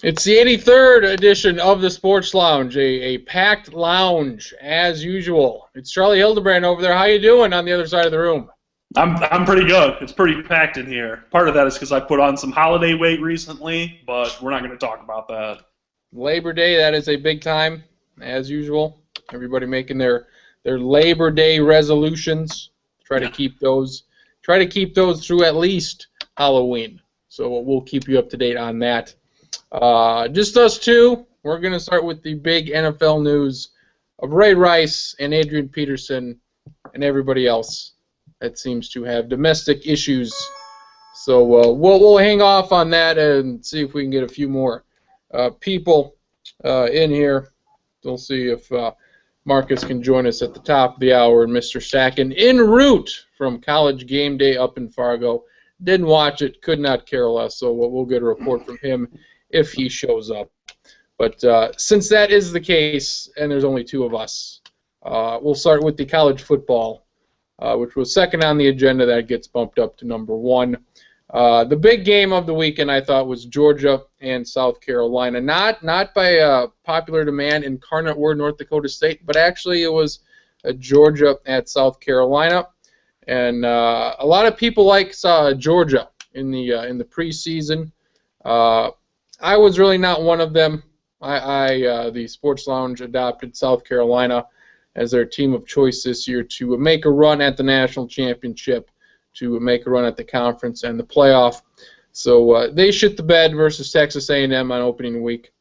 It's the 83rd edition of the Sports Lounge, a packed lounge as usual. It's Charlie Hildebrand over there. How you doing on the other side of the room? I'm pretty good. It's pretty packed in here. Part of that is because I put on some holiday weight recently, but we're not going to talk about that. Labor Day, that is a big time, as usual. Everybody making their Labor Day resolutions. Try to keep those through at least Halloween. So we'll keep you up to date on that. Just us two. We're going to start with the big NFL news of Ray Rice and Adrian Peterson and everybody else that seems to have domestic issues. So we'll hang off on that and see if we can get a few more people in here. We'll see if Marcus can join us at the top of the hour. And Mr. Sacken en route from College Game Day up in Fargo. Didn't watch it, could not care less, so we'll get a report from him if he shows up. But since that is the case, and there's only two of us, we'll start with the college football, which was second on the agenda. That gets bumped up to number one. The big game of the weekend, I thought, was Georgia and South Carolina. Not by popular demand in Incarnate Word, North Dakota State, but actually it was Georgia at South Carolina. And a lot of people like Georgia in the preseason. I was really not one of them. The Sports Lounge adopted South Carolina as their team of choice this year to make a run at the national championship, to make a run at the conference and the playoff. So they shit the bed versus Texas A&M on opening week.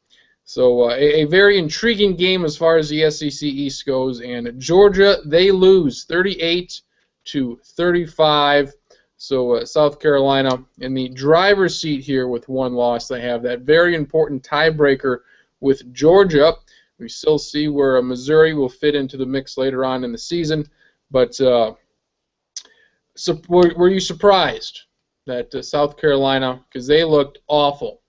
So a very intriguing game as far as the SEC East goes. And Georgia, they lose 38-35. So South Carolina in the driver's seat here with one loss. They have that very important tiebreaker with Georgia. We still see where Missouri will fit into the mix later on in the season. But so were you surprised that South Carolina, because they looked awful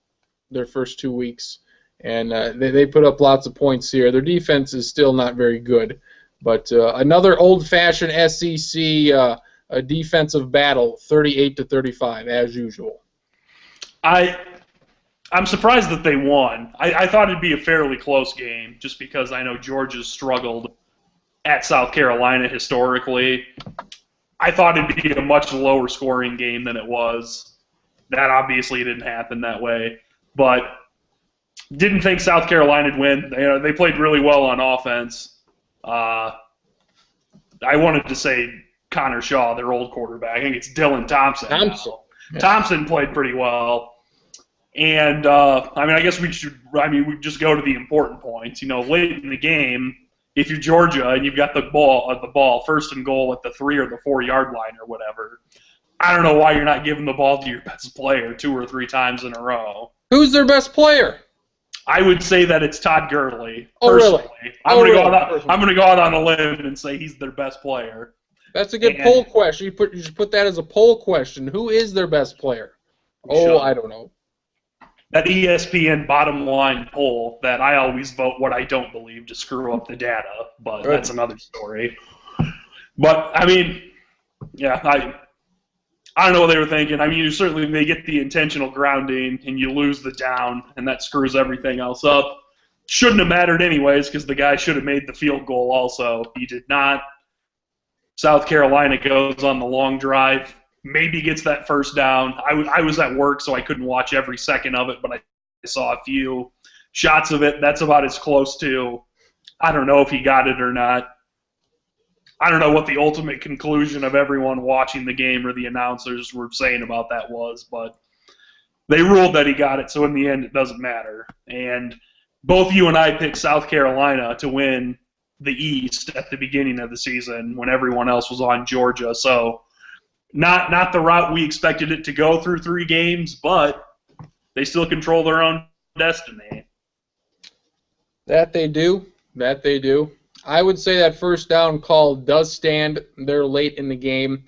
their first 2 weeks, and they put up lots of points here. Their defense is still not very good. But another old-fashioned SEC a defensive battle, 38-35, as usual. I'm surprised that they won. I thought it'd be a fairly close game, just because I know Georgia's struggled at South Carolina historically. I thought it'd be a much lower scoring game than it was. That obviously didn't happen that way, but didn't think South Carolina would win. They played really well on offense. I wanted to say Connor Shaw, their old quarterback. I think it's Dylan Thompson. Yeah. Thompson played pretty well. And, I guess we just go to the important points. Late in the game, if you're Georgia and you've got the ball first and goal at the 3 or the 4 yard line or whatever, I don't know why you're not giving the ball to your best player 2 or 3 times in a row. Who's their best player? I would say that it's Todd Gurley. Oh, personally. Really? I'm going to go out on a limb and say he's their best player. That's a good poll question. You should put that as a poll question. Who is their best player? I don't know. That ESPN bottom line poll that I always vote what I don't believe to screw up the data, but that's another story. But, I don't know what they were thinking. Certainly they get the intentional grounding and you lose the down, and that screws everything else up. Shouldn't have mattered anyways because the guy should have made the field goal also. He did not. South Carolina goes on the long drive, maybe gets that first down. I was at work, so I couldn't watch every second of it, but I saw a few shots of it. That's about as close to, I don't know if he got it or not. I don't know what the ultimate conclusion of everyone watching the game or the announcers were saying about that was, but they ruled that he got it, so in the end it doesn't matter. And both you and I picked South Carolina to win the East at the beginning of the season when everyone else was on Georgia. So not the route we expected it to go through 3 games, but they still control their own destiny. That they do. I would say that first down call does stand there late in the game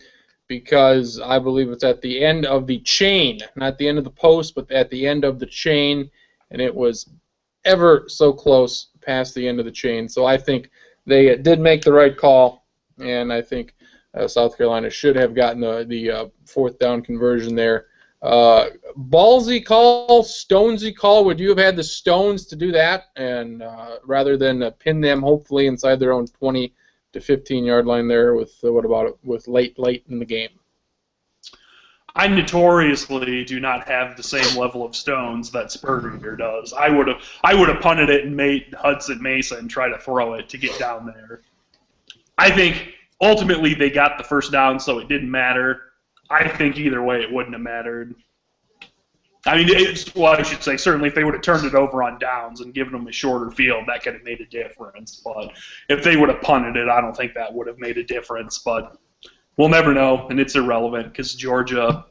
because I believe it's at the end of the chain, not the end of the post, but at the end of the chain, and it was ever so close past the end of the chain. So I think they did make the right call, and I think South Carolina should have gotten the 4th down conversion there Ballsy call, stonesy call. Would you have had the stones to do that, and rather than pin them hopefully inside their own 20 to 15-yard line there with with late in the game? I notoriously do not have the same level of stones that Spurrier does. I would have punted it and made Hudson Mason try to throw it to get down there. I think ultimately they got the first down, so it didn't matter. I think either way it wouldn't have mattered. I mean, I should say certainly if they would have turned it over on downs and given them a shorter field, that could have made a difference. But if they would have punted it, I don't think that would have made a difference. But we'll never know, and it's irrelevant because Georgia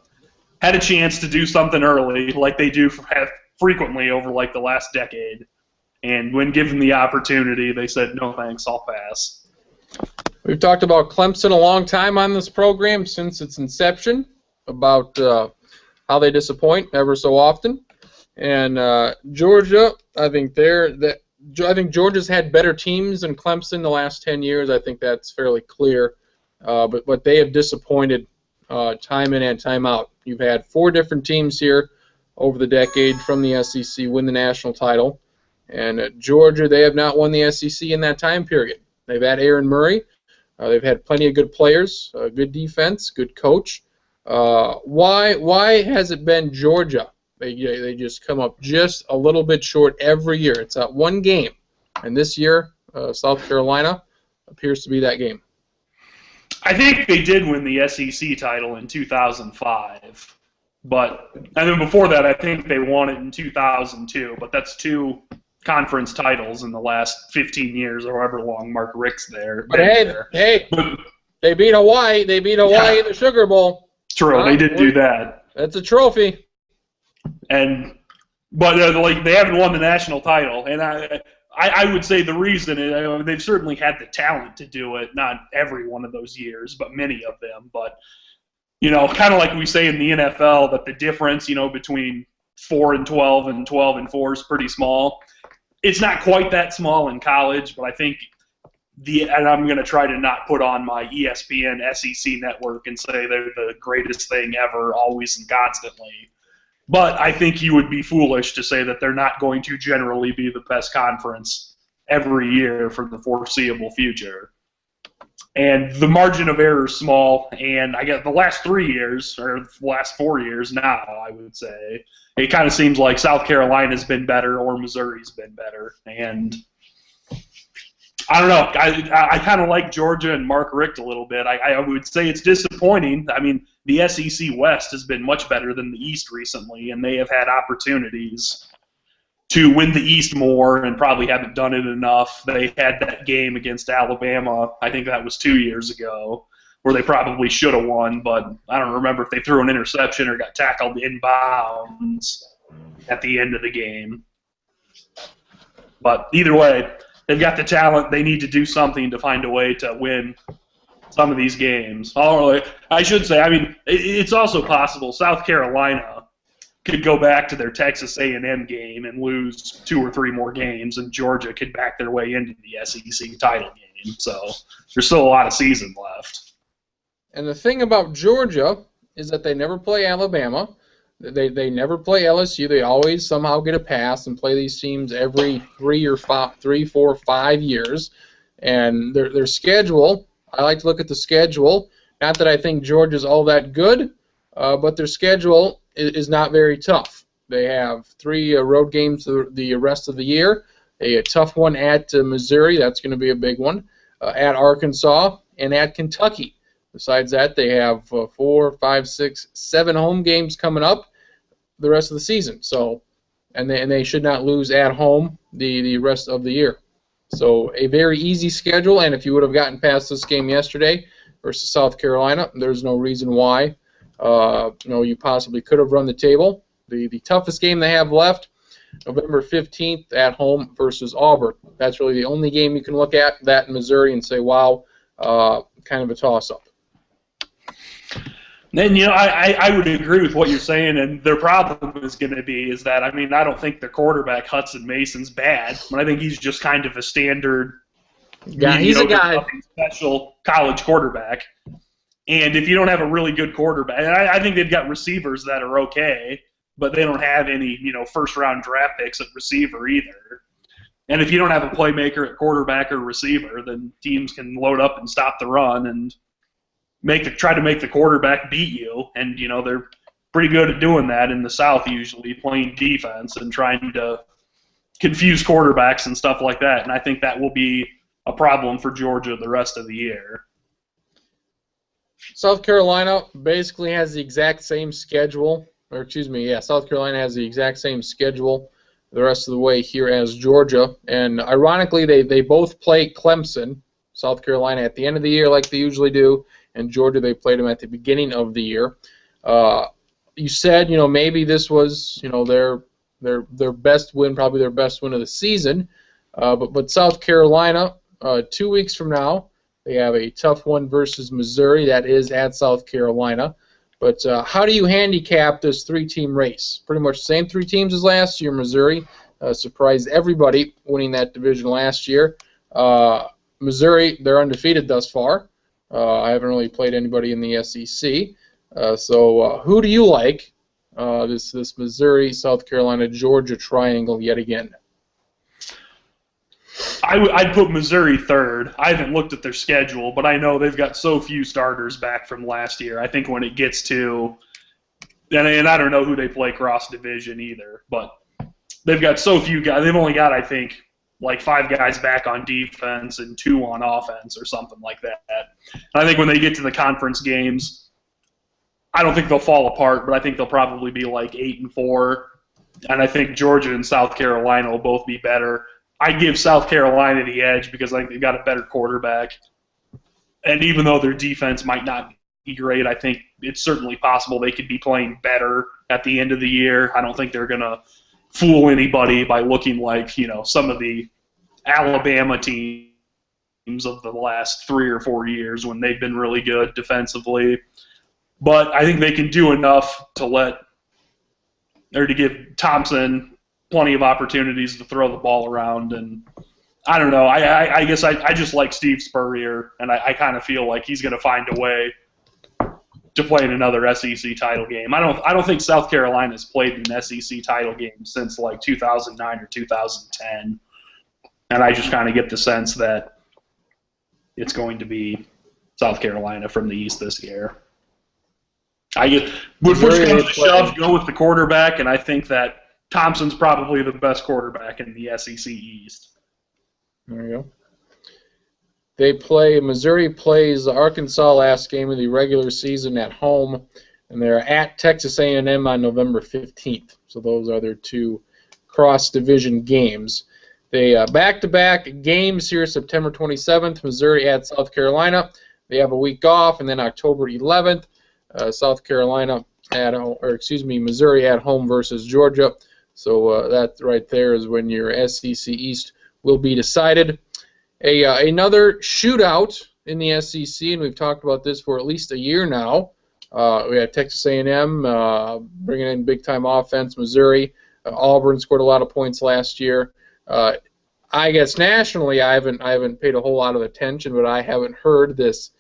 had a chance to do something early, like they do have frequently over like the last decade. And when given the opportunity, they said, no thanks, I'll pass. We've talked about Clemson a long time on this program since its inception, about how they disappoint ever so often. And Georgia, I think Georgia's had better teams than Clemson the last 10 years. I think that's fairly clear. But they have disappointed time in and time out. You've had 4 different teams here over the decade from the SEC win the national title. And Georgia, they have not won the SEC in that time period. They've had Aaron Murray. They've had plenty of good players, good defense, good coach. Why has it been Georgia? They just come up just a little bit short every year. It's that one game. And this year, South Carolina appears to be that game. I think they did win the SEC title in 2005, and then before that, I think they won it in 2002. But that's 2 conference titles in the last 15 years, or however long Mark Richt's there. But hey, they beat Hawaii. They beat Hawaii in the Sugar Bowl. True, they did do that. That's a trophy. But they haven't won the national title, and I would say the reason is they've certainly had the talent to do it. Not every one of those years, but many of them. But kind of like we say in the NFL that the difference between 4-12 and 12-4 is pretty small. It's not quite that small in college, but I think and I'm going to try to not put on my ESPN SEC network and say they're the greatest thing ever, always and constantly. But I think you would be foolish to say that they're not going to generally be the best conference every year for the foreseeable future. And the margin of error is small, and I guess the last 3 years, or the last 4 years now, I would say, it kind of seems like South Carolina's been better or Missouri's been better. And I don't know. I kind of like Georgia and Mark Richt a little bit. I would say it's disappointing. I mean, the SEC West has been much better than the East recently, and they have had opportunities to win the East more and probably haven't done it enough. They had that game against Alabama, I think that was 2 years ago, where they probably should have won, but I don't remember if they threw an interception or got tackled inbounds at the end of the game. But either way, they've got the talent. They need to do something to find a way to win some of these games. I should say, I mean, it's also possible South Carolina could go back to their Texas A&M game and lose 2 or 3 more games, and Georgia could back their way into the SEC title game. So there's still a lot of season left. And the thing about Georgia is that they never play Alabama. They never play LSU. They always somehow get a pass and play these teams every 3, 4, 5 years. And their schedule, I like to look at the schedule. Not that I think Georgia's all that good, but their schedule is not very tough. They have 3 road games the rest of the year. A tough one at Missouri. That's going to be a big one. At Arkansas and at Kentucky. Besides that, they have 4, 5, 6, 7 home games coming up the rest of the season. So, and they should not lose at home the rest of the year. So a very easy schedule, and if you would have gotten past this game yesterday versus South Carolina, there's no reason why you possibly could have run the table. The toughest game they have left, November 15th at home versus Auburn. That's really the only game you can look at, that in Missouri, and say, wow, kind of a toss-up. Then, I would agree with what you're saying, and their problem is going to be is that, I mean, I don't think their quarterback, Hudson Mason's bad, but I think he's just kind of a standard, he's a guy, special college quarterback. And if you don't have a really good quarterback, and I think they've got receivers that are okay, but they don't have any, first-round draft picks at receiver either. And if you don't have a playmaker at quarterback or receiver, then teams can load up and stop the run and try to make the quarterback beat you. And, they're pretty good at doing that in the South usually, playing defense and trying to confuse quarterbacks and stuff like that. And I think that will be a problem for Georgia the rest of the year. South Carolina basically has the exact same schedule. South Carolina has the exact same schedule the rest of the way here as Georgia. And ironically, they both play Clemson, South Carolina at the end of the year like they usually do, and Georgia, they played them at the beginning of the year. You said, maybe this was, their best win, probably their best win of the season. But South Carolina, 2 weeks from now, they have a tough one versus Missouri. That is at South Carolina. But how do you handicap this three-team race? Pretty much the same three teams as last year. Missouri surprised everybody winning that division last year. Missouri, they're undefeated thus far. I haven't really played anybody in the SEC. So who do you like? This Missouri, South Carolina, Georgia triangle yet again. I'd put Missouri third. I haven't looked at their schedule, but I know they've got so few starters back from last year. I think when it gets to, and I don't know who they play cross-division either, but they've got so few guys. They've only got, I think, like 5 guys back on defense and 2 on offense or something like that. And I think when they get to the conference games, I don't think they'll fall apart, but I think they'll probably be like 8-4. And I think Georgia and South Carolina will both be better. I give South Carolina the edge because I think they've got a better quarterback. And even though their defense might not be great, I think it's certainly possible they could be playing better at the end of the year. I don't think they're going to fool anybody by looking like, some of the Alabama teams of the last 3 or 4 years when they've been really good defensively. But I think they can do enough to give Thompson plenty of opportunities to throw the ball around, and I don't know. I guess I just like Steve Spurrier, and I kind of feel like he's going to find a way to play in another SEC title game. I don't think South Carolina's played in an SEC title game since like 2009 or 2010, and I just kind of get the sense that it's going to be South Carolina from the East this year. I get when push comes to shove, go with the quarterback, and I think that Thompson's probably the best quarterback in the SEC East. There you go. Missouri plays Arkansas last game of the regular season at home, and they're at Texas A&M on November 15th. So those are their 2 cross-division games. They back-to-back games here, September 27th, Missouri at South Carolina. They have a week off, and then October 11th, Missouri at home versus Georgia. So that right there is when your SEC East will be decided. Another shootout in the SEC, and we've talked about this for at least a year now. We had Texas A&M bringing in big-time offense. Missouri, Auburn scored a lot of points last year. I guess nationally, I haven't paid a whole lot of attention, but I haven't heard this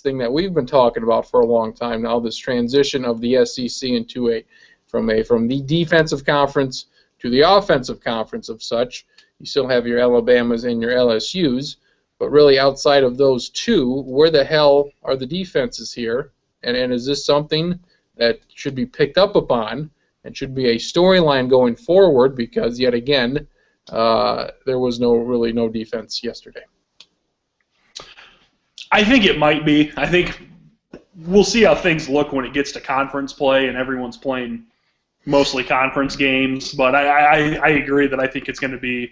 thing that we've been talking about for a long time now. This transition of the SEC into from the defensive conference to the offensive conference of such. You still have your Alabamas and your LSUs, but really outside of those 2, where the hell are the defenses here? And is this something that should be picked up upon and should be a storyline going forward? Because yet again, there was no defense yesterday. I think it might be. I think we'll see how things look when it gets to conference play and everyone's playing mostly conference games. But I agree that I think it's going to be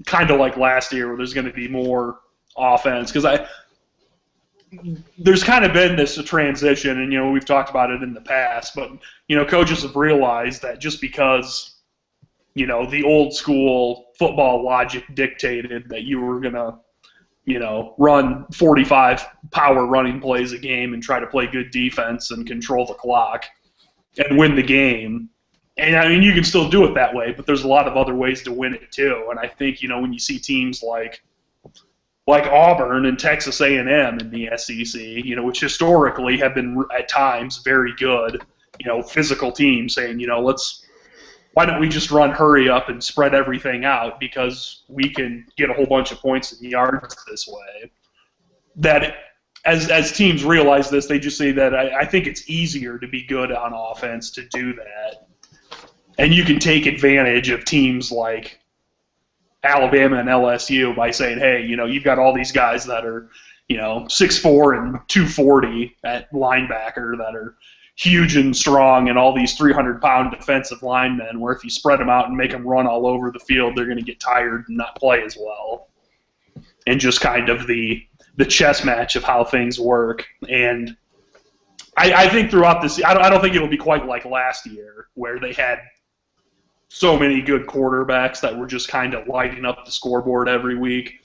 kind of like last year where there's going to be more offense. Because there's kind of been this transition, and we've talked about it in the past, but coaches have realized that just because the old school football logic dictated that you were going to run 45 power running plays a game and try to play good defense and control the clock and win the game. And I mean, you can still do it that way, but there's a lot of other ways to win it too. And I think, when you see teams like like Auburn and Texas A&M in the SEC, which historically have been at times very good, physical teams, saying, why don't we just run hurry up and spread everything out because we can get a whole bunch of points and yards this way. That as teams realize this, they just say that I think it's easier to be good on offense to do that. And you can take advantage of teams like Alabama and LSU by saying, hey, you've got all these guys that are, 6'4" and 240 at linebacker that are huge and strong, and all these 300-pound defensive linemen where if you spread them out and make them run all over the field, they're going to get tired and not play as well. And just kind of the chess match of how things work. And I think throughout this, I don't think it'll be quite like last year where they had so many good quarterbacks that were just kind of lighting up the scoreboard every week.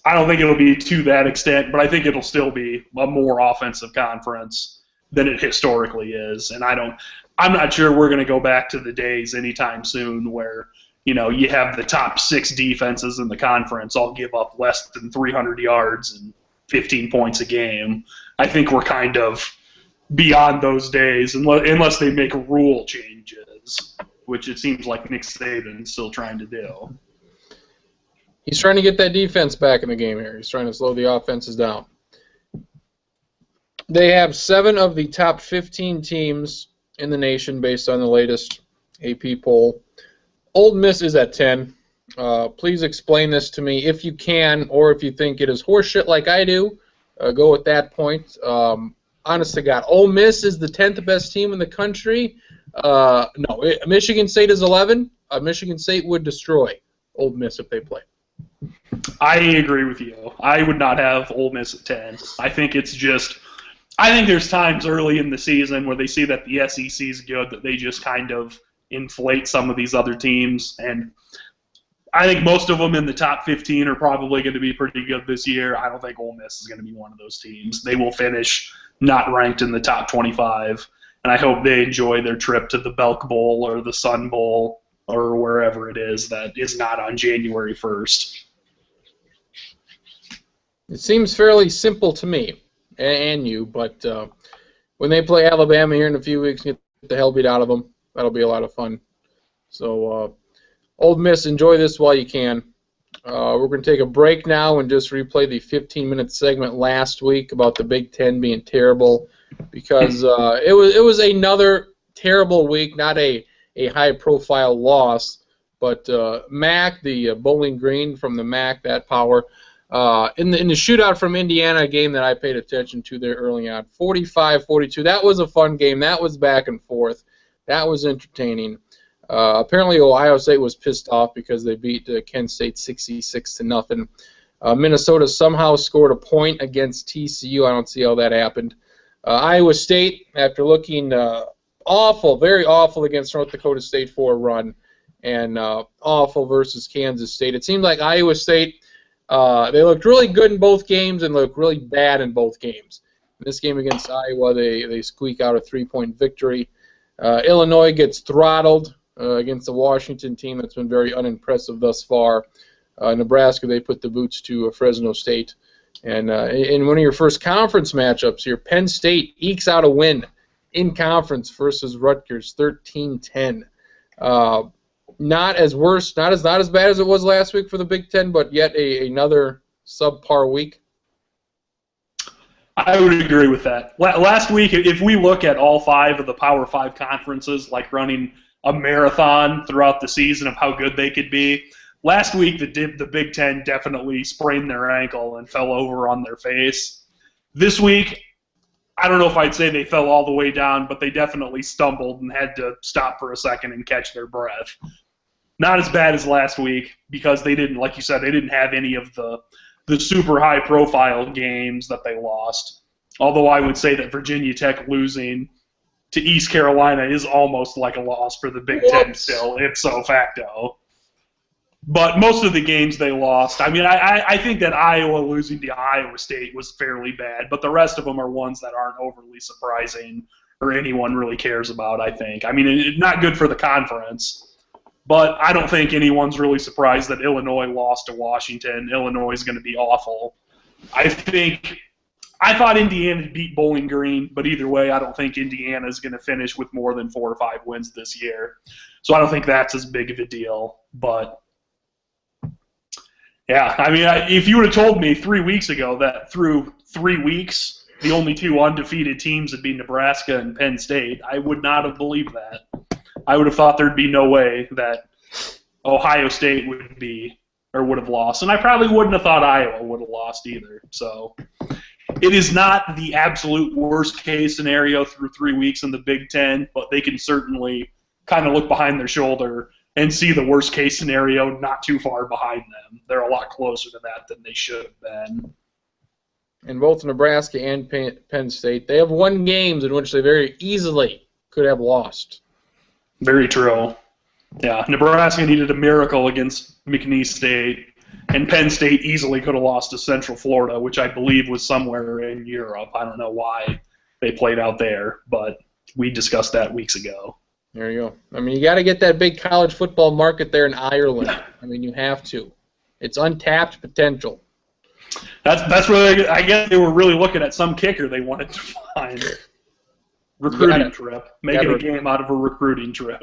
I don't think it'll be to that extent, but I think it'll still be a more offensive conference than it historically is. And I'm not sure we're going to go back to the days anytime soon where, you have the top 6 defenses in the conference all give up less than 300 yards and 15 points a game. I think we're kind of beyond those days unless they make rule changes, which it seems like Nick Saban's still trying to do. He's trying to get that defense back in the game here. He's trying to slow the offenses down. They have 7 of the top 15 teams in the nation based on the latest AP poll. Ole Miss is at 10. Please explain this to me if you can, or if you think it is horseshit like I do. Go with that point. Honest to God, Ole Miss is the 10th best team in the country. No, Michigan State is 11. Michigan State would destroy Ole Miss if they play. I agree with you. I would not have Ole Miss at 10. I think there's times early in the season where they see that the SEC is good that they just kind of inflate some of these other teams. And I think most of them in the top 15 are probably going to be pretty good this year. I don't think Ole Miss is going to be one of those teams. They will finish not ranked in the top 25. And I hope they enjoy their trip to the Belk Bowl or the Sun Bowl or wherever it is that is not on January 1st. It seems fairly simple to me and you, but when they play Alabama here in a few weeks and get the hell beat out of them, that'll be a lot of fun. So, Ole Miss, enjoy this while you can. We're going to take a break now and just replay the 15-minute segment last week about the Big Ten being terrible because it was another terrible week, not a high-profile loss, but Mac, the Bowling Green from the Mac, that power, in the shootout from Indiana, a game that I paid attention to there early on, 45-42. That was a fun game. That was back and forth. That was entertaining. Apparently, Ohio State was pissed off because they beat Kent State 66-0. Minnesota somehow scored a point against TCU. I don't see how that happened. Iowa State, after looking awful, very awful against North Dakota State for a run, and awful versus Kansas State. It seemed like Iowa State, they looked really good in both games and looked really bad in both games. In this game against Iowa, they squeak out a 3-point victory. Illinois gets throttled against the Washington team that's been very unimpressive thus far. Nebraska, they put the boots to Fresno State. And in one of your first conference matchups here, Penn State ekes out a win in conference versus Rutgers, 13-10. Not as bad as it was last week for the Big Ten, but yet another subpar week. I would agree with that. Last week, if we look at all 5 of the Power 5 conferences, like running a marathon throughout the season of how good they could be, last week the Big Ten definitely sprained their ankle and fell over on their face. This week, I don't know if I'd say they fell all the way down, but they definitely stumbled and had to stop for a second and catch their breath. Not as bad as last week because they didn't, like you said, they didn't have any of the super high-profile games that they lost. Although I would say that Virginia Tech losing to East Carolina is almost like a loss for the Big Ten still, ipso facto. But most of the games they lost, I mean, I think that Iowa losing to Iowa State was fairly bad, but the rest of them are ones that aren't overly surprising or anyone really cares about, I think. I mean, not good for the conference, But I don't think anyone's really surprised that Illinois lost to Washington. Illinois is going to be awful. I thought Indiana beat Bowling Green, but either way, I don't think Indiana is going to finish with more than 4 or 5 wins this year. So I don't think that's as big of a deal. But, yeah, I mean, if you would have told me 3 weeks ago that through 3 weeks, the only 2 undefeated teams would be Nebraska and Penn State, I would not have believed that. I would have thought there'd be no way that Ohio State would have lost. And I probably wouldn't have thought Iowa would have lost either. So it is not the absolute worst case scenario through 3 weeks in the Big Ten, but they can certainly kind of look behind their shoulder and see the worst case scenario not too far behind them. They're a lot closer to that than they should have been. In both Nebraska and Penn State, they have won games in which they very easily could have lost. Very true. Yeah, Nebraska needed a miracle against McNeese State, and Penn State easily could have lost to Central Florida, which I believe was somewhere in Europe. I don't know why they played out there, but we discussed that weeks ago. There you go. I mean, you got to get that big college football market there in Ireland. I mean, you have to. It's untapped potential. That's where I guess they were really looking at some kicker they wanted to find. Recruiting trip. Making a game out of a recruiting trip.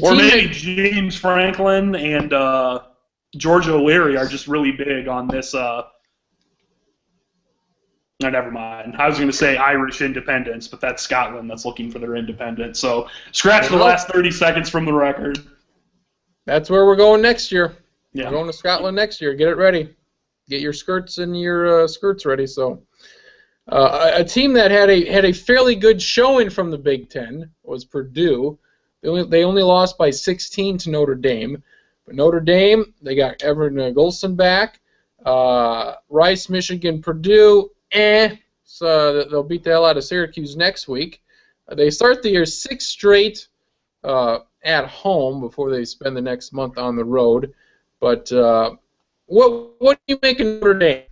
Or maybe James Franklin and George O'Leary are just really big on this. No, never mind. I was going to say Irish independence, but that's Scotland that's looking for their independence. So scratch the last 30 seconds from the record. That's where we're going next year. Yeah. We're going to Scotland next year. Get it ready. Get your skirts and your skirts ready. So. A team that had a fairly good showing from the Big Ten was Purdue. They only lost by 16 to Notre Dame. But Notre Dame, they got Everett Golson back. Rice, Michigan, Purdue, so they'll beat the hell out of Syracuse next week. They start the year 6 straight at home before they spend the next month on the road. But what do you make of Notre Dame?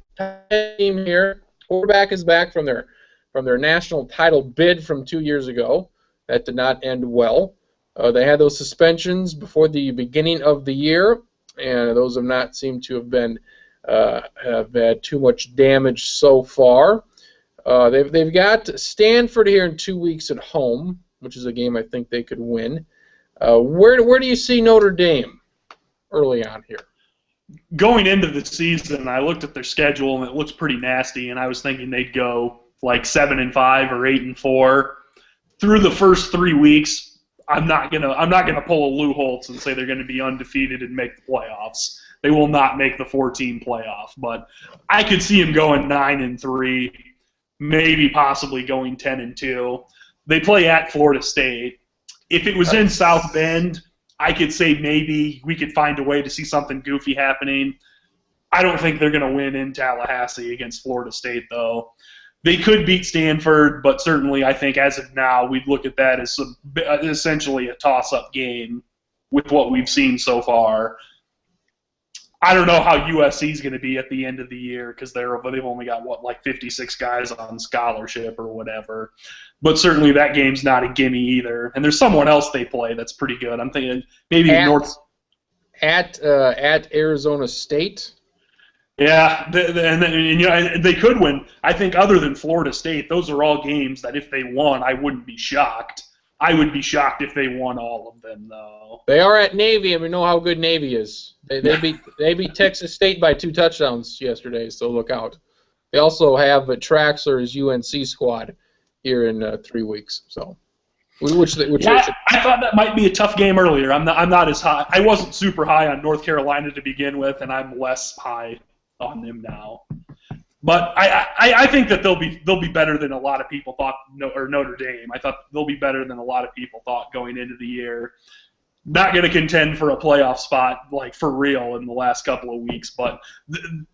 Team here. Quarterback is back from their national title bid from 2 years ago. That did not end well. They had those suspensions before the beginning of the year, and those have not seemed to have had too much damage so far. They've got Stanford here in 2 weeks at home, which is a game I think they could win. Where do you see Notre Dame early on here? Going into the season, I looked at their schedule and it looks pretty nasty, and I was thinking they'd go like 7-5 or 8-4. Through the first 3 weeks, I'm not gonna pull a Lou Holtz and say they're going to be undefeated and make the playoffs. They will not make the 14 playoff, but I could see them going 9-3, maybe possibly going 10-2. They play at Florida State. If it was in South Bend, I could say maybe we could find a way to see something goofy happening. I don't think they're going to win in Tallahassee against Florida State, though. They could beat Stanford, but certainly I think as of now we'd look at that as essentially a toss-up game with what we've seen so far. I don't know how USC is going to be at the end of the year because they've only got, 56 guys on scholarship or whatever. But certainly that game's not a gimme either. And there's someone else they play that's pretty good. I'm thinking maybe at Arizona State. Yeah, and they could win. I think other than Florida State, those are all games that if they won, I wouldn't be shocked. I would be shocked if they won all of them, though. They are at Navy, and we know how good Navy is. They beat Texas State by 2 touchdowns yesterday, so look out. They also have Traxler's UNC squad here in 3 weeks. So, I thought that might be a tough game earlier. I'm not as high. I wasn't super high on North Carolina to begin with, and I'm less high on them now. But I think that they'll be better than a lot of people thought. Or Notre Dame. I thought they'll be better than a lot of people thought going into the year. Not going to contend for a playoff spot for real in the last couple of weeks, but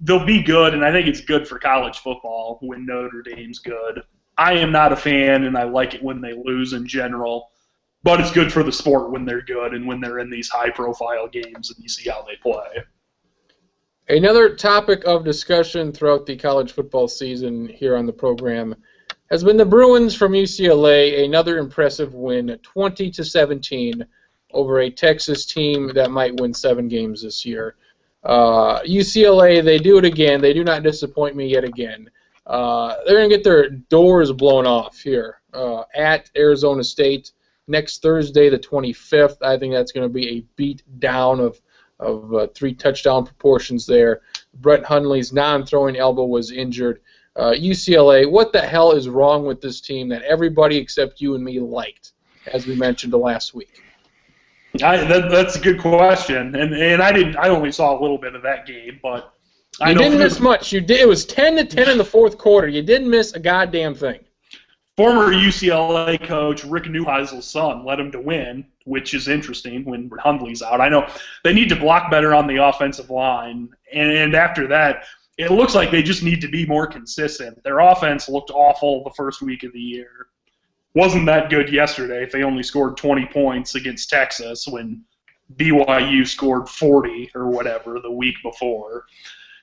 they'll be good, and I think it's good for college football when Notre Dame's good. I am not a fan, and I like it when they lose in general, but it's good for the sport when they're good and when they're in these high-profile games and you see how they play. Another topic of discussion throughout the college football season here on the program has been the Bruins from UCLA. Another impressive win, 20-17 over a Texas team that might win 7 games this year. UCLA, they do it again. They do not disappoint me yet again. They're going to get their doors blown off here at Arizona State next Thursday, the 25th. I think that's going to be a beat down of 3 touchdown proportions there. Brett Hundley's non-throwing elbow was injured. UCLA, what the hell is wrong with this team that everybody except you and me liked, as we mentioned last week? That's a good question, and I only saw a little bit of that game, but you didn't miss much. It was 10-10 in the fourth quarter. You didn't miss a goddamn thing. Former UCLA coach Rick Neuheisel's son led him to win, which is interesting when Hundley's out. I know they need to block better on the offensive line, and after that, it looks like they just need to be more consistent. Their offense looked awful the first week of the year. Wasn't that good yesterday if they only scored 20 points against Texas when BYU scored 40 or whatever the week before.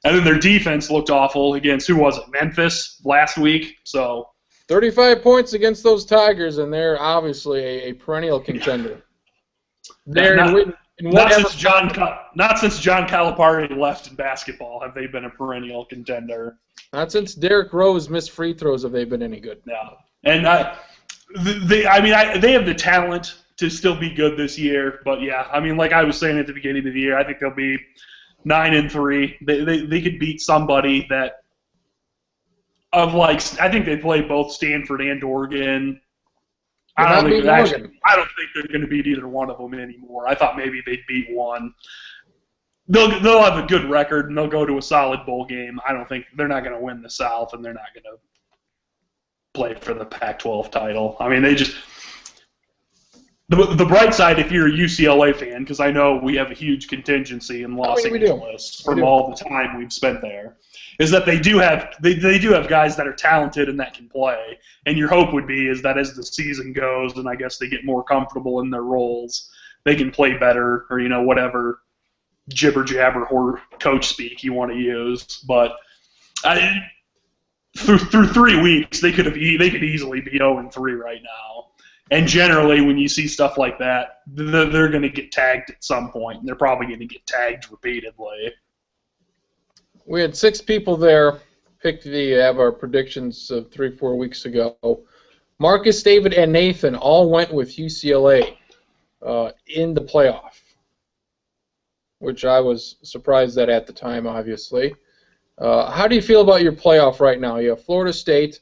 And then their defense looked awful against, who was it, Memphis last week? So 35 points against those Tigers, and they're obviously a perennial contender. Not since John Calipari left in basketball have they been a perennial contender. Not since Derrick Rose missed free throws have they been any good. No. And they have the talent to still be good this year, but yeah, I mean, like I was saying at the beginning of the year, I think they'll be 9-3. They could beat somebody that I think they play both Stanford and Oregon. I don't think they're going to beat either one of them anymore. I thought maybe they'd beat one. They'll have a good record and they'll go to a solid bowl game. I don't think they're not going to win the South and they're not going to play for the Pac-12 title. I mean, they just the bright side, if you're a UCLA fan, because I know we have a huge contingency in Los Angeles from all the time we've spent there, is that they do have guys that are talented and that can play. And your hope would be is that as the season goes and I guess they get more comfortable in their roles, they can play better or whatever jibber jabber or coach speak you want to use. But through 3 weeks they could easily be 0-3 right now. And generally, when you see stuff like that, they're going to get tagged at some point, and they're probably going to get tagged repeatedly. We had 6 people there pick to have our predictions 3-4 weeks ago. Marcus, David, and Nathan all went with UCLA in the playoff, which I was surprised at the time, obviously. How do you feel about your playoff right now? You have Florida State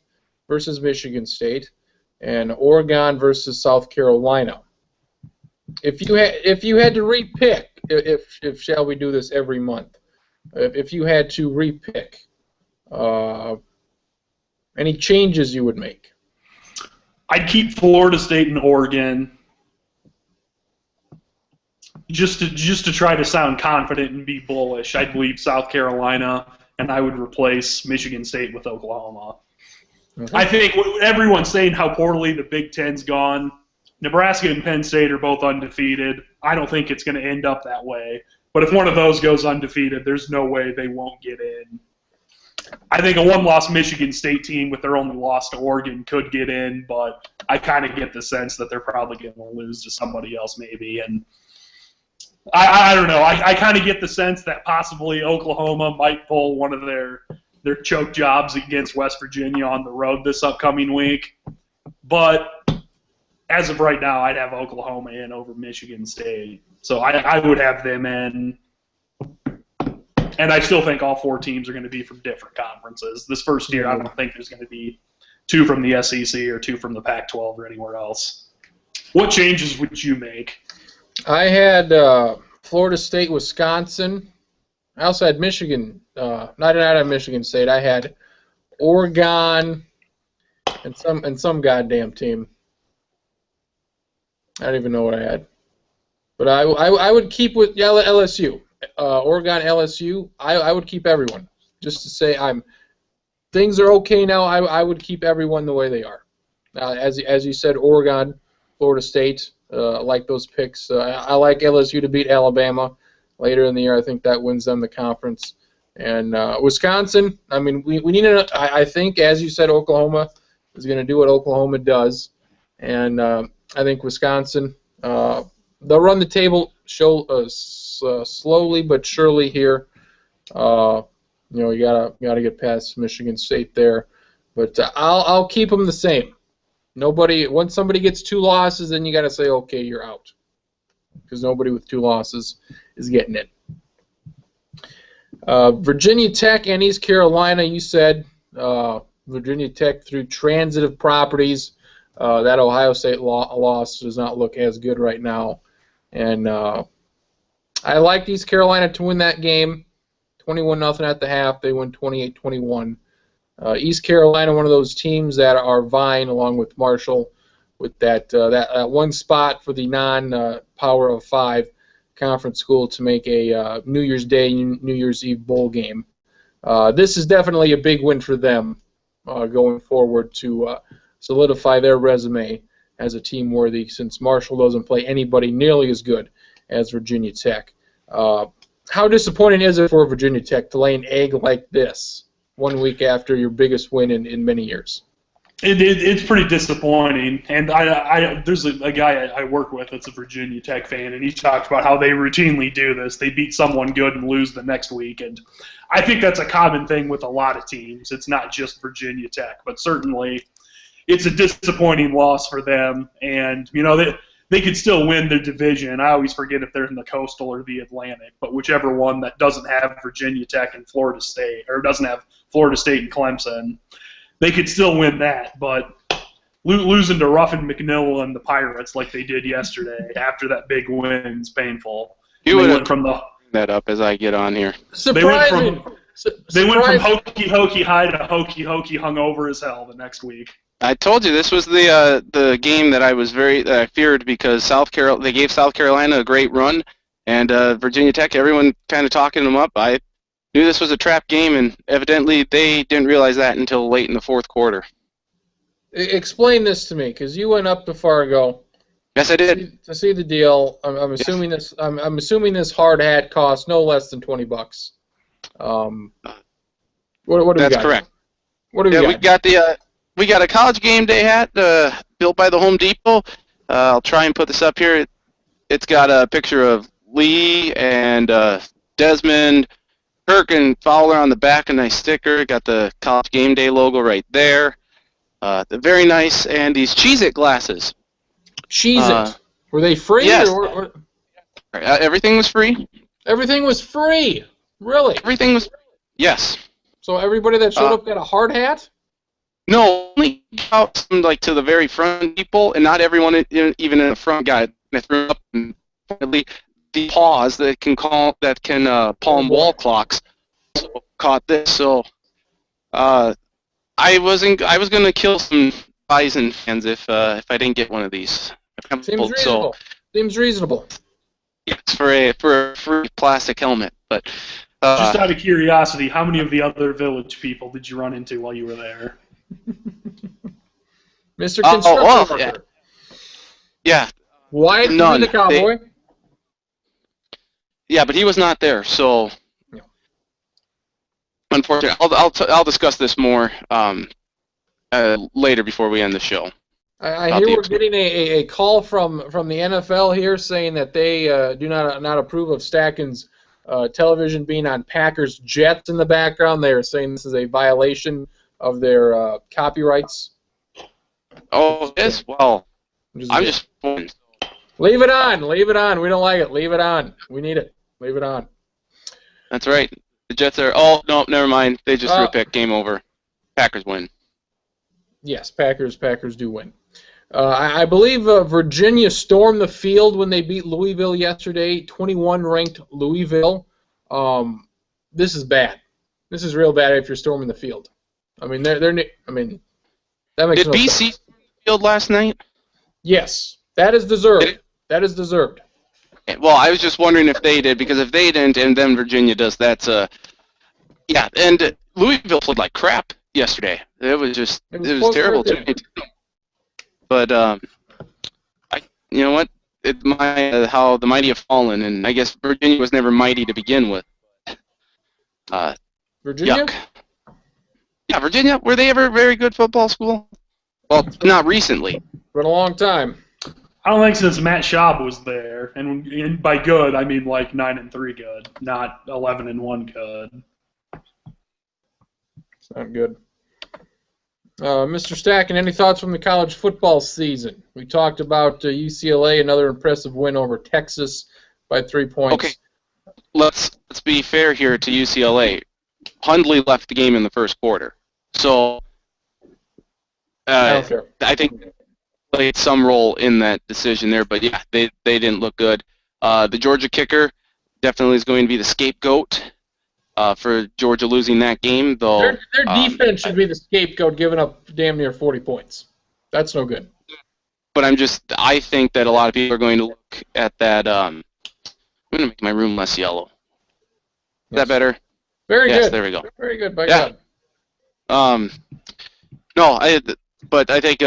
versus Michigan State, and Oregon versus South Carolina. If you had to repick, if shall we do this every month? If you had to repick, any changes you would make? I'd keep Florida State and Oregon just to try to sound confident and be bullish. I'd leave South Carolina, and I would replace Michigan State with Oklahoma. Mm-hmm. I think everyone's saying how poorly the Big Ten's gone. Nebraska and Penn State are both undefeated. I don't think it's going to end up that way. But if one of those goes undefeated, there's no way they won't get in. I think a one-loss Michigan State team with their only loss to Oregon could get in, but I kind of get the sense that they're probably going to lose to somebody else maybe. And I don't know. I kind of get the sense that possibly Oklahoma might pull one of their choke jobs against West Virginia on the road this upcoming week. But as of right now, I'd have Oklahoma in over Michigan State. So I would have them in. And I still think all 4 teams are going to be from different conferences. This first year, I don't think there's going to be 2 from the SEC or 2 from the Pac-12 or anywhere else. What changes would you make? I had Florida State, Wisconsin. I also had Michigan. Not had Michigan State. I had Oregon and some goddamn team. I don't even know what I had. But I would keep with LSU. Oregon, LSU. I would keep everyone. Just to say things are okay now. I would keep everyone the way they are. As you said, Oregon, Florida State. I like those picks. I like LSU to beat Alabama later in the year. I think that wins them the conference. And Wisconsin, I mean, we need I think, as you said, Oklahoma is going to do what Oklahoma does. And I think Wisconsin they'll run the table slowly but surely here. You gotta get past Michigan State there, but I'll keep them the same. Once somebody gets 2 losses, then you gotta say, okay, you're out, because nobody with 2 losses is getting it. Virginia Tech and East Carolina, you said Virginia Tech through transitive properties. That Ohio State loss does not look as good right now, and I liked East Carolina to win that game. 21-0 at the half. They win 28-21. East Carolina, one of those teams that are vying along with Marshall with that one spot for the non-Power of 5 conference school to make a New Year's Day, New Year's Eve bowl game. This is definitely a big win for them going forward to solidify their resume as a team worthy, since Marshall doesn't play anybody nearly as good as Virginia Tech. How disappointing is it for Virginia Tech to lay an egg like this 1 week after your biggest win in many years? It's pretty disappointing, and there's a guy I work with that's a Virginia Tech fan, and he talked about how they routinely do this. They beat someone good and lose the next week, and I think that's a common thing with a lot of teams. It's not just Virginia Tech, but certainly it's a disappointing loss for them, and they could still win their division. I always forget if they're in the Coastal or the Atlantic, but whichever one that doesn't have Virginia Tech and Florida State, or doesn't have Florida State and Clemson, they could still win that. But losing to Ruffin McNeil and the Pirates like they did yesterday after that big win is painful. You would have bring that up as I get on here. Surprising. They went from hokey high to hokey hungover as hell the next week. I told you this was the game that I feared, because they gave South Carolina a great run, and Virginia Tech, everyone kind of talking them up. I knew this was a trap game, and evidently they didn't realize that until late in the fourth quarter. Explain this to me, because you went up to Fargo. Yes, I did. To see the deal. I'm assuming this. I'm assuming this hard hat costs no less than $20. What do we got? That's correct. What do we got? We got a college game day hat built by the Home Depot. I'll try and put this up here. It's got a picture of Lee and Desmond, Kirk and Fowler on the back, a nice sticker. Got the college game day logo right there. They're very nice, and these Cheez-It glasses. Cheez-It? Were they free? Yes. Or? Everything was free. Everything was free? Really? Everything was free. Yes. So everybody that showed up got a hard hat? No, only out to the very front people, and not everyone even in the front got it. Threw up and the paws that can palm wall clocks caught this. So I was gonna kill some Bison fans if I didn't get one of these. Seems reasonable. Seems reasonable. Yes, for a free plastic helmet, but. Just out of curiosity, how many of the other village people did you run into while you were there? Mr. Construction Worker. Yeah. Wyatt the Cowboy? Yeah, but he was not there, so no. Unfortunately, I'll discuss this more later before we end the show. I hear we're getting a call from the NFL here saying that they do not approve of Stacken's television being on Packers jets in the background. They are saying this is a violation of their copyrights. Oh, yes? Well, I'm just... Leave it on. Leave it on. We don't like it. Leave it on. We need it. Leave it on. That's right. The Jets are... Oh, no, never mind. They just threw a pick. Game over. Packers win. Yes, Packers do win. I believe Virginia stormed the field when they beat Louisville yesterday, 21-ranked Louisville. This is bad. This is real bad if you're storming the field. I mean, that makes Did BC sense. Field last night? Yes, that is deserved. That is deserved. Well, I was just wondering if they did, because if they didn't, and then Virginia does, that's yeah. And Louisville played like crap yesterday. It was terrible to me. But you know what? How the mighty have fallen, and I guess Virginia was never mighty to begin with. Virginia? Yuck. Yeah, Virginia. Were they ever a very good football school? Well, not recently. For a long time. I don't think since Matt Schaub was there, and by good I mean like 9-3 good, not 11-1 good. It's not good. Mr. Stacken, any thoughts from the college football season? We talked about UCLA, another impressive win over Texas by 3 points. Okay, let's be fair here to UCLA. Hundley left the game in the first quarter, so I think played some role in that decision there. But yeah, they didn't look good. The Georgia kicker definitely is going to be the scapegoat for Georgia losing that game, though. Their defense should be the scapegoat, giving up damn near 40 points. That's no good. But I think that a lot of people are going to look at that. I'm going to make my room less yellow. Is that better? Very good. Yes, there we go. Very good. By God. But I think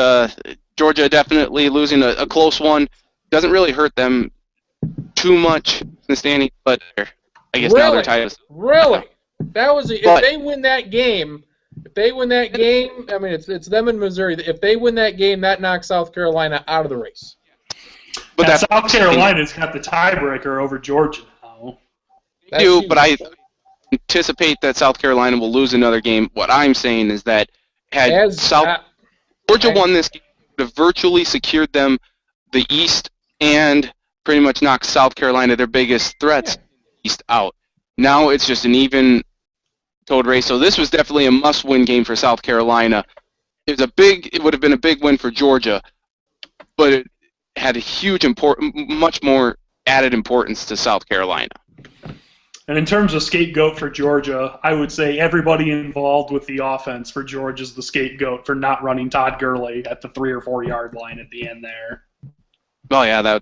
Georgia definitely losing a close one doesn't really hurt them too much in the standing, but I guess now they're tied. Really? That was if they win that game. I mean, it's them in Missouri. If they win that game, that knocks South Carolina out of the race. But South Carolina's got the tiebreaker over Georgia now. They do, but I anticipate that South Carolina will lose another game. What I'm saying is that had Georgia won this game, it would have virtually secured them the East and pretty much knocked South Carolina, their biggest threats, East out. Now it's just an even-toed race. So this was definitely a must-win game for South Carolina. It would have been a big win for Georgia, but it had a much more added importance to South Carolina. And in terms of scapegoat for Georgia, I would say everybody involved with the offense for Georgia is the scapegoat for not running Todd Gurley at the 3 or 4 yard line at the end there. Oh yeah,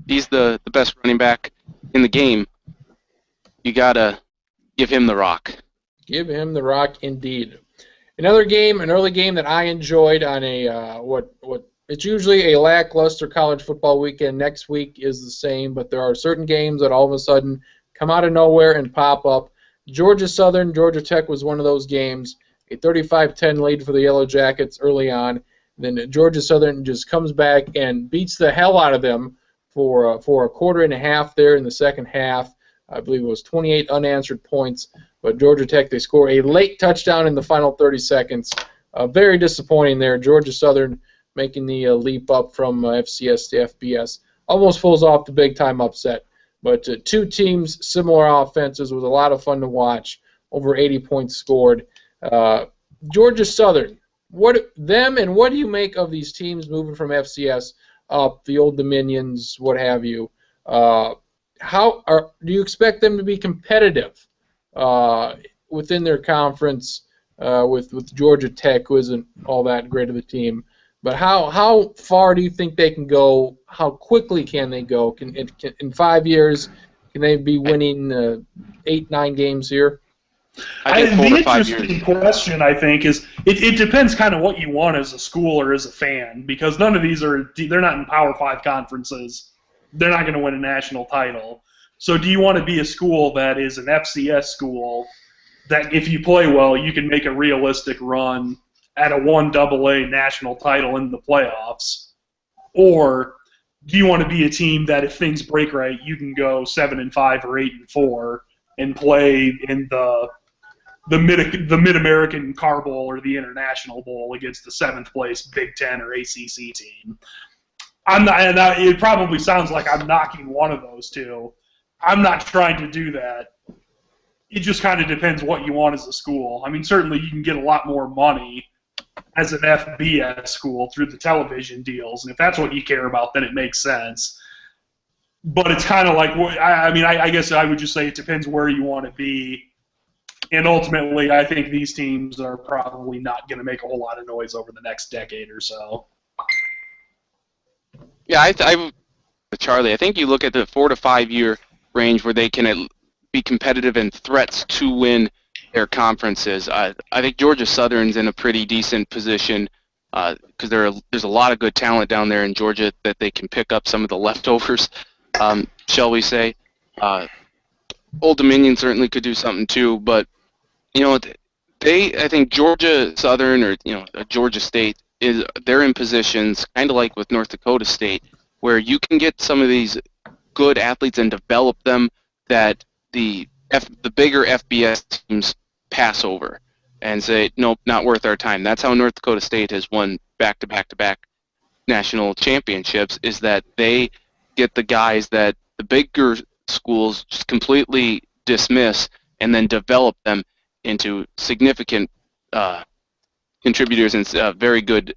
he's the best running back in the game. You gotta give him the rock. Give him the rock, indeed. Another game, an early game that I enjoyed on a it's usually a lackluster college football weekend. Next week is the same, but there are certain games that all of a sudden come out of nowhere and pop up. Georgia Southern, Georgia Tech was one of those games. A 35-10 lead for the Yellow Jackets early on. Then Georgia Southern just comes back and beats the hell out of them for a quarter and a half there in the second half. I believe it was 28 unanswered points. But Georgia Tech, they score a late touchdown in the final 30 seconds. Very disappointing there. Georgia Southern making the leap up from FCS to FBS. Almost pulls off the big-time upset. But two teams, similar offenses, was a lot of fun to watch. Over 80 points scored. Georgia Southern, what do you make of these teams moving from FCS up, the Old Dominions, what have you? Do you expect them to be competitive within their conference with Georgia Tech, who isn't all that great of a team? But how far do you think they can go? How quickly can they go? In 5 years, can they be winning 8-9 games here? I think 4 to 5 years. The interesting question, I think, is it depends kind of what you want as a school or as a fan, because none of these they're not in Power 5 conferences. They're not going to win a national title. So do you want to be a school that is an FCS school that if you play well, you can make a realistic run at a 1AA national title in the playoffs? Or do you want to be a team that if things break right, you can go 7-5 or 8-4 and play in the Mid-American Car Bowl or the International Bowl against the 7th place Big Ten or ACC team? It probably sounds like I'm knocking one of those two. I'm not trying to do that. It just kind of depends what you want as a school. I mean, certainly you can get a lot more money as an FBS school through the television deals, and if that's what you care about, then it makes sense. But it's kind of like, I guess I would just say it depends where you want to be. And ultimately, I think these teams are probably not going to make a whole lot of noise over the next decade or so. Yeah, Charlie, I think you look at the 4 to 5 year range where they can be competitive and threats to win their conferences. I think Georgia Southern's in a pretty decent position because there's a lot of good talent down there in Georgia that they can pick up some of the leftovers, shall we say. Old Dominion certainly could do something too, but I think Georgia Southern or Georgia State, is they're in positions, kind of like with North Dakota State, where you can get some of these good athletes and develop them that the bigger FBS teams pass over and say, nope, not worth our time. That's how North Dakota State has won back-to-back-to-back national championships, is that they get the guys that the bigger schools just completely dismiss and then develop them into significant contributors and very good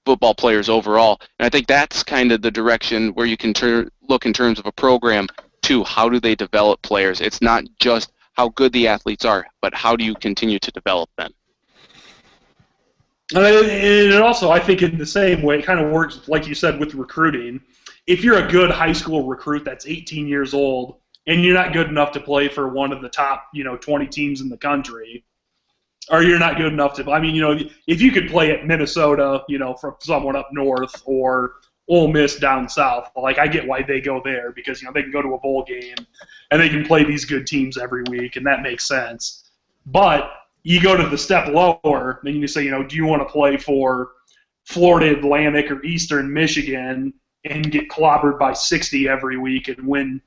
football players overall. And I think that's kind of the direction where you can look in terms of a program to how do they develop players. It's not just how good the athletes are, but how do you continue to develop them. And it also, I think in the same way, it kind of works, like you said, with recruiting. If you're a good high school recruit that's 18 years old and you're not good enough to play for one of the top, 20 teams in the country, or you're not good enough to, if you could play at Minnesota, from someone up north, or Ole Miss down south, like, I get why they go there, because, they can go to a bowl game and they can play these good teams every week, and that makes sense. But you go to the step lower, and you say, do you want to play for Florida Atlantic or Eastern Michigan and get clobbered by 60 every week and win,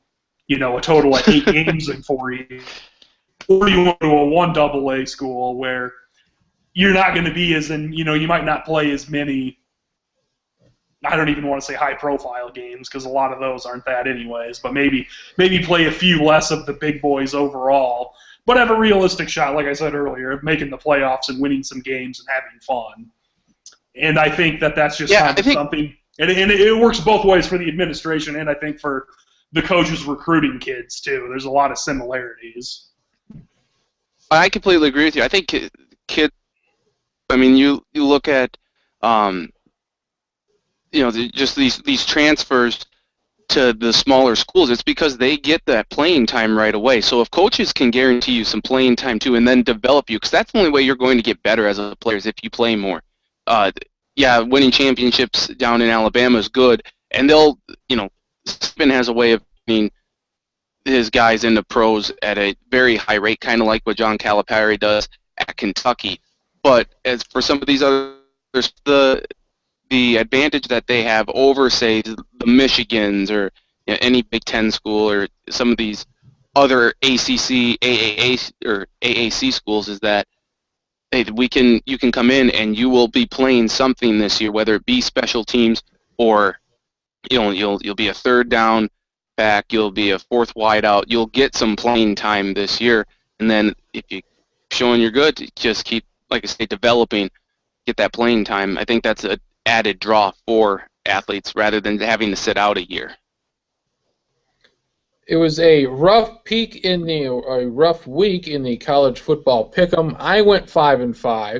a total of 8 games in 4 years? Or do you want to go to a 1 AA school where you're not going to be you might not play as many, I don't even want to say high-profile games, because a lot of those aren't that anyways, but maybe play a few less of the big boys overall, but have a realistic shot, like I said earlier, of making the playoffs and winning some games and having fun. And I think that's just something, and it works both ways for the administration and I think for the coaches recruiting kids too. There's a lot of similarities. I completely agree with you. I think kids, you look at, just these transfers to the smaller schools, it's because they get that playing time right away. So if coaches can guarantee you some playing time too and then develop you, because that's the only way you're going to get better as a player is if you play more. Winning championships down in Alabama is good, and they'll, Spin has a way of getting his guys into pros at a very high rate, kind of like what John Calipari does at Kentucky. But as for some of these others, the advantage that they have over, say, the Michigans or any Big Ten school or some of these other ACC, AAA, or AAC schools is that you can come in and you will be playing something this year, whether it be special teams or you'll be a third down back, you'll be a fourth wide out, you'll get some playing time this year, and then if you're showing you're good, just keep, like I say, developing, get that playing time. I think that's an added draw for athletes rather than having to sit out a year. It was a rough week in the college football pick'em. I went 5-5.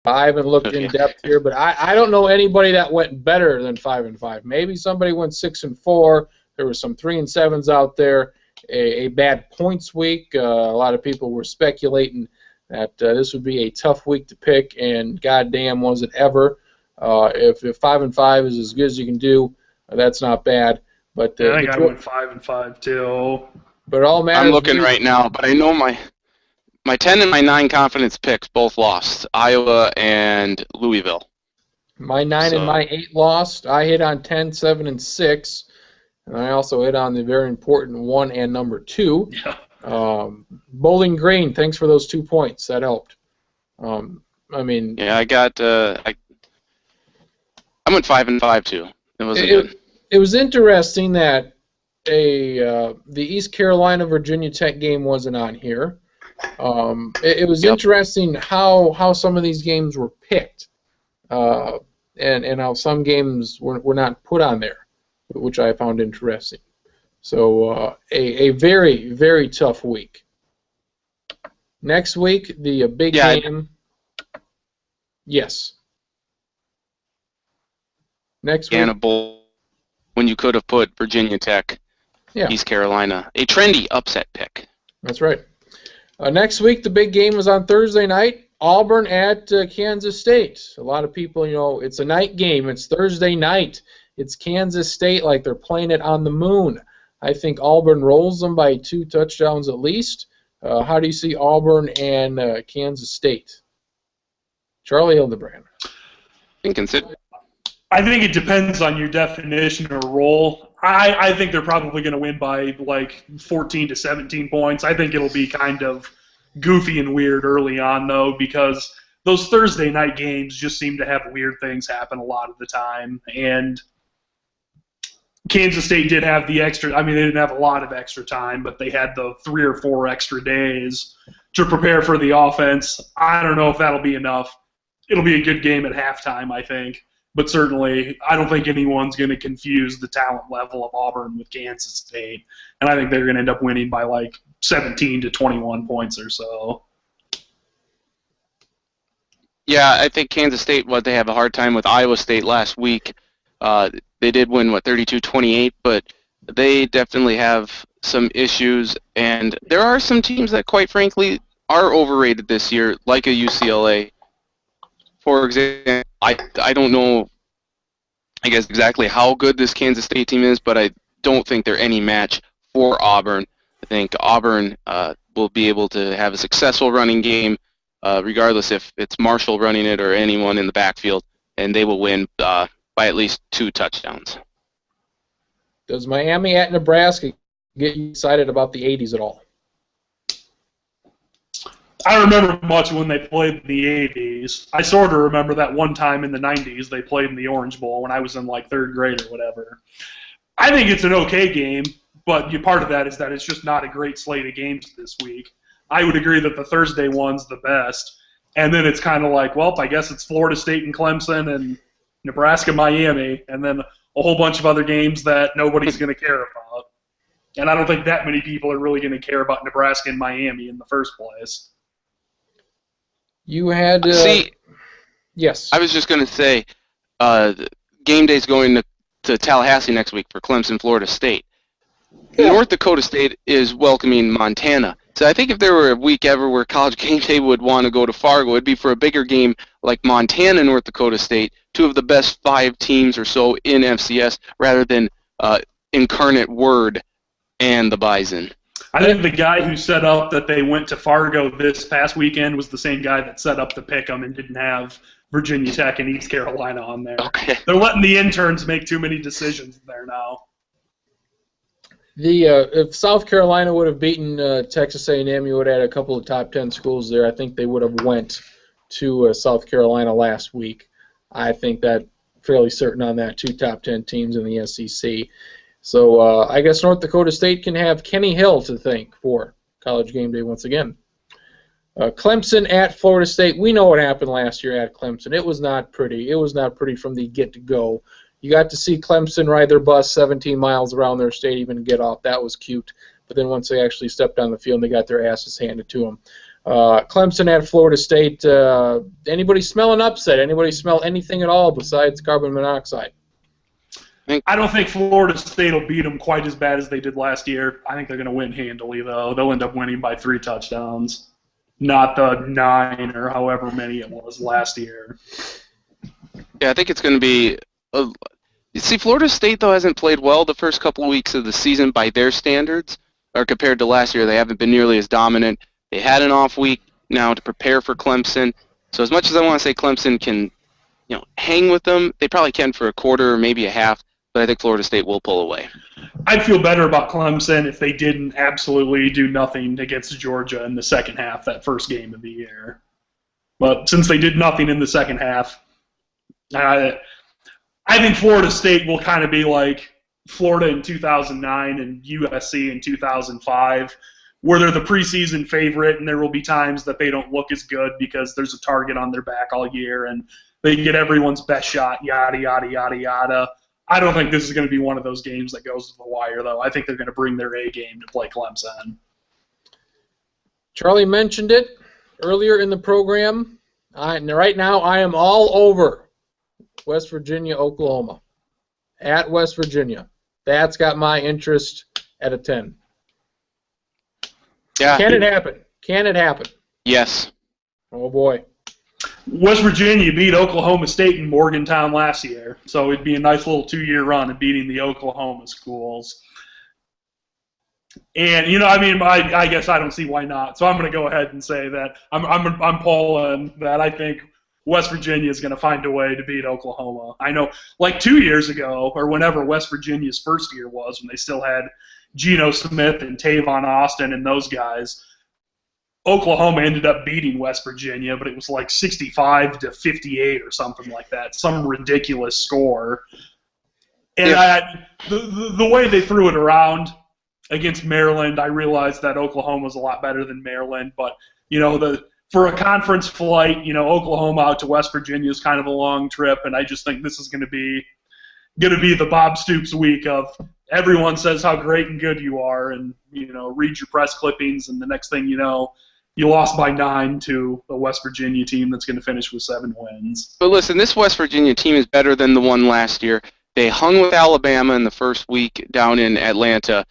I haven't looked in depth here, but I don't know anybody that went better than 5-5. Maybe somebody went 6-4. There were some 3-7s out there. A bad points week. A lot of people were speculating that this would be a tough week to pick, and goddamn was it ever. If 5-5 is as good as you can do, that's not bad. But I think I went 5-5 too. But all matters. I'm looking right now, but I know my 10 and my 9 confidence picks both lost. Iowa and Louisville. My 9 and my 8 lost. I hit on 10, 7, and 6, and I also hit on the very important 1 and number 2. Yeah. Bowling Green, thanks for those 2 points. That helped. Yeah, I got. I went 5-5 too. It wasn't good. It was interesting that the East Carolina Virginia Tech game wasn't on here. It was interesting how some of these games were picked, and how some games were not put on there, which I found interesting. So a very, very tough week. Next week, the big game. Yes. Next week. When you could have put Virginia Tech, East Carolina, a trendy upset pick. That's right. Next week, the big game is on Thursday night. Auburn at Kansas State. A lot of people, it's a night game. It's Thursday night. It's Kansas State like they're playing it on the moon. I think Auburn rolls them by 2 touchdowns at least. How do you see Auburn and Kansas State? Charlie Hildebrand. And consider. I think it depends on your definition or role. I think they're probably going to win by like 14 to 17 points. I think it'll be kind of goofy and weird early on, though, because those Thursday night games just seem to have weird things happen a lot of the time. And Kansas State did have the extra – I mean, they didn't have a lot of extra time, but they had the 3 or 4 extra days to prepare for the offense. I don't know if that'll be enough. It'll be a good game at halftime, I think. But certainly, I don't think anyone's going to confuse the talent level of Auburn with Kansas State. And I think they're going to end up winning by like 17 to 21 points or so. Yeah, I think Kansas State, they have a hard time with Iowa State last week. They did win, 32-28, but they definitely have some issues. And there are some teams that, quite frankly, are overrated this year, like a UCLA. For example, I don't know, I guess, exactly how good this Kansas State team is, but I don't think they're any match for Auburn. I think Auburn will be able to have a successful running game, regardless if it's Marshall running it or anyone in the backfield, and they will win by at least 2 touchdowns. Does Miami at Nebraska get you excited about the 80s at all? I don't remember much when they played in the 80s. I sort of remember that one time in the 90s they played in the Orange Bowl when I was in like 3rd grade or whatever. I think it's an okay game, but part of that is that it's just not a great slate of games this week. I would agree that the Thursday one's the best, and then it's kind of like, well, I guess it's Florida State and Clemson and Nebraska, Miami, and then a whole bunch of other games that nobody's going to care about. And I don't think that many people are really going to care about Nebraska and Miami in the first place. You had yes. I was just going to say, game day's going to Tallahassee next week for Clemson, Florida State. Yeah. North Dakota State is welcoming Montana. So I think if there were a week ever where College Game Day would want to go to Fargo, it'd be for a bigger game like Montana, North Dakota State, 2 of the best 5 teams or so in FCS, rather than Incarnate Word and the Bison. I think the guy who set up that they went to Fargo this past weekend was the same guy that set up the Pick'em and didn't have Virginia Tech and East Carolina on there. Okay. They're letting the interns make too many decisions there now. If South Carolina would have beaten Texas A&M, you would have had a couple of top 10 schools there. I think they would have went to South Carolina last week. I think that fairly certain on that, 2 top 10 teams in the SEC. So I guess North Dakota State can have Kenny Hill to thank for College Game Day once again. Clemson at Florida State. We know what happened last year at Clemson. It was not pretty. It was not pretty from the get-go. You got to see Clemson ride their bus 17 miles around their stadium and get off. That was cute. But then once they actually stepped on the field, they got their asses handed to them. Clemson at Florida State. Anybody smell an upset? Anybody smell anything at all besides carbon monoxide? I don't think Florida State will beat them quite as bad as they did last year. I think they're going to win handily, though. They'll end up winning by 3 touchdowns, not the 9 or however many it was last year. Yeah, I think it's going to be you see, Florida State, though, hasn't played well the first couple of weeks of the season by their standards, or compared to last year. They haven't been nearly as dominant. They had an off week now to prepare for Clemson. So as much as I want to say Clemson can, hang with them, they probably can for a quarter or maybe a half. But I think Florida State will pull away. I'd feel better about Clemson if they didn't absolutely do nothing against Georgia in the second half, that first game of the year. But since they did nothing in the second half, I think Florida State will kind of be like Florida in 2009 and USC in 2005, where they're the preseason favorite, and there will be times that they don't look as good because there's a target on their back all year, and they get everyone's best shot, yada, yada, yada, yada. I don't think this is going to be one of those games that goes to the wire, though. I think they're going to bring their A game to play Clemson. Charlie mentioned it earlier in the program. Right now, I am all over West Virginia, Oklahoma. At West Virginia. That's got my interest at a 10. Yeah. Can it happen? Can it happen? Yes. Oh, boy. West Virginia beat Oklahoma State in Morgantown last year, so it'd be a nice little 2-year run of beating the Oklahoma schools. And I guess I don't see why not. So I'm going to go ahead and say that I'm pulling that I think West Virginia is going to find a way to beat Oklahoma. I know, like 2 years ago, or whenever West Virginia's first year was, when they still had Geno Smith and Tavon Austin and those guys, Oklahoma ended up beating West Virginia, but it was like 65-58 or something like that, some ridiculous score. And the way they threw it around against Maryland, I realized that Oklahoma was a lot better than Maryland, but for a conference flight, Oklahoma out to West Virginia is kind of a long trip, and I just think this is going to be the Bob Stoops week of everyone says how great and good you are, and read your press clippings, and the next thing you know, you lost by 9 to a West Virginia team that's going to finish with 7 wins. But listen, this West Virginia team is better than the one last year. They hung with Alabama in the first week down in Atlanta.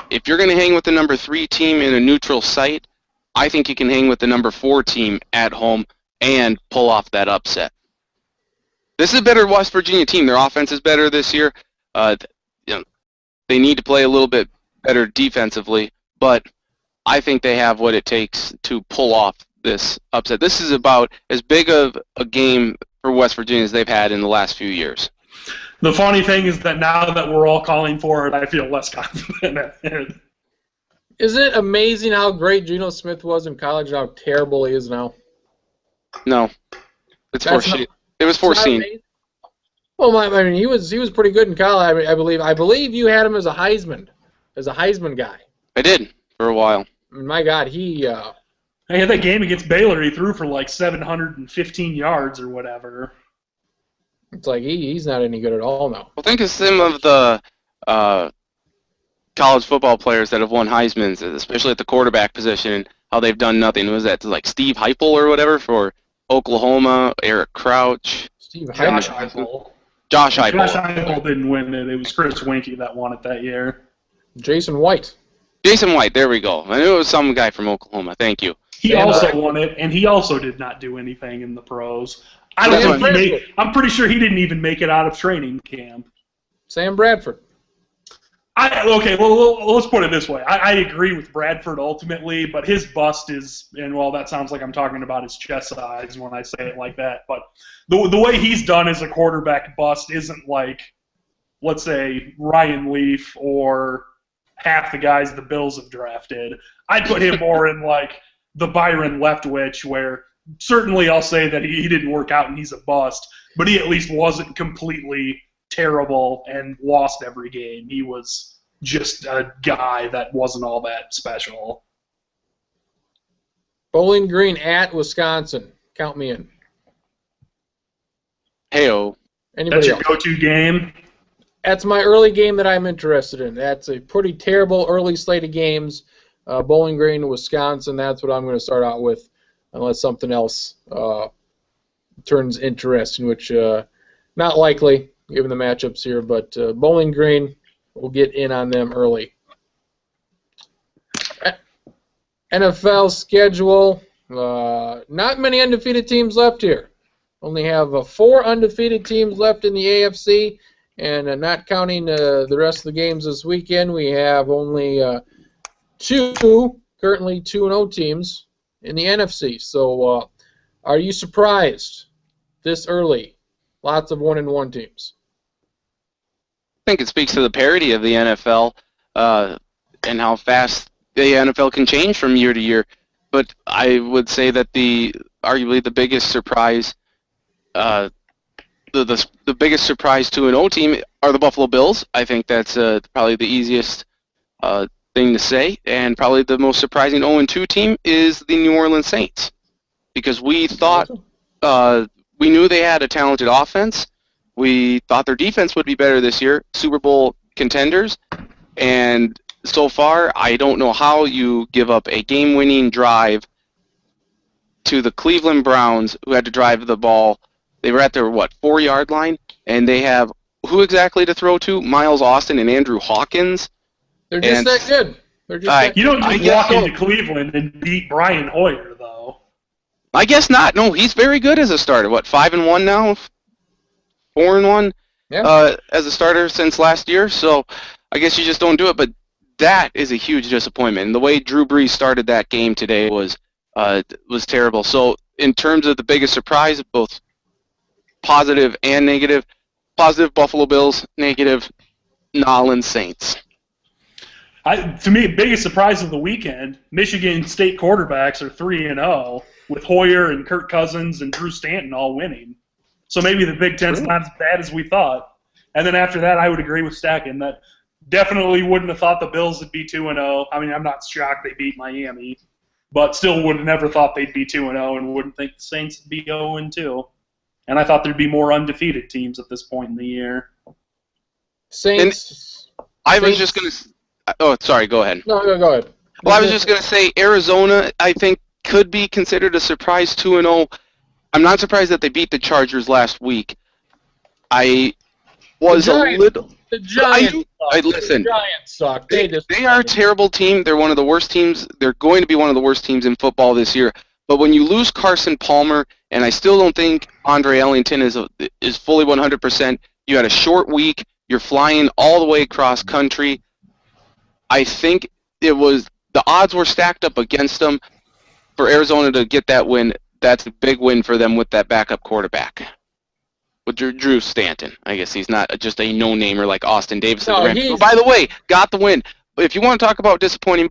If you're going to hang with the number 3 team in a neutral site, I think you can hang with the number 4 team at home and pull off that upset. This is a better West Virginia team. Their offense is better this year. They need to play a little bit better defensively, but I think they have what it takes to pull off this upset. This is about as big of a game for West Virginia as they've had in the last few years. The funny thing is that now that we're all calling for it, I feel less confident. Isn't it amazing how great Geno Smith was in college and how terrible he is now? No. It was foreseen. Well, I mean, he was pretty good in college. I believe you had him as a Heisman guy. I did for a while. I mean, my God, he had that game against Baylor. He threw for like 715 yards or whatever. It's like he's not any good at all now. Well, think of some of the college football players that have won Heismans, especially at the quarterback position, and how they've done nothing. Was that like Steve Heupel or whatever for Oklahoma? Eric Crouch. Josh Heupel. Josh Heupel didn't win it. It was Chris Winkie that won it that year. Jason White, there we go. I knew it was some guy from Oklahoma. Thank you. He also won it, and he also did not do anything in the pros. I'm pretty sure he didn't even make it out of training camp. Sam Bradford. Let's put it this way. I agree with Bradford ultimately, but his bust is, and that sounds like I'm talking about his chest size when I say it like that, but the way he's done as a quarterback bust isn't like, let's say, Ryan Leaf or half the guys the Bills have drafted. I'd put him more in like the Byron Leftwich, where certainly I'll say that he didn't work out and he's a bust, but he at least wasn't completely terrible and lost every game. He was just a guy that wasn't all that special. Bowling Green at Wisconsin. Count me in. Heyo. That's your go-to game? That's my early game that I'm interested in. That's a pretty terrible early slate of games. Bowling Green, Wisconsin, that's what I'm going to start out with, unless something else turns interesting, which not likely given the matchups here, but Bowling Green will get in on them early. NFL schedule, not many undefeated teams left here. Only have 4 undefeated teams left in the AFC, and not counting the rest of the games this weekend, we have only 2 currently 2-0 teams in the NFC. So are you surprised this early? Lots of 1-1 teams. I think it speaks to the parity of the NFL and how fast the NFL can change from year to year. But I would say that arguably the biggest surprise, the biggest surprise to an O team are the Buffalo Bills. I think that's probably the easiest thing to say, and probably the most surprising 0-2 team is the New Orleans Saints, because we thought we knew they had a talented offense. We thought their defense would be better this year, Super Bowl contenders, and so far I don't know how you give up a game-winning drive to the Cleveland Browns, who had to drive the ball. They were at their 4-yard line, and they have who exactly to throw to? Miles Austin and Andrew Hawkins. They're just that good. You don't just walk into Cleveland and beat Brian Hoyer, though. I guess not. No, he's very good as a starter. 5-1 now? 4-1 as a starter since last year. So I guess you just don't do it. But that is a huge disappointment. And the way Drew Brees started that game today was terrible. So in terms of the biggest surprise, both positive and negative. Positive, Buffalo Bills. Negative, New Orleans Saints. To me, biggest surprise of the weekend, Michigan State quarterbacks are 3-0 with Hoyer and Kirk Cousins and Drew Stanton all winning. So maybe the Big Ten's not as bad as we thought. And then after that, I would agree with Stacken that definitely wouldn't have thought the Bills would be 2-0. I mean, I'm not shocked they beat Miami, but still would have never thought they'd be 2-0 and wouldn't think the Saints would be 0-2. And I thought there'd be more undefeated teams at this point in the year. Saints. I was just going to... Oh, sorry, go ahead. No, go ahead. Well, I was just going to say Arizona, I think, could be considered a surprise 2-0. I'm not surprised that they beat the Chargers last week. I was a little... The Giants suck. Listen, the Giants suck. They are a terrible team. They're one of the worst teams. They're going to be one of the worst teams in football this year. But when you lose Carson Palmer, and I still don't think Andre Ellington is fully 100%, you had a short week. You're flying all the way across country. I think the odds were stacked up against them for Arizona to get that win. That's a big win for them with that backup quarterback. With Drew Stanton. I guess he's not just a no-namer like Austin Davis. No, who, by the way, got the win. But if you want to talk about disappointing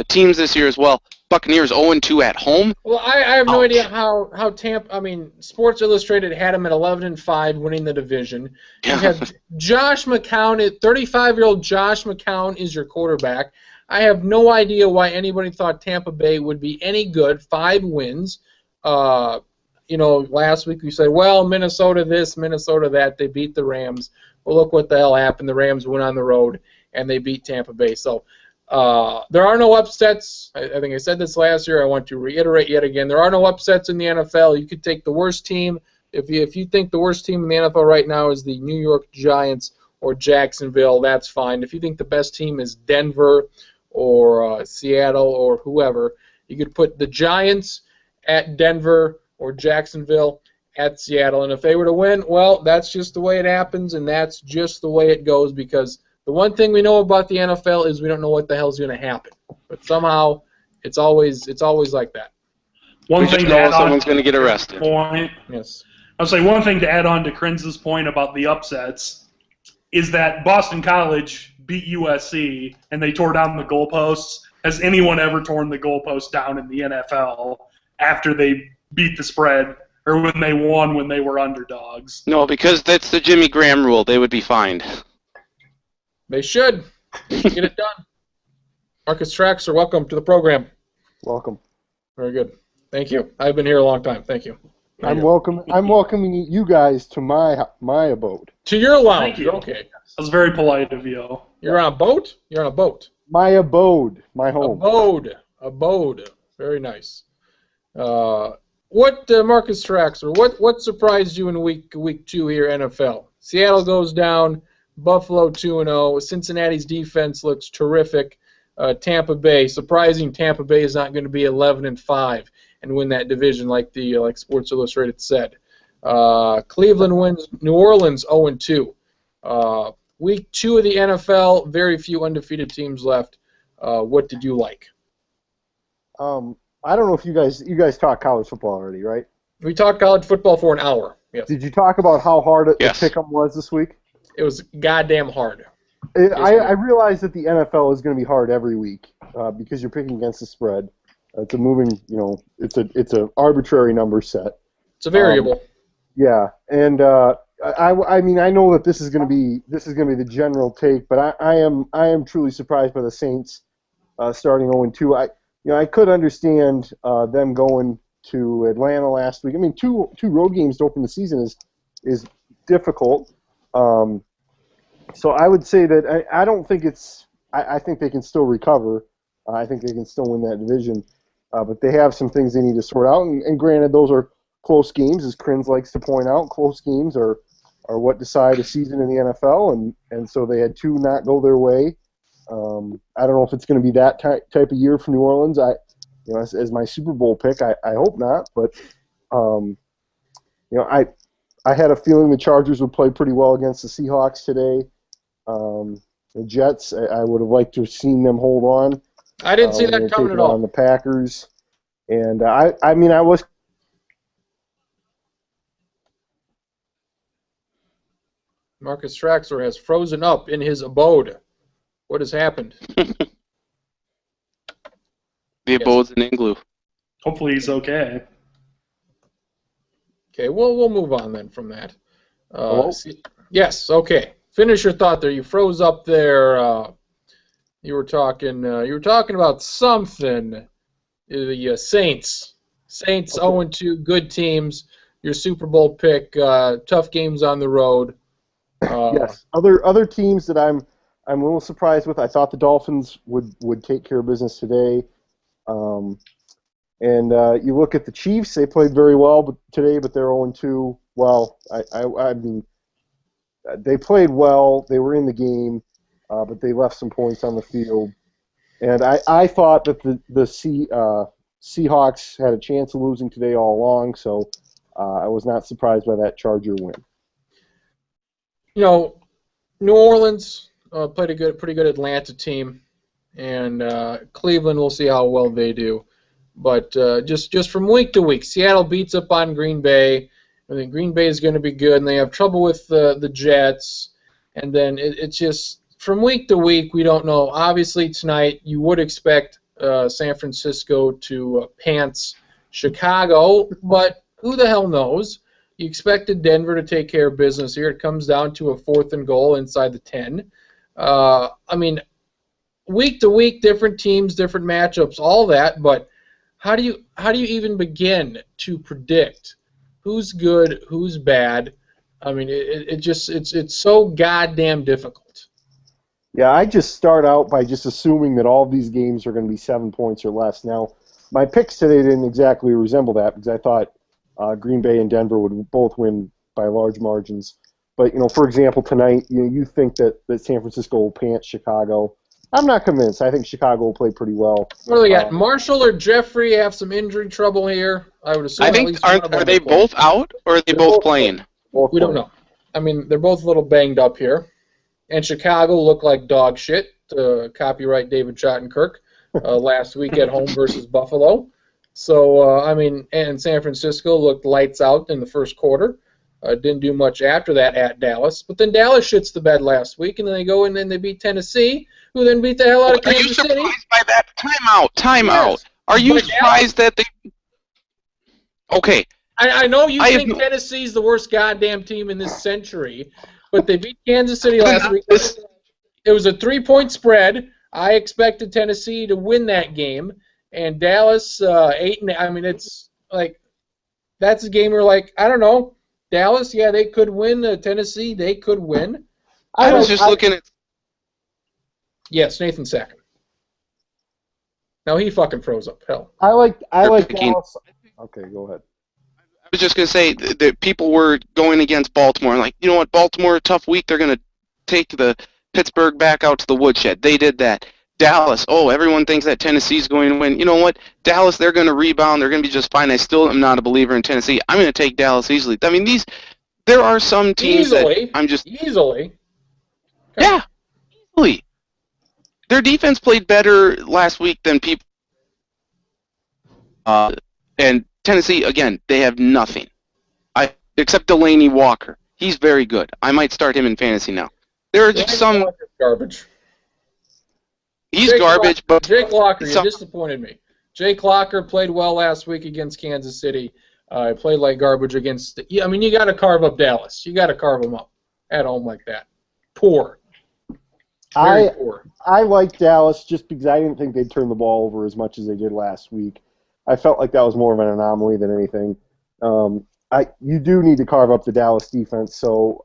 teams this year as well, Buccaneers 0-2 at home. Well, I have no idea how Tampa. I mean, Sports Illustrated had them at 11-5, winning the division. You have Josh McCown. 35-year-old Josh McCown is your quarterback. I have no idea why anybody thought Tampa Bay would be any good. 5 wins. Last week we said, well, Minnesota this, Minnesota that. They beat the Rams. Well, look what the hell happened. The Rams went on the road and they beat Tampa Bay. So. There are no upsets. I think I said this last year. I want to reiterate yet again. There are no upsets in the NFL. You could take the worst team. If you think the worst team in the NFL right now is the New York Giants or Jacksonville, that's fine. If you think the best team is Denver or Seattle or whoever, you could put the Giants at Denver or Jacksonville at Seattle. And if they were to win, well, that's just the way it happens, and that's just the way it goes because the one thing we know about the NFL is we don't know what the hell's going to happen, but somehow it's always like that. One thing to add on, someone's going to get arrested. Yes. I'll say one thing to add on to Kriens' point about the upsets is that Boston College beat USC and they tore down the goalposts. Has anyone ever torn the goalposts down in the NFL after they beat the spread or when they won when they were underdogs? No, because that's the Jimmy Graham rule. They would be fined. They should. Get it done. Marcus Traxler, welcome to the program. Welcome. Very good. Thank you. I've been here a long time. Thank you. I'm welcoming you guys to my abode. To your lounge. Thank you. Okay. That was very polite of you. You're on a boat? You're on a boat. My abode. My home. Abode. Very nice. Marcus Traxler, what surprised you in week 2 here, NFL? Seattle goes down. Buffalo 2-0. Cincinnati's defense looks terrific. Tampa Bay, surprising. Tampa Bay is not going to be 11-5 and win that division like Sports Illustrated said. Cleveland wins. New Orleans 0-2. Week 2 of the NFL, very few undefeated teams left. What did you like? I don't know if you guys talk college football already, right? We talked college football for an hour. Yes. Did you talk about how hard the pick'em was this week? It was goddamn hard. I realize that the NFL is going to be hard every week because you're picking against the spread. It's a moving, it's a arbitrary number set. It's a variable. Yeah, and I mean I know that this is going to be the general take, but I am truly surprised by the Saints starting 0-2. I could understand them going to Atlanta last week. I mean, two road games to open the season is difficult. So I would say that I don't think I think they can still recover. I think they can still win that division. But they have some things they need to sort out. And granted, those are close games, as Kriens likes to point out. Close games are what decide a season in the NFL. And so they had 2 not go their way. I don't know if it's going to be that type of year for New Orleans. As my Super Bowl pick, I hope not. But I had a feeling the Chargers would play pretty well against the Seahawks today. The Jets, I would have liked to have seen them hold on. I didn't see that coming at all. On the Packers, and I mean, I was Marcus Traxler has frozen up in his abode. What has happened? The abode's an igloo. Hopefully he's okay. Okay, we'll move on then from that. Hello? Yes, okay. Finish your thought there. You froze up there. You were talking about something. The Saints. Saints 0-2, good teams. Your Super Bowl pick. Tough games on the road. Yes. Other teams that I'm a little surprised with. I thought the Dolphins would take care of business today. And you look at the Chiefs; they played very well today, but they're 0-2. Well, I mean, they played well. They were in the game, but they left some points on the field. And I thought that the Seahawks had a chance of losing today all along, so I was not surprised by that Charger win. You know, New Orleans played a pretty good Atlanta team, and Cleveland, we'll see how well they do. But just from week to week, Seattle beats up on Green Bay. I think Green Bay is going to be good, and they have trouble with the Jets. And then it's just from week to week, we don't know. Obviously, tonight you would expect San Francisco to pants Chicago, but who the hell knows? You expected Denver to take care of business here. It comes down to a 4th and goal inside the 10. I mean, week to week, different teams, different matchups, all that. But how do you even begin to predict who's good, who's bad? I mean, it's so goddamn difficult. Yeah, I just start out by just assuming that all of these games are going to be 7 points or less. Now, my picks today didn't exactly resemble that because I thought Green Bay and Denver would both win by large margins. But, for example, tonight, you think that San Francisco will pants Chicago. I'm not convinced. I think Chicago will play pretty well. What do they got? Marshall or Jeffrey have some injury trouble here? I would assume. I think are they both out or are they both playing? We don't know. I mean, they're both a little banged up here. And Chicago looked like dog shit, to copyright David Schottenkirk, last week at home versus Buffalo. So, I mean, and San Francisco looked lights out in the first quarter. Didn't do much after that at Dallas. But then Dallas shits the bed last week, and then they go and then they beat Tennessee, who then beat the hell out of Kansas City. Are you surprised by that? Time out. Are you surprised that they... Okay. I know you think Tennessee's the worst goddamn team in this century, but they beat Kansas City last week. It was a 3-point spread. I expected Tennessee to win that game, and Dallas 8. I mean, it's like that's a game where, like, I don't know, Dallas, yeah, they could win. Tennessee, they could win. I was just looking at. Yes, Nathan second. No, he fucking froze up. Hell. I like Dallas. Okay, go ahead. I was just going to say that people were going against Baltimore. Like, you know what, Baltimore, a tough week. They're going to take the Pittsburgh back out to the woodshed. They did that. Dallas, everyone thinks that Tennessee's going to win. You know what? Dallas, they're going to rebound. They're going to be just fine. I still am not a believer in Tennessee. I'm going to take Dallas easily. I mean, there are some teams that I'm just... Easily? Okay. Yeah, easily. Their defense played better last week than people... and Tennessee, again, they have nothing. Except Delaney Walker. He's very good. I might start him in fantasy now. There are just some... Garbage. He's garbage, but... Jake Locker, you disappointed me. Jake Locker played well last week against Kansas City. Played like garbage against... I mean, you got to carve up Dallas. You got to carve them up at home like that. Poor. Very poor. I like Dallas just because I didn't think they'd turn the ball over as much as they did last week. I felt like that was more of an anomaly than anything. You do need to carve up the Dallas defense, so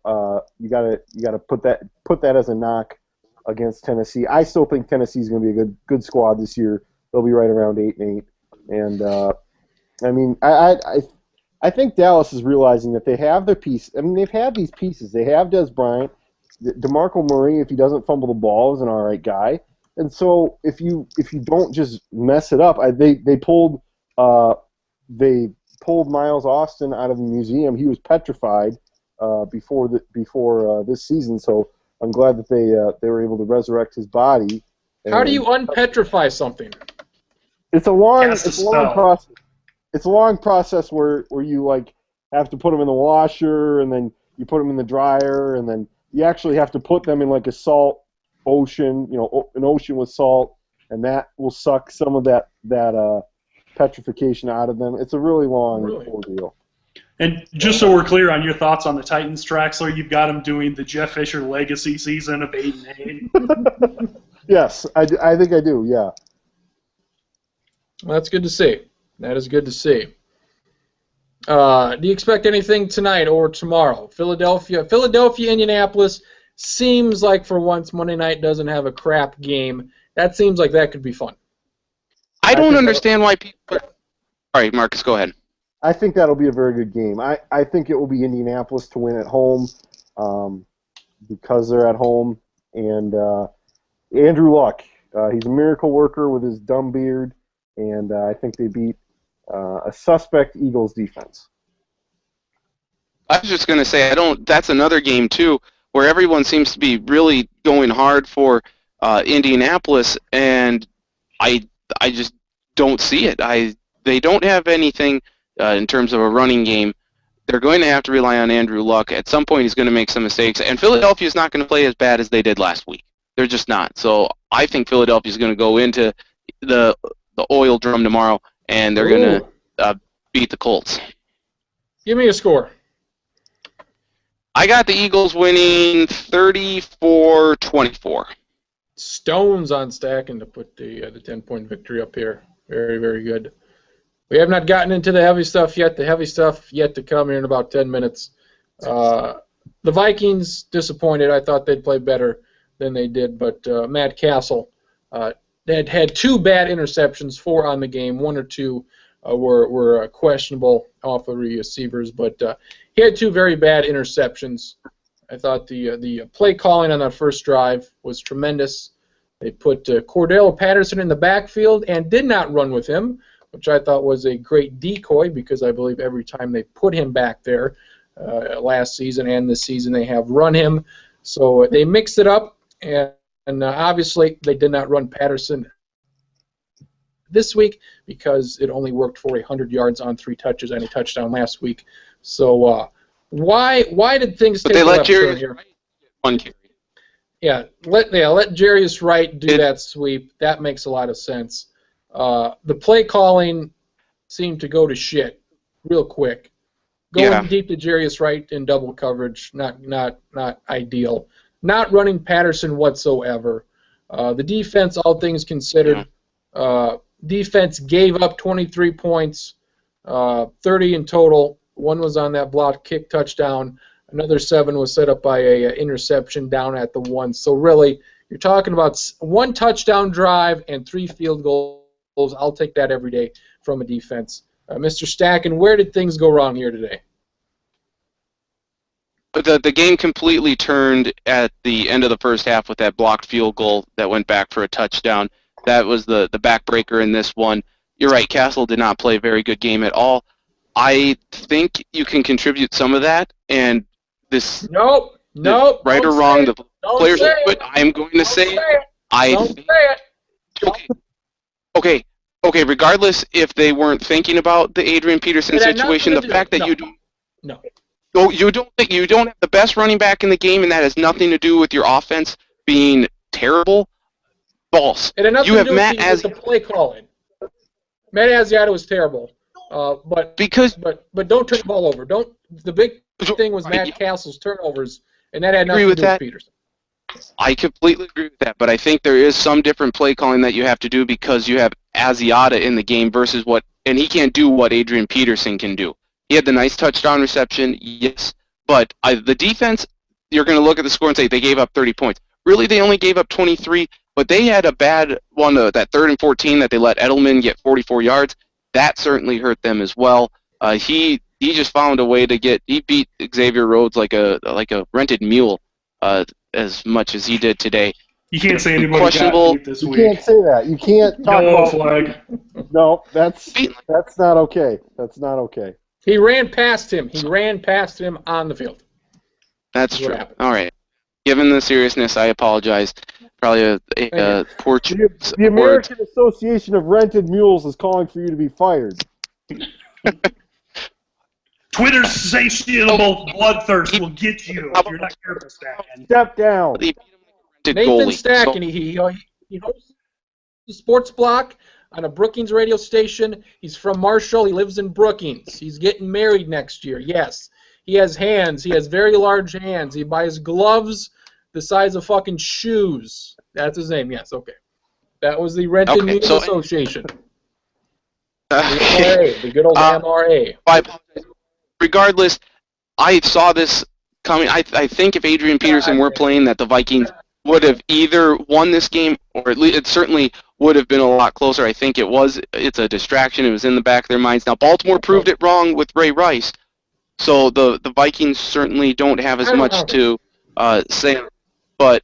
you gotta put that as a knock against Tennessee. I still think Tennessee's going to be a good squad this year. They'll be right around 8-8, and I mean I think Dallas is realizing that they have their piece. I mean, they've had these pieces. They have Des Bryant, DeMarco Murray. If he doesn't fumble the ball, is an all right guy. And so if you don't just mess it up, they pulled Miles Austin out of the museum. He was petrified before this season. So I'm glad that they were able to resurrect his body. How do you unpetrify something? It's a long process. It's a long process where you like have to put them in the washer and then you put them in the dryer and then you actually have to put them in like a salt ocean, an ocean with salt, and that will suck some of that petrification out of them. It's a really long ordeal. And just so we're clear on your thoughts on the Titans, Traxler, you've got them doing the Jeff Fisher legacy season of 8-8. Yes, I think I do. Yeah. Well, that's good to see. That is good to see. Do you expect anything tonight or tomorrow? Philadelphia, Indianapolis seems like for once Monday night doesn't have a crap game. That seems like that could be fun. I don't understand why people. All right, Marcus, go ahead. I think that'll be a very good game. I think it will be Indianapolis to win at home because they're at home. And Andrew Luck, he's a miracle worker with his dumb beard, and I think they beat a suspect Eagles defense. I was just going to say, that's another game, too, where everyone seems to be really going hard for Indianapolis, and I just don't see it. They don't have anything in terms of a running game. They're going to have to rely on Andrew Luck. At some point, he's going to make some mistakes, and Philadelphia's not going to play as bad as they did last week. They're just not. So I think Philadelphia's going to go into the oil drum tomorrow, and they're going to beat the Colts. Give me a score. I got the Eagles winning 34-24. Stones on stacking to put the 10-point victory up here. Very, very good. We have not gotten into the heavy stuff yet. The heavy stuff yet to come here in about 10 minutes. The Vikings, disappointed. I thought they'd play better than they did, but Matt Castle had 2 bad interceptions, 4 on the game. 1 or 2 were questionable off of receivers, but he had 2 very bad interceptions. I thought the play calling on that first drive was tremendous. They put Cordell Patterson in the backfield and did not run with him, which I thought was a great decoy because I believe every time they put him back there last season and this season they have run him. So they mixed it up, and obviously they did not run Patterson this week because it only worked for 100 yards on 3 touches and a touchdown last week. So why did things take a left turn here? One carry. Yeah, let Jarius Wright do that sweep. That makes a lot of sense. The play calling seemed to go to shit real quick. Going deep to Jarius Wright in double coverage, not ideal. Not running Patterson whatsoever. The defense, all things considered, defense gave up 23 points, 30 in total. 1 was on that blocked kick touchdown. Another 7 was set up by a interception down at the 1. So really, you're talking about 1 touchdown drive and 3 field goals. I'll take that every day from a defense. Mr. Stacken, where did things go wrong here today? The game completely turned at the end of the first half with that blocked field goal that went back for a touchdown. That was the backbreaker in this one. You're right, Castle did not play a very good game at all. I think you can contribute some of that, and this... Nope. Right or wrong, the players... But I'm going to say it. Don't say it. Okay, regardless if they weren't thinking about the Adrian Peterson situation, the fact that you don't... No. Oh, you don't have the best running back in the game, and that has nothing to do with your offense being terrible? False. It had nothing to do with the play calling. Matt Asiata was terrible. But don't turn the ball over. The big thing was Matt Castle's turnovers, and that had nothing to do with Peterson. I completely agree with that, but I think there is some different play calling that you have to do because you have Asiata in the game versus and he can't do what Adrian Peterson can do. He had the nice touchdown reception, yes, but the defense, you're going to look at the score and say they gave up 30 points. Really, they only gave up 23, but they had a bad one, that 3rd and 14 that they let Edelman get 44 yards. That certainly hurt them as well. He just found a way he beat Xavier Rhodes like a rented mule as much as he did today. You can't say anybody questionable. Got beat this week. You can't say that. You can't talk about flag. No, that's not okay. That's not okay. He ran past him. On the field. That's true. All right. Given the seriousness, I apologize. Probably a poor choice. The American Association of Rented Mules is calling for you to be fired. Twitter's satiable bloodthirst will get you if you're not careful, Stacken. Step down. Nathan Stacken, he hosts the Sports Block on a Brookings radio station. He's from Marshall. He lives in Brookings. He's getting married next year. Yes. He has hands. He has very large hands. He buys gloves the size of fucking shoes. That's his name. Yes. Okay. That was the Renton News Association. The MRA, the good old MRA. Regardless, I saw this coming. I think if Adrian Peterson were playing, that the Vikings would have either won this game, or at least it certainly would have been a lot closer. I think it's a distraction. It was in the back of their minds. Now, Baltimore proved it wrong with Ray Rice, so the Vikings certainly don't have as much to say. But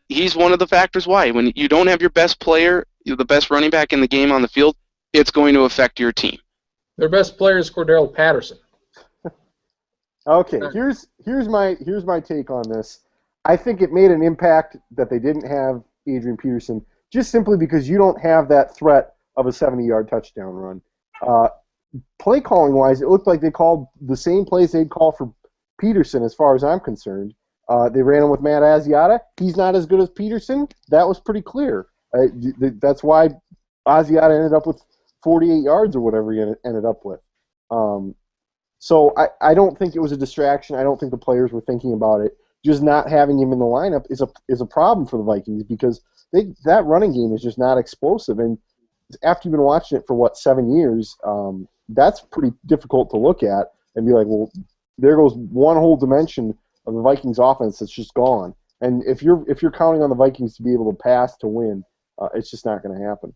he's one of the factors why. When you don't have your best player, the best running back in the game on the field, it's going to affect your team. Their best player is Cordell Patterson. Okay, here's my take on this. I think it made an impact that they didn't have Adrian Peterson, just simply because you don't have that threat of a 70-yard touchdown run. Play calling wise, it looked like they called the same plays they'd call for Peterson, as far as I'm concerned. They ran him with Matt Asiata. He's not as good as Peterson. That was pretty clear. That's why Asiata ended up with 48 yards or whatever he ended up with. So I don't think it was a distraction. I don't think the players were thinking about it. Just not having him in the lineup is a problem for the Vikings, because that running game is just not explosive. And after you've been watching it for 7 years, that's pretty difficult to look at and be like, well, there goes one whole dimension of the Vikings offense that's just gone. And if you're counting on the Vikings to be able to pass to win, it's just not going to happen.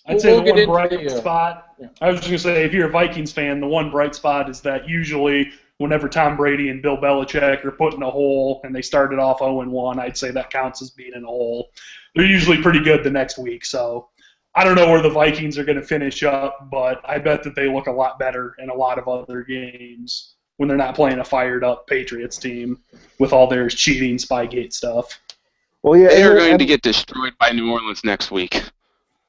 I'd say the one bright spot, I was just going to say, if you're a Vikings fan, the one bright spot is that usually whenever Tom Brady and Bill Belichick are put in a hole and they started off 0-1, I'd say that counts as being in a hole. They're usually pretty good the next week. So I don't know where the Vikings are going to finish up, but I bet that they look a lot better in a lot of other games when they're not playing a fired-up Patriots team with all their cheating Spygate stuff. Well, yeah, they are going to get destroyed by New Orleans next week.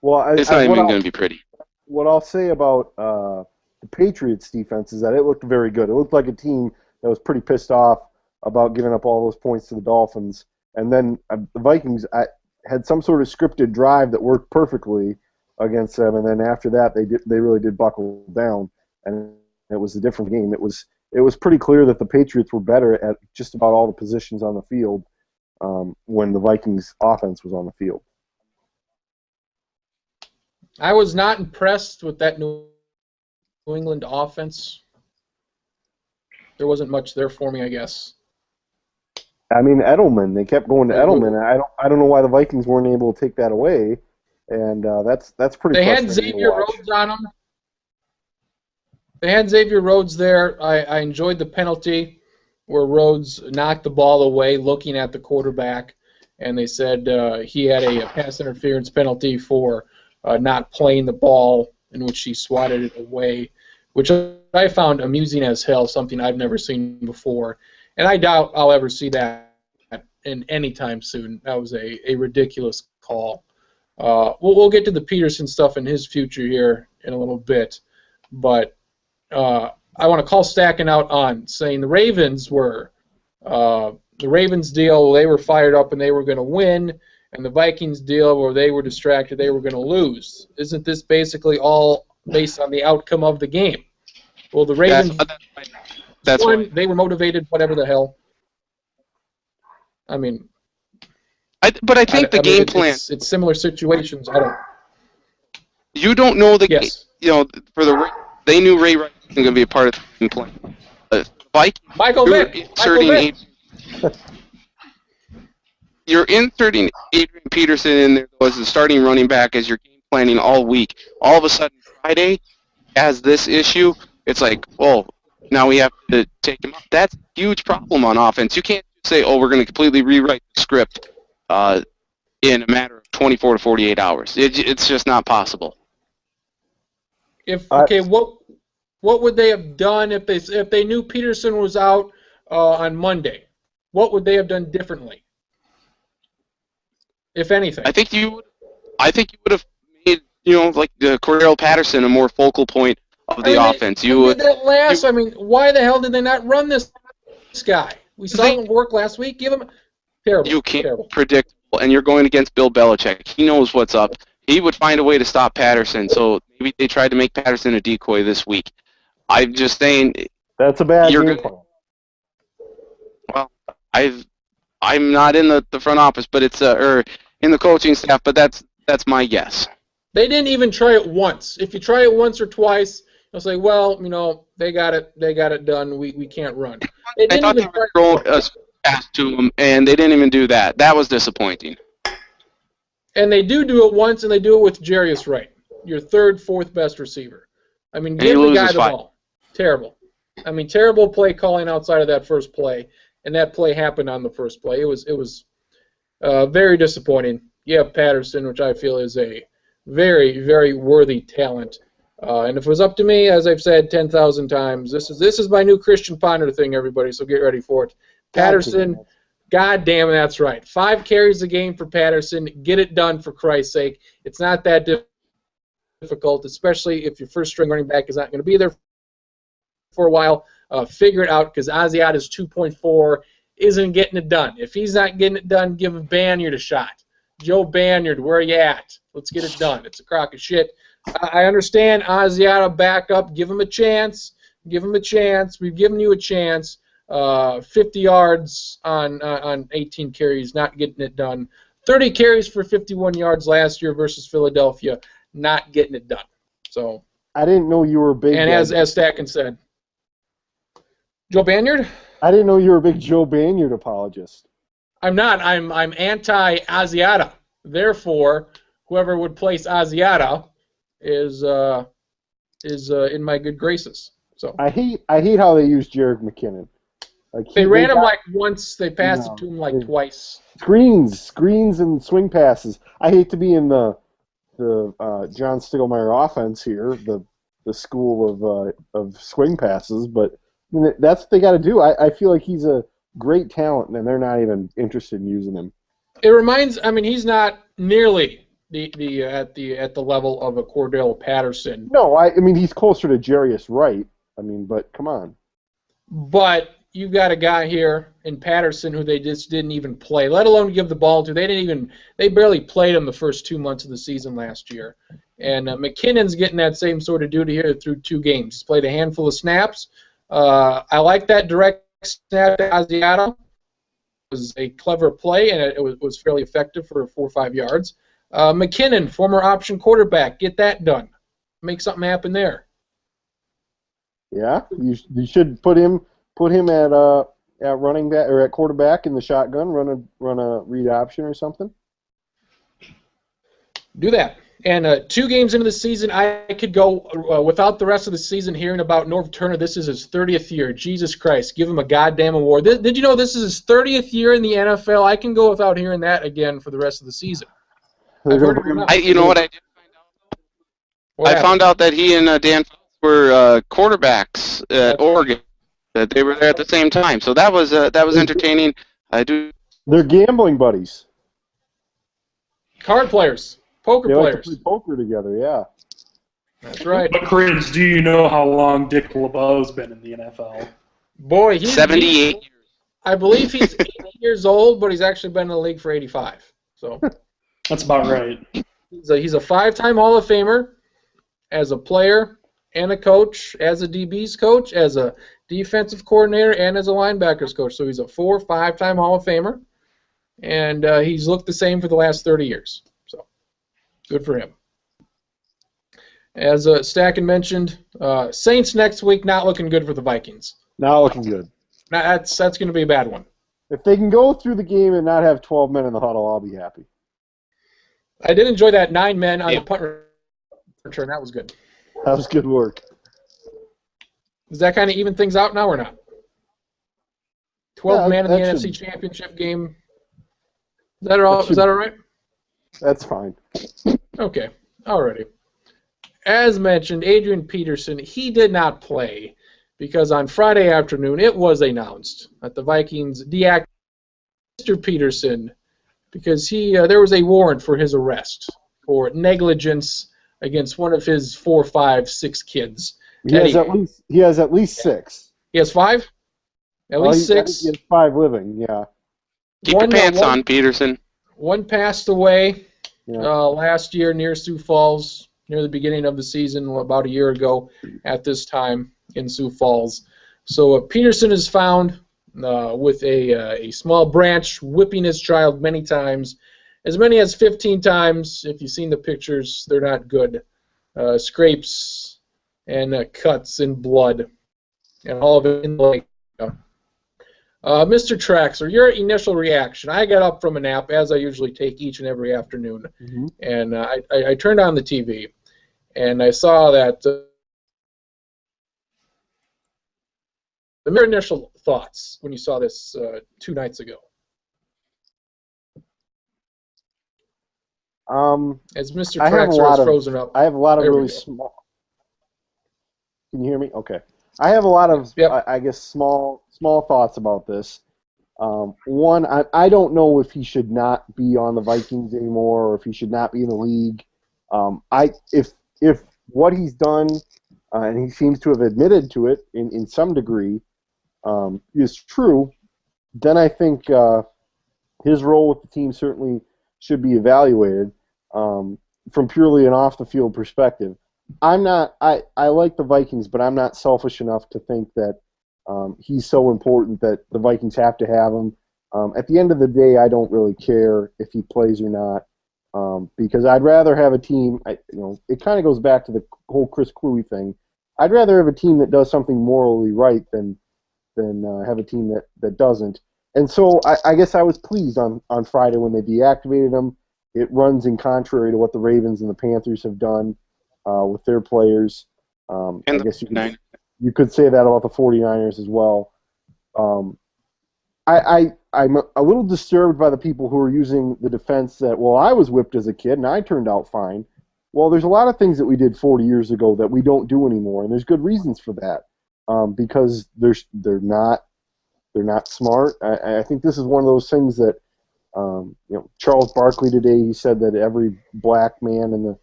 Well, it's not even going to be pretty. What I'll say about the Patriots defense is that it looked very good. It looked like a team that was pretty pissed off about giving up all those points to the Dolphins. And then the Vikings had some sort of scripted drive that worked perfectly against them. And then after that, they really did buckle down, and it was a different game. It was pretty clear that the Patriots were better at just about all the positions on the field when the Vikings offense was on the field. I was not impressed with that New England offense. There wasn't much there for me, I guess. I mean, Edelman. They kept going to Edelman. I don't know why the Vikings weren't able to take that away, and that's pretty. They had Xavier Rhodes on them. They had Xavier Rhodes there. I enjoyed the penalty where Rhodes knocked the ball away, looking at the quarterback, and they said he had a pass interference penalty for not playing the ball, in which he swatted it away, which I found amusing as hell, something I've never seen before. And I doubt I'll ever see that in any time soon. That was a ridiculous call. We'll get to the Peterson stuff in his future here in a little bit, but I want to call Stacken out on saying the Ravens deal, they were fired up and they were going to win, and the Vikings deal where they were distracted, they were going to lose. Isn't this basically all based on the outcome of the game? Well, the Ravens that's won, right. They were motivated, whatever the hell. I mean, I think the game plan. It's similar situations. You don't know the game. Yes. They knew Ray Rice wasn't going to be a part of the game plan. Michael Vick. You're inserting Adrian Peterson in there as the starting running back as you're game planning all week. All of a sudden, Friday has this issue. It's like, oh, now we have to take him up. That's a huge problem on offense. You can't say, oh, we're going to completely rewrite the script in a matter of 24 to 48 hours. It's just not possible. What would they have done if they knew Peterson was out on Monday? What would they have done differently, if anything? I think you would have made like the Cordell Patterson a more focal point of the offense. You would. That last. I mean, why the hell did they not run this guy? We saw him work last week. Give him terrible. You can't predict, and you're going against Bill Belichick. He knows what's up. He would find a way to stop Patterson. So maybe they tried to make Patterson a decoy this week. I'm just saying. That's a bad game plan. Well, I'm not in the front office, but it's or in the coaching staff, but that's my guess. They didn't even try it once. If you try it once or twice, they'll say, well, they got it done. We can't run. They didn't even throw a pass to them, and they didn't even do that. That was disappointing. And they do it once, and they do it with Jarius Wright, your third, fourth best receiver. I mean, give the guy the ball. Terrible. I mean, terrible play calling outside of that first play, and that play happened on the first play. It was very disappointing. You have Patterson, which I feel is a very, very worthy talent. And if it was up to me, as I've said 10,000 times, this is my new Christian Ponder thing, everybody, so get ready for it. Patterson, God damn it, that's right. 5 carries a game for Patterson. Get it done, for Christ's sake. It's not that difficult, especially if your first-string running back is not going to be there for a while. Figure it out, because Asiata's 2.4 isn't getting it done. If he's not getting it done, give Banyard a shot. Joe Banyard, where are you at? Let's get it done. It's a crock of shit. I understand Asiata backup. Give him a chance. Give him a chance. We've given you a chance. 50 yards on 18 carries, not getting it done. 30 carries for 51 yards last year versus Philadelphia, not getting it done. So I didn't know you were a big. And as Stacken said, Joe Banyard. I didn't know you were a big Joe Banyard apologist. I'm not. I'm anti-Asiata. Therefore, whoever would place Asiata is in my good graces. So I hate how they use Jerick McKinnon. Like they ran him like once. They passed it to him like twice. Screens and swing passes. I hate to be in the John Stiegelmeier offense here, the school of swing passes, but I mean, that's what they got to do. I feel like he's a great talent, and they're not even interested in using him. It reminds. I mean, he's not nearly at the level of a Cordell Patterson. No, I mean he's closer to Jarius Wright. I mean, but come on. But you've got a guy here in Patterson who they just didn't even play, let alone give the ball to. They barely played him the first 2 months of the season last year. And McKinnon's getting that same sort of duty here through 2 games. He's played a handful of snaps. I like that direct snap to Asiata. It was a clever play, and it was fairly effective for 4 or 5 yards. McKinnon, former option quarterback, get that done. Make something happen there. Yeah, you should put him at running back or at quarterback in the shotgun. Run a read option or something. Do that. And 2 games into the season, I could go without the rest of the season hearing about Norv Turner. This is his 30th year. Jesus Christ, give him a goddamn award. Did you know this is his 30th year in the NFL? I can go without hearing that again for the rest of the season. You know what I did find out? I found out that he and Dan were quarterbacks at Oregon. That they were there at the same time. So that was entertaining. They're gambling buddies. Card players. Poker they players. Like to play poker together, yeah. That's right. But Kriens, do you know how long Dick LeBeau's been in the NFL? Boy, he's 78 years. I believe he's 80 years old, but he's actually been in the league for 85. So that's about right. He's a 5-time Hall of Famer as a player and a coach, as a DB's coach, as a defensive coordinator, and as a linebackers coach. So he's a 4 or 5-time Hall of Famer, and he's looked the same for the last 30 years. So good for him. As Stacken mentioned, Saints next week, not looking good for the Vikings. Not looking good. That's going to be a bad one. If they can go through the game and not have 12 men in the huddle, I'll be happy. I did enjoy that 9 men on the punt return. That was good. That was good work. Does that kind of even things out now or not? 12 man in the NFC Championship game. Is that all right? That's fine. Okay. Alrighty. As mentioned, Adrian Peterson, he did not play because on Friday afternoon it was announced that the Vikings deactivated Mr. Peterson because there was a warrant for his arrest for negligence against one of his 4, 5, 6 kids. He has at least 6. He has 5? At least 6? He has 5 living, yeah. Keep your pants on, Peterson. One passed away Yeah. last year near Sioux Falls, near the beginning of the season, about a year ago at this time in Sioux Falls. So Peterson is found with a small branch, whipping his child many times, as many as 15 times. If you've seen the pictures, they're not good. Scrapes and cuts and blood, and all of it in the lake. Mr. Traxler, your initial reaction. I got up from a nap, as I usually take each and every afternoon, and I turned on the TV, and I saw that. Your initial thoughts when you saw this 2 nights ago? As Mr. Traxler is frozen up. I have a lot of really small. Can you hear me? Okay. I have a lot of, I guess, small thoughts about this. One, I don't know if he should not be on the Vikings anymore, or if he should not be in the league. If what he's done, and he seems to have admitted to it in some degree, is true, then I think his role with the team certainly should be evaluated from purely an off-the-field perspective. I like the Vikings, but I'm not selfish enough to think that he's so important that the Vikings have to have him. At the end of the day, I don't really care if he plays or not, because I'd rather have a team. It kind of goes back to the whole Chris Cluey thing. I'd rather have a team that does something morally right than have a team that doesn't. And so I guess I was pleased on Friday when they deactivated him. It runs in contrary to what the Ravens and the Panthers have done with their players. I guess you could say that about the 49ers as well. I'm a little disturbed by the people who are using the defense that, well, I was whipped as a kid and I turned out fine. Well, there's a lot of things that we did 40 years ago that we don't do anymore, and there's good reasons for that. Because they're not smart. I think this is one of those things that Charles Barkley today, he said that every black man in the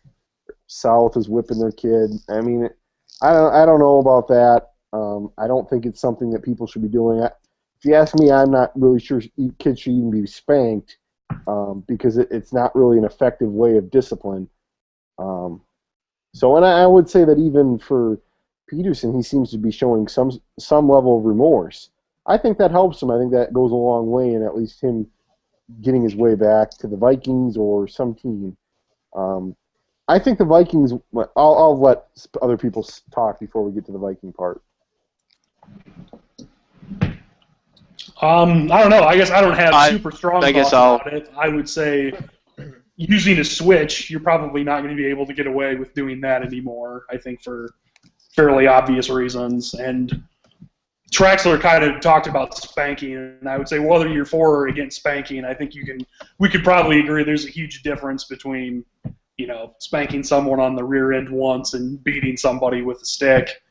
South is whipping their kid. I mean, I don't know about that. I don't think it's something that people should be doing. If you ask me, I'm not really sure kids should even be spanked because it's not really an effective way of discipline. And I would say that even for Peterson, he seems to be showing some level of remorse. I think that helps him. I think that goes a long way in at least him getting his way back to the Vikings or some team. I think the Vikings. I'll let other people talk before we get to the Viking part. I don't know. I guess I don't have super strong thoughts about it. I would say using a switch, you're probably not going to be able to get away with doing that anymore. I think for fairly obvious reasons. And Traxler kind of talked about spanking, and I would say whether you're for or against spanking, I think we could probably agree there's a huge difference between, spanking someone on the rear end once and beating somebody with a stick.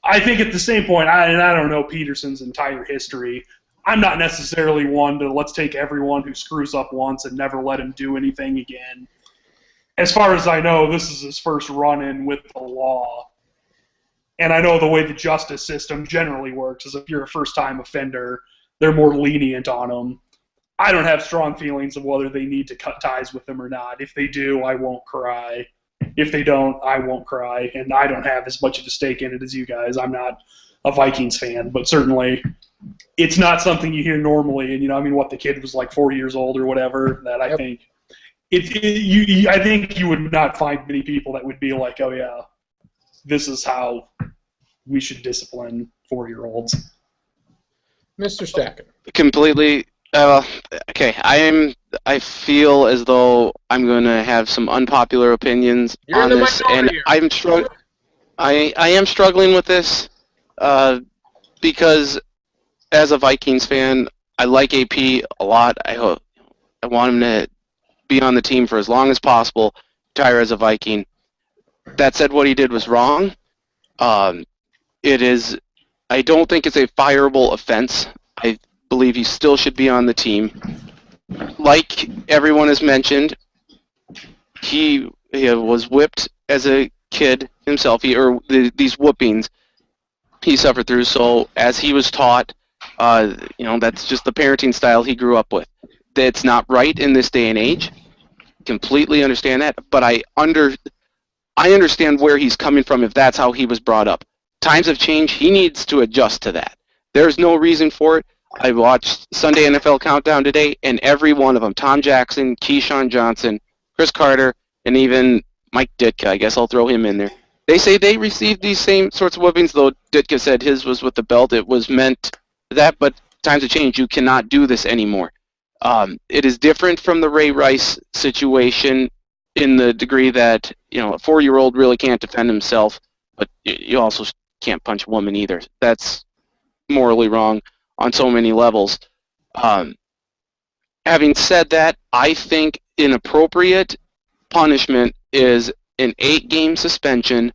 I think at the same point, I don't know Peterson's entire history. I'm not necessarily one to let's take everyone who screws up once and never let him do anything again. As far as I know, this is his first run-in with the law. And I know the way the justice system generally works is if you're a first-time offender, they're more lenient on them. I don't have strong feelings of whether they need to cut ties with them or not. If they do, I won't cry. If they don't, I won't cry. And I don't have as much of a stake in it as you guys. I'm not a Vikings fan, but certainly it's not something you hear normally. And, what the kid was like 4 years old or whatever, that I think I think you would not find many people that would be like, oh, yeah, this is how we should discipline 4-year-olds. Mr. Stacken. Completely. Okay, I feel as though I'm going to have some unpopular opinions on this, and I am struggling with this because as a Vikings fan, I like AP a lot. I want him to be on the team for as long as possible, retire as a Viking. That said, what he did was wrong. I don't think it's a fireable offense. I believe he still should be on the team. Like everyone has mentioned, he was whipped as a kid himself, these whoopings he suffered through. So as he was taught, that's just the parenting style he grew up with. That's not right in this day and age. Completely understand that, but I understand where he's coming from if that's how he was brought up. Times have changed. He needs to adjust to that. There's no reason for it. I watched Sunday NFL Countdown today, and every one of them, Tom Jackson, Keyshawn Johnson, Chris Carter, and even Mike Ditka, I guess I'll throw him in there. They say they received these same sorts of whoopings, though Ditka said his was with the belt. It was meant that, but times have changed. You cannot do this anymore. It is different from the Ray Rice situation in the degree that, a 4-year-old really can't defend himself, but you also can't punch a woman either. That's morally wrong on so many levels. Having said that, I think an appropriate punishment is an 8-game suspension.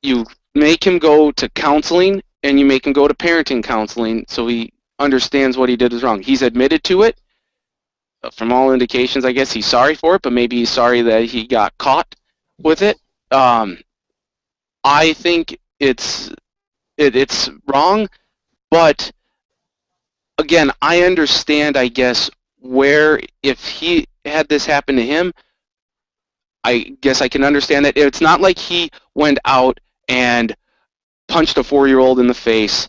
You make him go to counseling, and you make him go to parenting counseling so he understands what he did was wrong. He's admitted to it. From all indications, I guess he's sorry for it, but maybe he's sorry that he got caught with it. I think it's wrong, but again, I understand, I guess, where if he had this happen to him, I guess I can understand that. It's not like he went out and punched a 4-year-old in the face.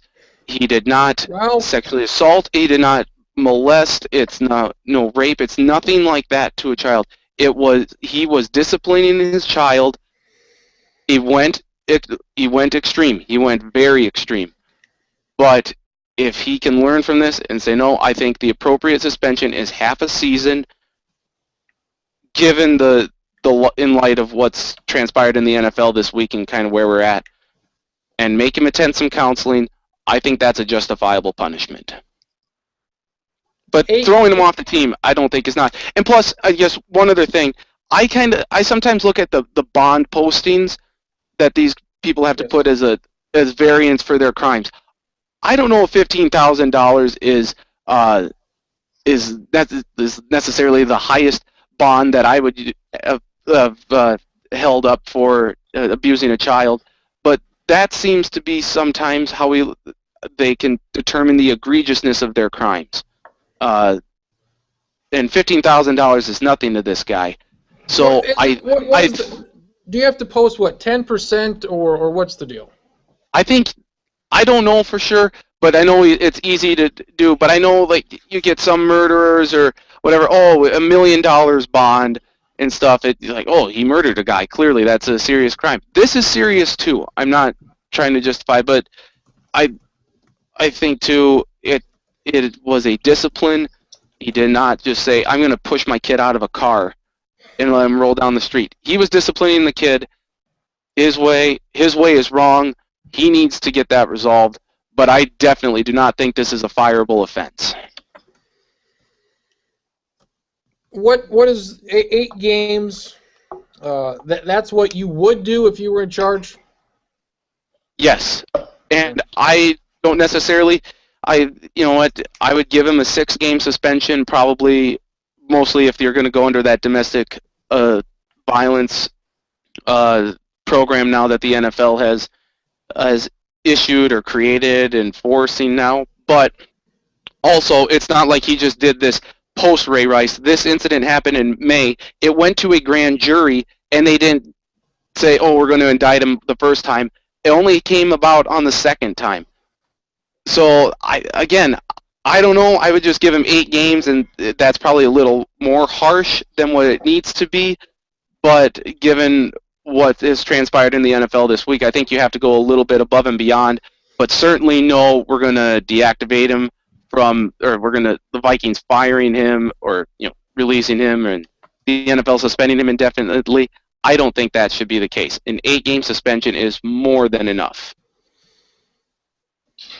He did not sexually assault. He did not molest. It's no rape. It's nothing like that to a child. He was disciplining his child. He went extreme. He went very extreme. But if he can learn from this and say, no, I think the appropriate suspension is half a season, given in light of what's transpired in the NFL this week and kind of where we're at, and make him attend some counseling, I think that's a justifiable punishment. But throwing him off the team, I don't think is not. And plus, I guess one other thing, I sometimes look at the bond postings that these people have to put as variance for their crimes. I don't know if $15,000 is necessarily the highest bond that I would have held up for abusing a child, but that seems to be sometimes how they can determine the egregiousness of their crimes. And $15,000 is nothing to this guy. So do you have to post 10% or what's the deal? I don't know for sure, but I know it's easy to do. But I know you get some murderers or whatever. Oh, $1 million bond and stuff. It's like, oh, he murdered a guy. Clearly, that's a serious crime. This is serious too. I'm not trying to justify, but I think too it was a discipline. He did not just say, I'm going to push my kid out of a car and let him roll down the street. He was disciplining the kid his way. His way is wrong. He needs to get that resolved. But I definitely do not think this is a fireable offense. What is 8 games? That's what you would do if you were in charge? Yes. And I don't necessarily... I would give him a 6-game suspension, probably, mostly if you're going to go under that domestic violence program now that the NFL has issued or created and forcing now. But also, it's not like he just did this post Ray Rice. This incident happened in May. It went to a grand jury, and they didn't say, oh, we're going to indict him the first time. It only came about on the second time. So, I don't know. I would just give him 8 games, and that's probably a little more harsh than what it needs to be. But given what has transpired in the NFL this week, I think you have to go a little bit above and beyond. But certainly, no, we're going to deactivate him the Vikings firing him or releasing him, and the NFL suspending him indefinitely. I don't think that should be the case. An 8-game suspension is more than enough.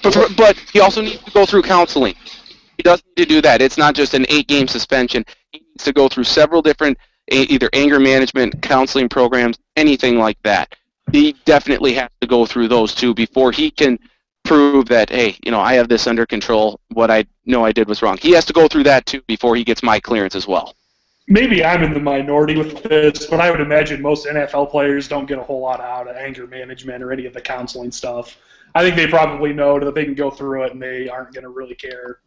But he also needs to go through counseling. He does need to do that. It's not just an 8-game suspension. He needs to go through several different either anger management, counseling programs, anything like that. He definitely has to go through those two before he can prove that, hey, I have this under control. What I know I did was wrong. He has to go through that too before he gets my clearance as well. maybe I'm in the minority with this, but I would imagine most NFL players don't get a whole lot out of anger management or any of the counseling stuff. I think they probably know that they can go through it and they aren't going to really care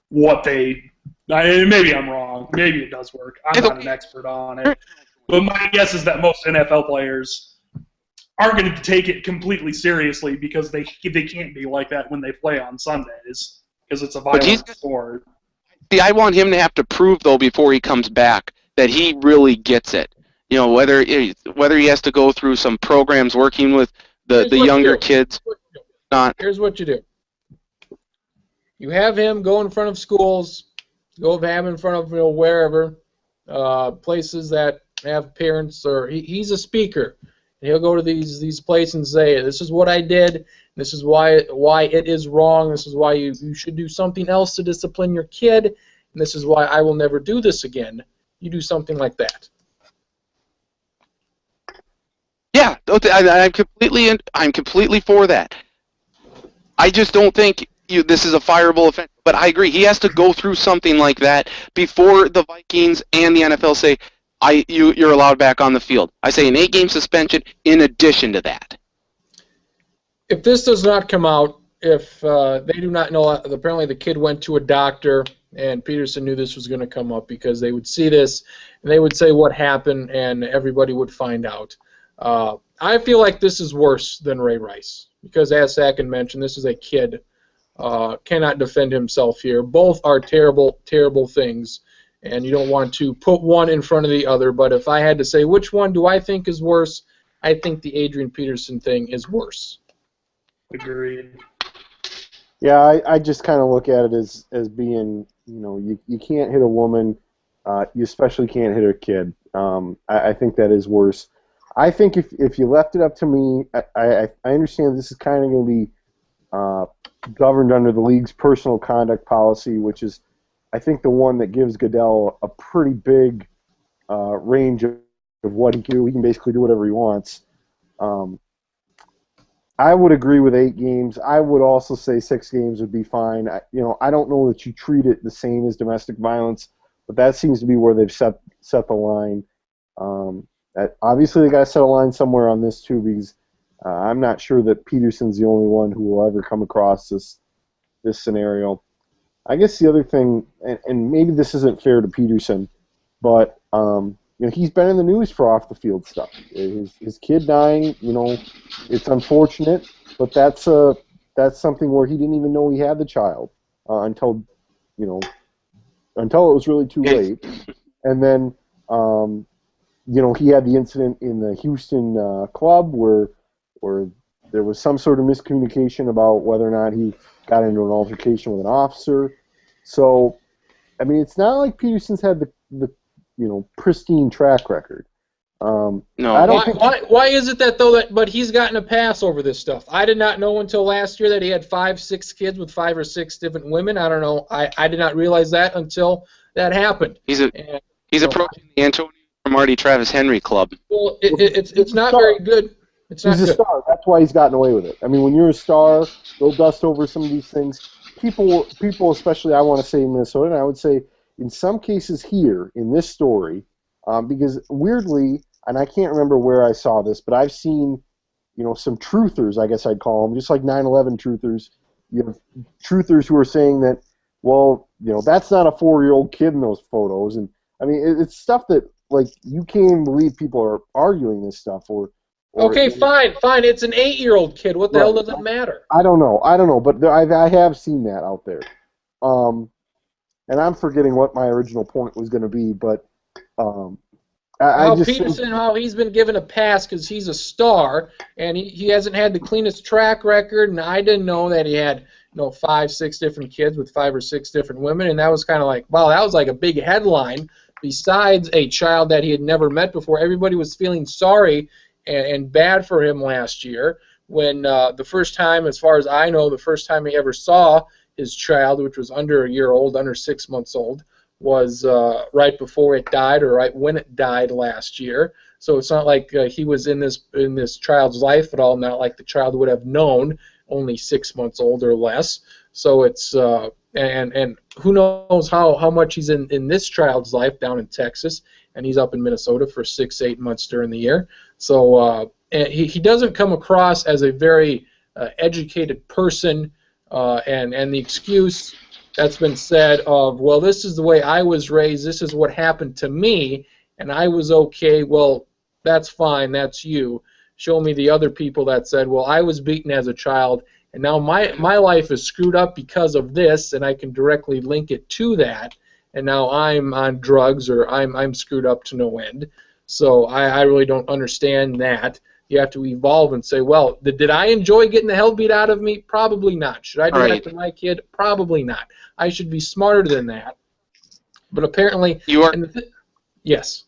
what they. Maybe I'm wrong. Maybe it does work. I'm not an expert on it. But my guess is that most NFL players aren't going to take it completely seriously because they can't be like that when they play on Sundays because it's a violent sport. See, I want him to have to prove, though, before he comes back that he really gets it. You know, whether he has to go through some programs working with the younger kids. Here's what you do. You have him go in front of schools, go have him in front of wherever, places that have parents, or he's a speaker. And he'll go to these places and say, this is what I did, this is why it is wrong, this is why you should do something else to discipline your kid, and this is why I will never do this again. You do something like that. Yeah, I'm completely for that. I just don't think this is a fireable offense. But I agree, he has to go through something like that before the Vikings and the NFL say, you're allowed back on the field. I say an 8-game suspension in addition to that. If this does not come out, if they do not know, apparently the kid went to a doctor and Peterson knew this was going to come up because they would see this and they would say what happened and everybody would find out. I feel like this is worse than Ray Rice because, as Sakin mentioned, this is a kid, cannot defend himself here. Both are terrible, terrible things. And you don't want to put one in front of the other, but if I had to say which one do I think is worse, I think the Adrian Peterson thing is worse. Agreed. Yeah, I just kind of look at it as being, you can't hit a woman, you especially can't hit a kid. I think that is worse. I think if you left it up to me, I understand this is kind of going to be governed under the league's personal conduct policy, which is, I think, the one that gives Goodell a pretty big range of what he can do. He can basically do whatever he wants. I would agree with 8 games. I would also say 6 games would be fine. I don't know that you treat it the same as domestic violence, but that seems to be where they've set the line. Obviously, they got to set a line somewhere on this too, because I'm not sure that Peterson's the only one who will ever come across this scenario. I guess the other thing, and maybe this isn't fair to Peterson, but he's been in the news for off the field stuff. His kid dying, it's unfortunate, but that's something where he didn't even know he had the child until it was really too late. And then he had the incident in the Houston club where there was some sort of miscommunication about whether or not he got into an altercation with an officer. So, I mean, it's not like Peterson's had the pristine track record. No. I don't think. Why is it that though? But he's gotten a pass over this stuff. I did not know until last year that he had 5-6 kids with 5 or 6 different women. I don't know. I did not realize that until that happened. He's approaching the Antonio Marty Travis Henry club. Well, it's not very good. He's a star. That's why he's gotten away with it. I mean, when you're a star, they'll dust over some of these things. People, especially, I want to say in Minnesota, and I would say in some cases here in this story, because weirdly, and I can't remember where I saw this, but I've seen, some truthers, I guess I'd call them, just like 9/11 truthers. You have truthers who are saying that, well, that's not a 4-year-old kid in those photos, and I mean, it's stuff that like you can't even believe people are arguing this stuff or okay, fine. It's an 8-year-old kid. What the hell does it matter? I don't know, but I have seen that out there. And I'm forgetting what my original point was going to be, but Peterson, how he's been given a pass because he's a star, and he hasn't had the cleanest track record, and I didn't know that he had 5-6 different kids with 5 or 6 different women, and that was kind of like, wow, that was like a big headline. Besides a child that he had never met before, everybody was feeling sorry and bad for him last year when the first time, as far as I know, the first time he ever saw his child, which was under a year old, under 6 months old, was right before it died or right when it died last year. So it's not like he was in this child's life at all, not like the child would have known, only 6 months old or less. So it's and who knows how much he's in this child's life down in Texas, and he's up in Minnesota for 6-8 months during the year. So and he doesn't come across as a very educated person, and the excuse that's been said of, well, this is the way I was raised, this is what happened to me, and I was okay. Well, that's fine, that's you. Show me the other people that said, well, I was beaten as a child, and now my life is screwed up because of this, and I can directly link it to that, and now I'm on drugs, or I'm screwed up to no end. So I really don't understand that. You have to evolve and say, well, did I enjoy getting the hell beat out of me? Probably not. Should I do that to my kid? Probably not. I should be smarter than that. But apparently, you are. Yes.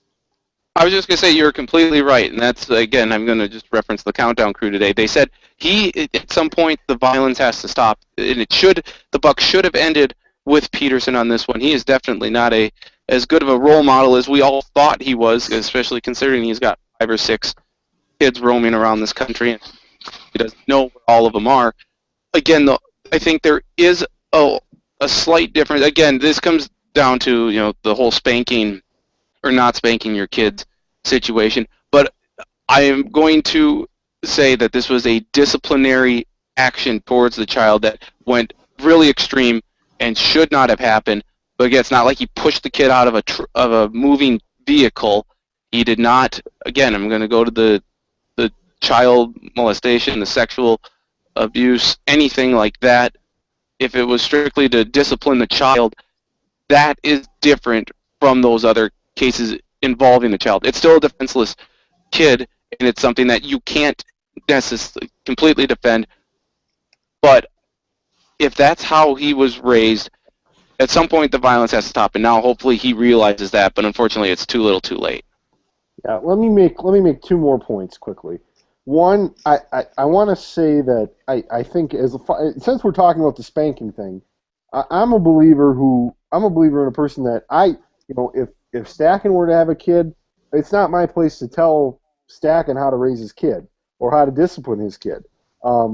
I was just going to say you're completely right, and that's, again, I'm going to just reference the Countdown crew today. They said at some point the violence has to stop, and the buck should have ended with Peterson on this one. He is definitely not as good of a role model as we all thought he was, especially considering he's got 5 or 6 kids roaming around this country, and he doesn't know where all of them are. Again, though, I think there is a slight difference. Again, this comes down to the whole spanking or not spanking your kids situation. But I am going to say that this was a disciplinary action towards the child that went really extreme and should not have happened. But again, it's not like he pushed the kid out of a moving vehicle. He did not. Again, I'm going to go to the child molestation, the sexual abuse, anything like that. If it was strictly to discipline the child, that is different from those other cases involving the child. It's still a defenseless kid, and it's something that you can't necessarily completely defend. But if that's how he was raised, at some point the violence has to stop, and now hopefully he realizes that, but unfortunately it's too little too late. Yeah, let me make 2 more points quickly. One, I want to say that I think since we're talking about the spanking thing, I'm a believer in a person that if Stacken were to have a kid, it's not my place to tell Stacken how to raise his kid or how to discipline his kid. I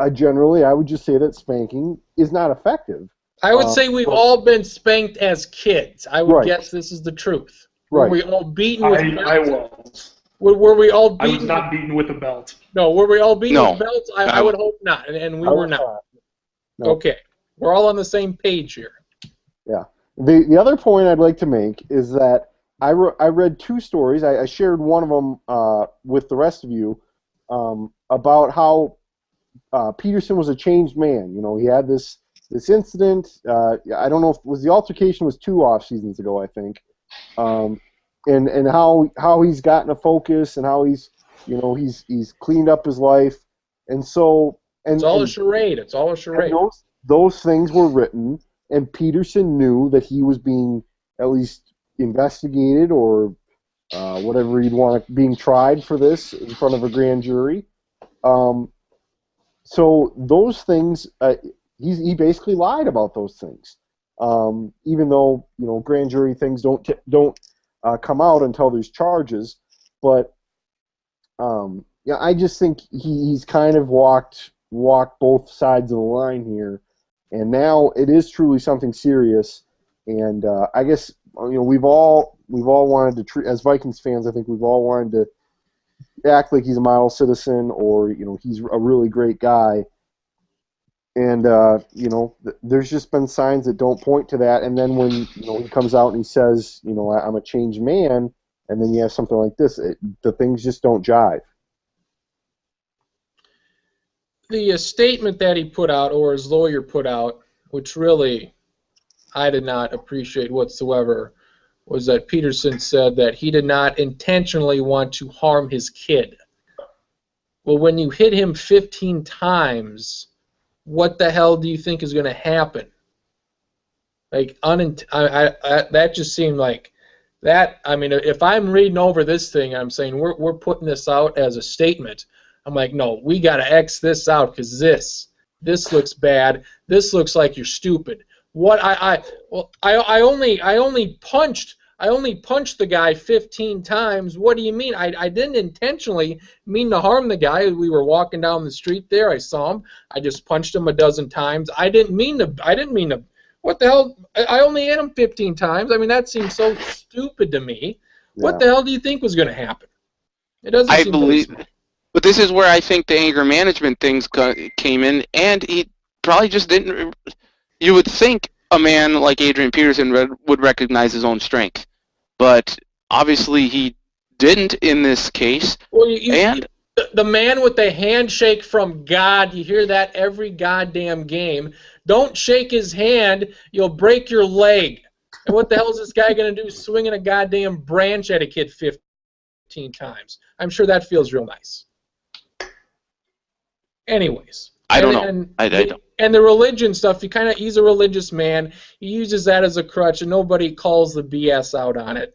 would just say that spanking is not effective. I would say we've all been spanked as kids. I would guess this is the truth. Right. Were we all beaten with belts? I was. Were we all beaten? I was not beaten with a belt. No, were we all beaten with belts? I would hope not, and we were not. No. Okay. We're all on the same page here. Yeah. The other point I'd like to make is that I read 2 stories. I shared one of them with the rest of you about how Peterson was a changed man. He had this incident. I don't know if the altercation was 2 off seasons ago, I think, and how he's gotten a focus and how he's cleaned up his life, and so it's all a charade. It's all a charade. Those things were written, and Peterson knew that he was being at least investigated or whatever you'd want, being tried for this in front of a grand jury. So those things, he basically lied about those things. Even though grand jury things don't come out until there's charges, but I just think he's kind of walked both sides of the line here. And now it is truly something serious, and I guess we've all wanted to treat, as Vikings fans, I think we've all wanted to act like he's a model citizen, or he's a really great guy, and there's just been signs that don't point to that. And then when he comes out and he says I'm a changed man, and then you have something like this, the things just don't jive. The statement that he put out, or his lawyer put out, which really I did not appreciate whatsoever, was that Peterson said that he did not intentionally want to harm his kid. Well, when you hit him 15 times, what the hell do you think is going to happen? Like, that just seemed like that. I mean, if I'm reading over this thing, I'm saying we're putting this out as a statement. I'm like, no, we got to X this out because this looks bad. This looks like you're stupid. What I only punched I only punched the guy 15 times. What do you mean? I didn't intentionally mean to harm the guy. We were walking down the street there. I saw him. I just punched him a dozen times. I didn't mean to. What the hell? I only hit him 15 times. I mean, that seems so stupid to me. Yeah. What the hell do you think was going to happen? It doesn't I seem believe, very smart. but this is where I think the anger management things came in, and he probably just didn't. You would think a man like Adrian Peterson would recognize his own strength, but obviously he didn't in this case. Well, the man with the handshake from God, you hear that every goddamn game. Don't shake his hand, you'll break your leg. And what the hell is this guy going to do, swinging a goddamn branch at a kid 15 times? I'm sure that feels real nice. Anyways. I don't know. I don't. And the religion stuff, he's a religious man. He uses that as a crutch, and nobody calls the BS out on it.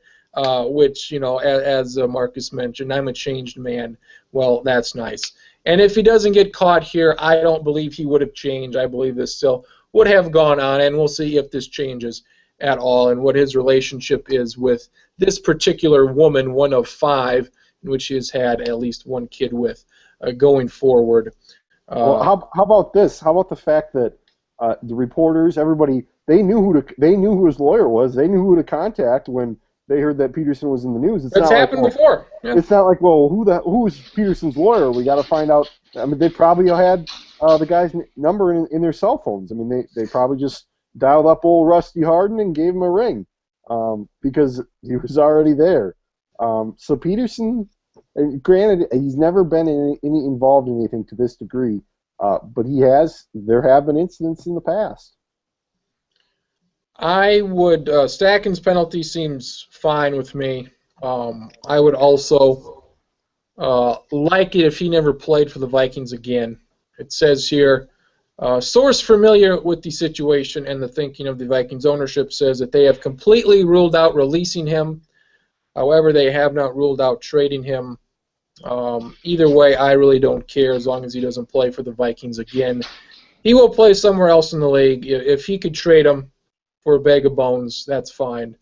Which, as Marcus mentioned, I'm a changed man. Well, that's nice. And if he doesn't get caught here, I don't believe he would have changed. I believe this still would have gone on, and we'll see if this changes at all and what his relationship is with this particular woman, one of 5, in which he has had at least one kid with, going forward. Well, how about this? How about the fact that the reporters, everybody, they knew who his lawyer was. They knew who to contact when they heard that Peterson was in the news. It's happened before. Yeah. It's not like, well, who's Peterson's lawyer? We got to find out. I mean, they probably had the guy's number in their cell phones. I mean, they probably just dialed up old Rusty Hardin and gave him a ring because he was already there. So Peterson, granted, he's never been involved in anything to this degree, but there have been incidents in the past. I would Stacken's penalty seems fine with me. I would also like it if he never played for the Vikings again. It says here, source familiar with the situation and the thinking of the Vikings ownership says that they have completely ruled out releasing him. However, they have not ruled out trading him. Either way, I really don't care as long as he doesn't play for the Vikings again. He will play somewhere else in the league. If he could trade him for a bag of bones, that's fine.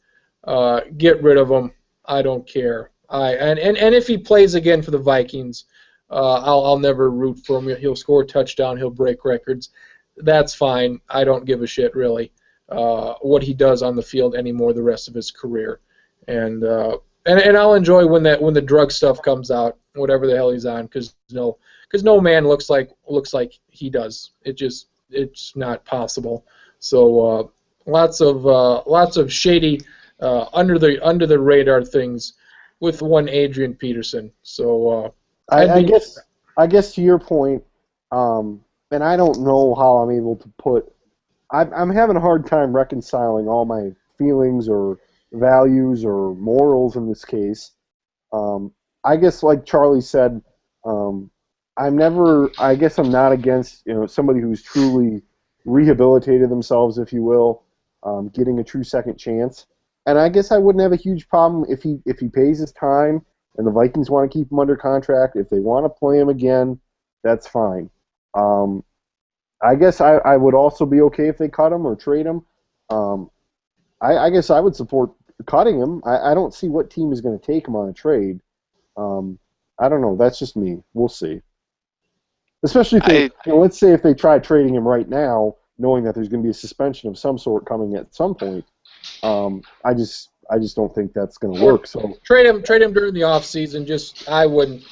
Get rid of him. I don't care. And if he plays again for the Vikings, I'll never root for him. He'll score a touchdown. He'll break records. That's fine. I don't give a shit really what he does on the field anymore the rest of his career. And I'll enjoy when the drug stuff comes out, whatever the hell he's on, because no man looks like he does. It's not possible. So lots of shady under the radar things with one Adrian Peterson. So I guess to your point, and I don't know how I'm able to put. I'm having a hard time reconciling all my feelings or values or morals in this case. I guess, like Charlie said, I guess I'm not against somebody who's truly rehabilitated themselves, if you will, getting a true second chance. And I guess I wouldn't have a huge problem if he pays his time and the Vikings want to keep him under contract. If they want to play him again, that's fine. I guess I would also be okay if they cut him or trade him. I guess I would support cutting him. I don't see what team is going to take him on a trade. I don't know. That's just me. We'll see. Especially if let's say if they try trading him right now, knowing that there's going to be a suspension of some sort coming at some point. I just don't think that's going to work. So trade him during the off season. I wouldn't.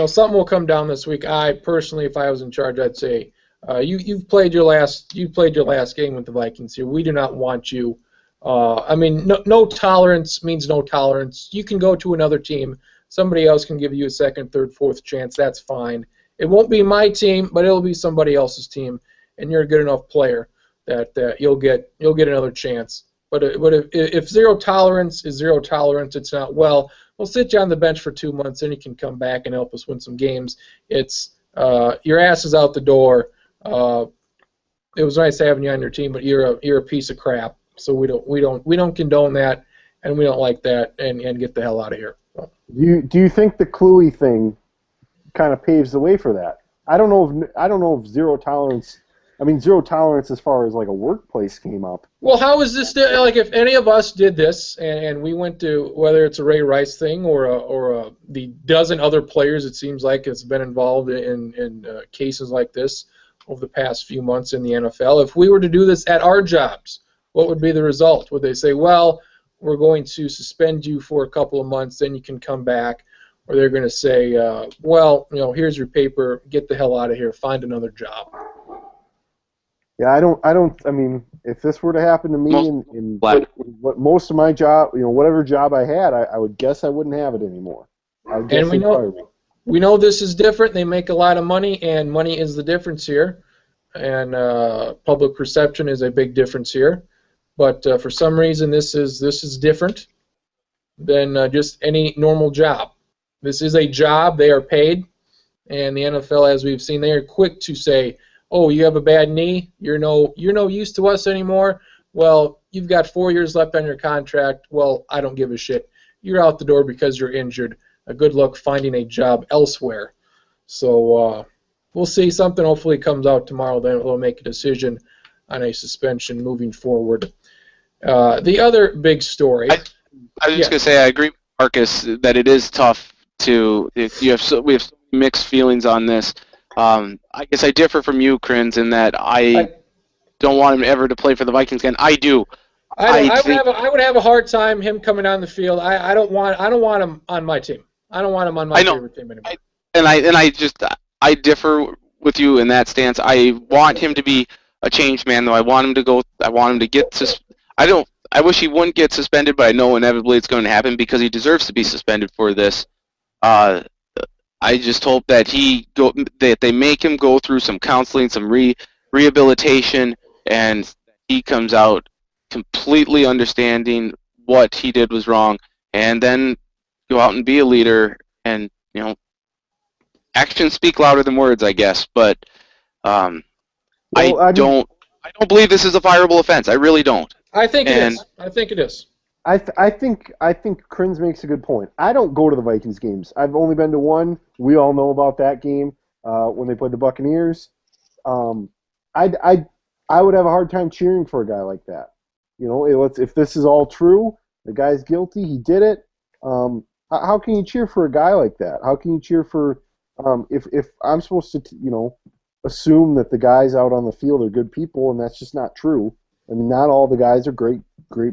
Something will come down this week. I personally, if I was in charge, I'd say you've played your last game with the Vikings here. We do not want you. No tolerance means no tolerance. You can go to another team. Somebody else can give you a second, third, fourth chance. That's fine. It won't be my team, but it'll be somebody else's team, and you're a good enough player that you'll get another chance. But if zero tolerance is zero tolerance, it's not, we'll sit you on the bench for 2 months, and you can come back and help us win some games. It's your ass is out the door. It was nice having you on your team, but you're a piece of crap. So we don't condone that, and we don't like that, and get the hell out of here. Do you think the Kluey thing kind of paves the way for that? I don't know if zero tolerance I mean, zero tolerance as far as like a workplace came up. Well, how is this like if any of us did this and we went to whether it's a Ray Rice thing or the dozen other players it seems like it's been involved in cases like this over the past few months in the NFL. If we were to do this at our jobs, what would be the result? Would they say, well, we're going to suspend you for a couple of months, then you can come back, or they're going to say, well, here's your paper, get the hell out of here, find another job. Yeah, I mean, if this were to happen to me in what most of my job, whatever job I had, I would guess I wouldn't have it anymore. And we know this is different. They make a lot of money, and money is the difference here. And public perception is a big difference here. But for some reason, this is different than just any normal job. This is a job. They are paid, and the NFL, as we've seen, they are quick to say, oh, you have a bad knee, you're no use to us anymore. Well, you've got 4 years left on your contract. Well, I don't give a shit. You're out the door because you're injured. Good luck finding a job elsewhere. So we'll see. Something hopefully comes out tomorrow. Then we'll make a decision on a suspension moving forward. The other big story. I was just going to say I agree with Marcus that it is tough to. We have so mixed feelings on this. I guess I differ from you, Kriens, in that I don't want him ever to play for the Vikings again. I do. I would have a hard time him coming on the field. I don't want him on my team. I don't want him on my favorite team anymore. I differ with you in that stance. I want him to be a changed man, though. I want him to go. I want him to get. I wish he wouldn't get suspended, but I know inevitably it's going to happen because he deserves to be suspended for this. I just hope that that they make him go through some counseling, some rehabilitation, and he comes out completely understanding what he did was wrong, and then go out and be a leader. And actions speak louder than words, I guess. But I don't believe this is a fireable offense. I really don't. I think it is. I think it is. I think Kriens makes a good point. I don't go to the Vikings games. I've only been to one. We all know about that game when they played the Buccaneers. I would have a hard time cheering for a guy like that. If this is all true, the guy's guilty. He did it. How can you cheer for a guy like that? How can you cheer for if I'm supposed to assume that the guys out on the field are good people, and that's just not true. I mean, not all the guys are great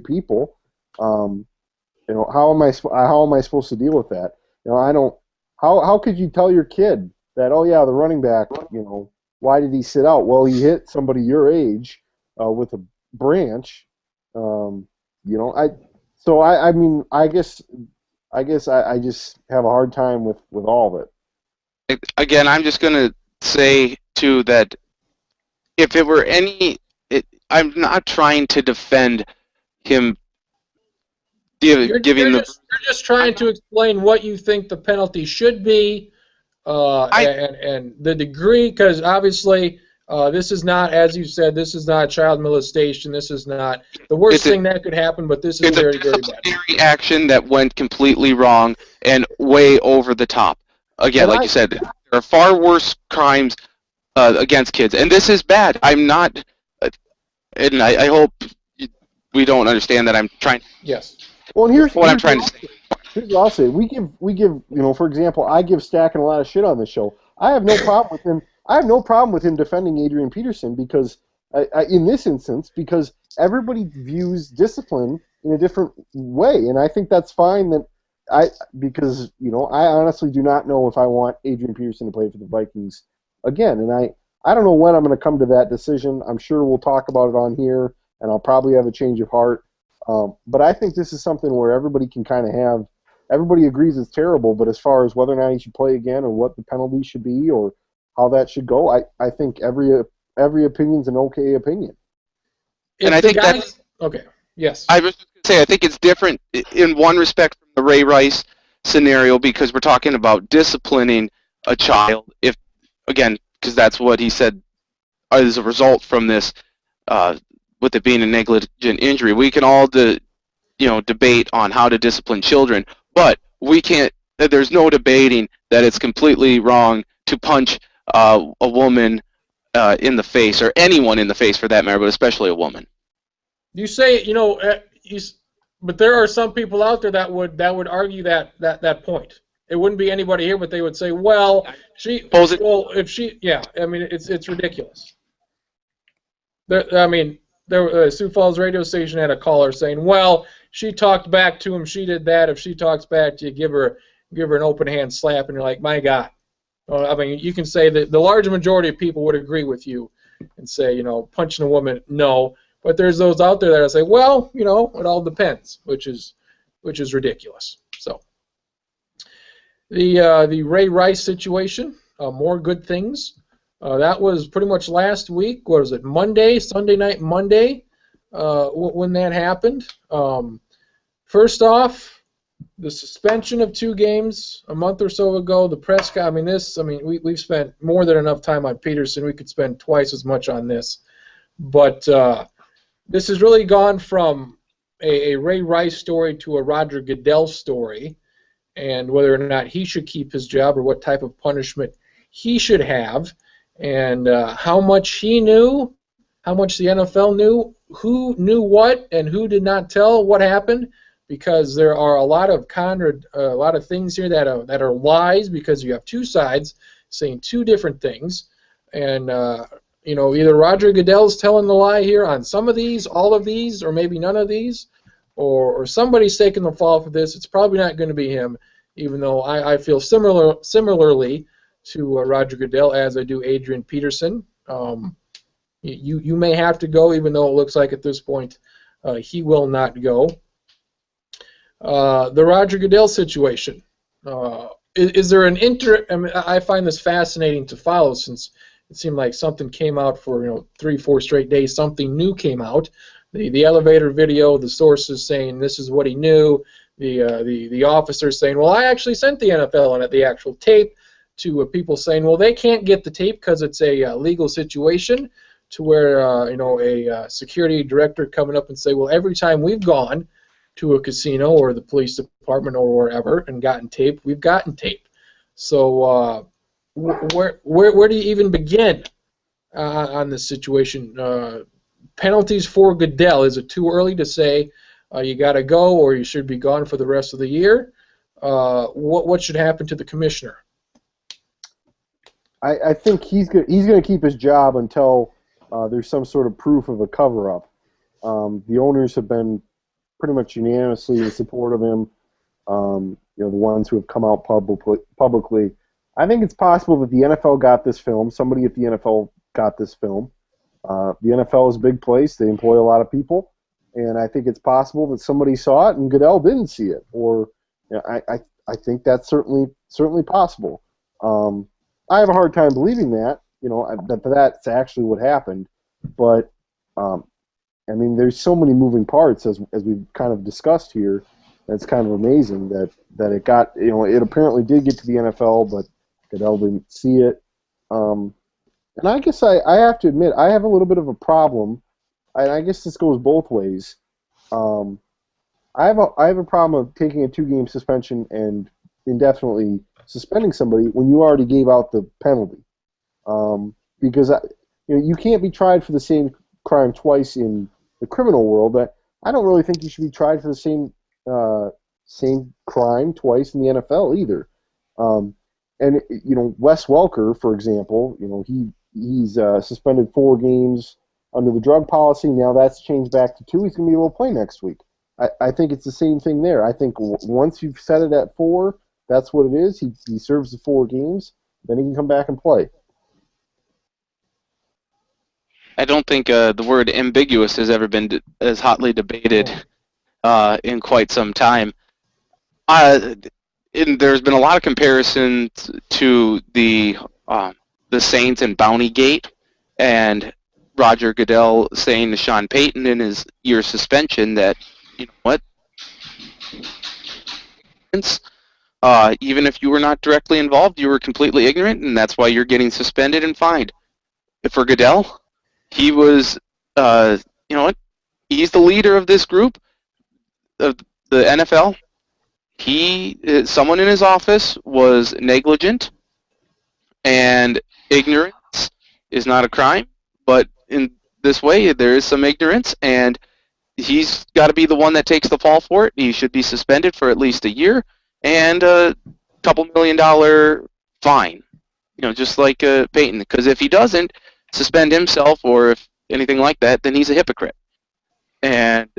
people. How am I supposed to deal with that? I don't. How could you tell your kid that? Oh yeah, the running back. Why did he sit out? Well, he hit somebody your age with a branch. I mean, I guess I just have a hard time with all of it. Again, I'm just gonna say too that if it were I'm not trying to defend him. You're just trying to explain what you think the penalty should be, and the degree, because obviously this is not, as you said, this is not child molestation. This is not the worst thing that could happen, but this is very, very bad. It's a disciplinary action that went completely wrong and way over the top. Again, like you said, there are far worse crimes against kids, and this is bad. I'm not, and I hope we don't understand that I'm trying. Yes. Well, and here's what I'm trying to say. Here's what I'll say. We give for example, I give Stacken a lot of shit on this show. I have no problem with him. I have no problem with him defending Adrian Peterson because, in this instance, because everybody views discipline in a different way, and I think that's fine. Because I honestly do not know if I want Adrian Peterson to play for the Vikings again, and I don't know when I'm going to come to that decision. I'm sure we'll talk about it on here, and I'll probably have a change of heart. But I think this is something where everybody can kind of have. Everybody agrees it's terrible, but as far as whether or not he should play again or what the penalty should be or how that should go, I think every opinion's an okay opinion. And I think that's okay. Yes. I was just going to say I think it's different in one respect from the Ray Rice scenario because we're talking about disciplining a child. If again, because that's what he said as a result from this, with it being a negligent injury, we can all debate on how to discipline children, but we can't. There's no debating that it's completely wrong to punch a woman in the face, or anyone in the face for that matter, but especially a woman. You say, but there are some people out there that would argue that point. It wouldn't be anybody here, but they would say, well, it's ridiculous. Sioux Falls radio station had a caller saying, well, she talked back to him, she did that. If she talks back to you, give her an open hand slap, and you're like, my God. You can say that the large majority of people would agree with you and say, punching a woman, no. But there's those out there that say, well, it all depends, which is ridiculous. So the Ray Rice situation, more good things. That was pretty much last week. What was it? Sunday night Monday, when that happened. First off, the suspension of 2 games a month or so ago. The press. We've spent more than enough time on Peterson. We could spend twice as much on this, but. This has really gone from a Ray Rice story to a Roger Goodell story, and whether or not he should keep his job or what type of punishment he should have, and how much he knew, how much the NFL knew, who knew what, and who did not tell what happened, because there are a lot of things here that are lies, because you have 2 sides saying 2 different things, and either Roger Goodell's telling the lie here on some of these, all of these, or maybe none of these, or somebody's taking the fall for this. It's probably not going to be him, even though I feel similarly to Roger Goodell as I do Adrian Peterson. You may have to go, even though it looks like at this point he will not go. The Roger Goodell situation. Is there an I find this fascinating to follow, since it seemed like something came out for 3-4 straight days. Something new came out. The elevator video, the sources saying this is what he knew. The officers saying, well, I actually sent the NFL on it, the actual tape, to people saying, well, they can't get the tape because it's a legal situation. To where a security director coming up and say, well, every time we've gone to a casino or the police department or wherever and gotten tape, we've gotten tape. So. Where do you even begin on this situation? Penalties for Goodell. Is it too early to say you got to go or you should be gone for the rest of the year? What should happen to the commissioner? I think he's going to keep his job until there's some sort of proof of a cover-up. The owners have been pretty much unanimously in support of him. The ones who have come out publicly. I think it's possible that the NFL got this film. Somebody at the NFL got this film. The NFL is a big place. They employ a lot of people. And I think it's possible that somebody saw it and Goodell didn't see it. Or I think that's certainly possible. I have a hard time believing that, that that's actually what happened. But, there's so many moving parts, as we've kind of discussed here. It's kind of amazing that it got, it apparently did get to the NFL, but Goodell didn't see it. And I guess I have to admit, I have a little bit of a problem, and I guess this goes both ways. I have a problem of taking a 2-game suspension and indefinitely suspending somebody when you already gave out the penalty. Because you can't be tried for the same crime twice in the criminal world. That I don't really think you should be tried for the same crime twice in the NFL either. And Wes Welker, for example, he's suspended 4 games under the drug policy. Now that's changed back to 2. He's going to be able to play next week. I think it's the same thing there. I think once you've set it at 4, that's what it is. He serves the 4 games, then he can come back and play. I don't think the word ambiguous has ever been as hotly debated in quite some time. There's been a lot of comparisons to the Saints and Bountygate, and Roger Goodell saying to Sean Payton in his year suspension that, even if you were not directly involved, you were completely ignorant, and that's why you're getting suspended and fined. For Goodell, he was, he's the leader of this group, of the NFL. Someone in his office was negligent and ignorant is not a crime, but in this way there is some ignorance, and he's got to be the one that takes the fall for it. He should be suspended for at least a year and a couple $1 million fine, just like Peyton. Because if he doesn't suspend himself or if anything like that, then he's a hypocrite. And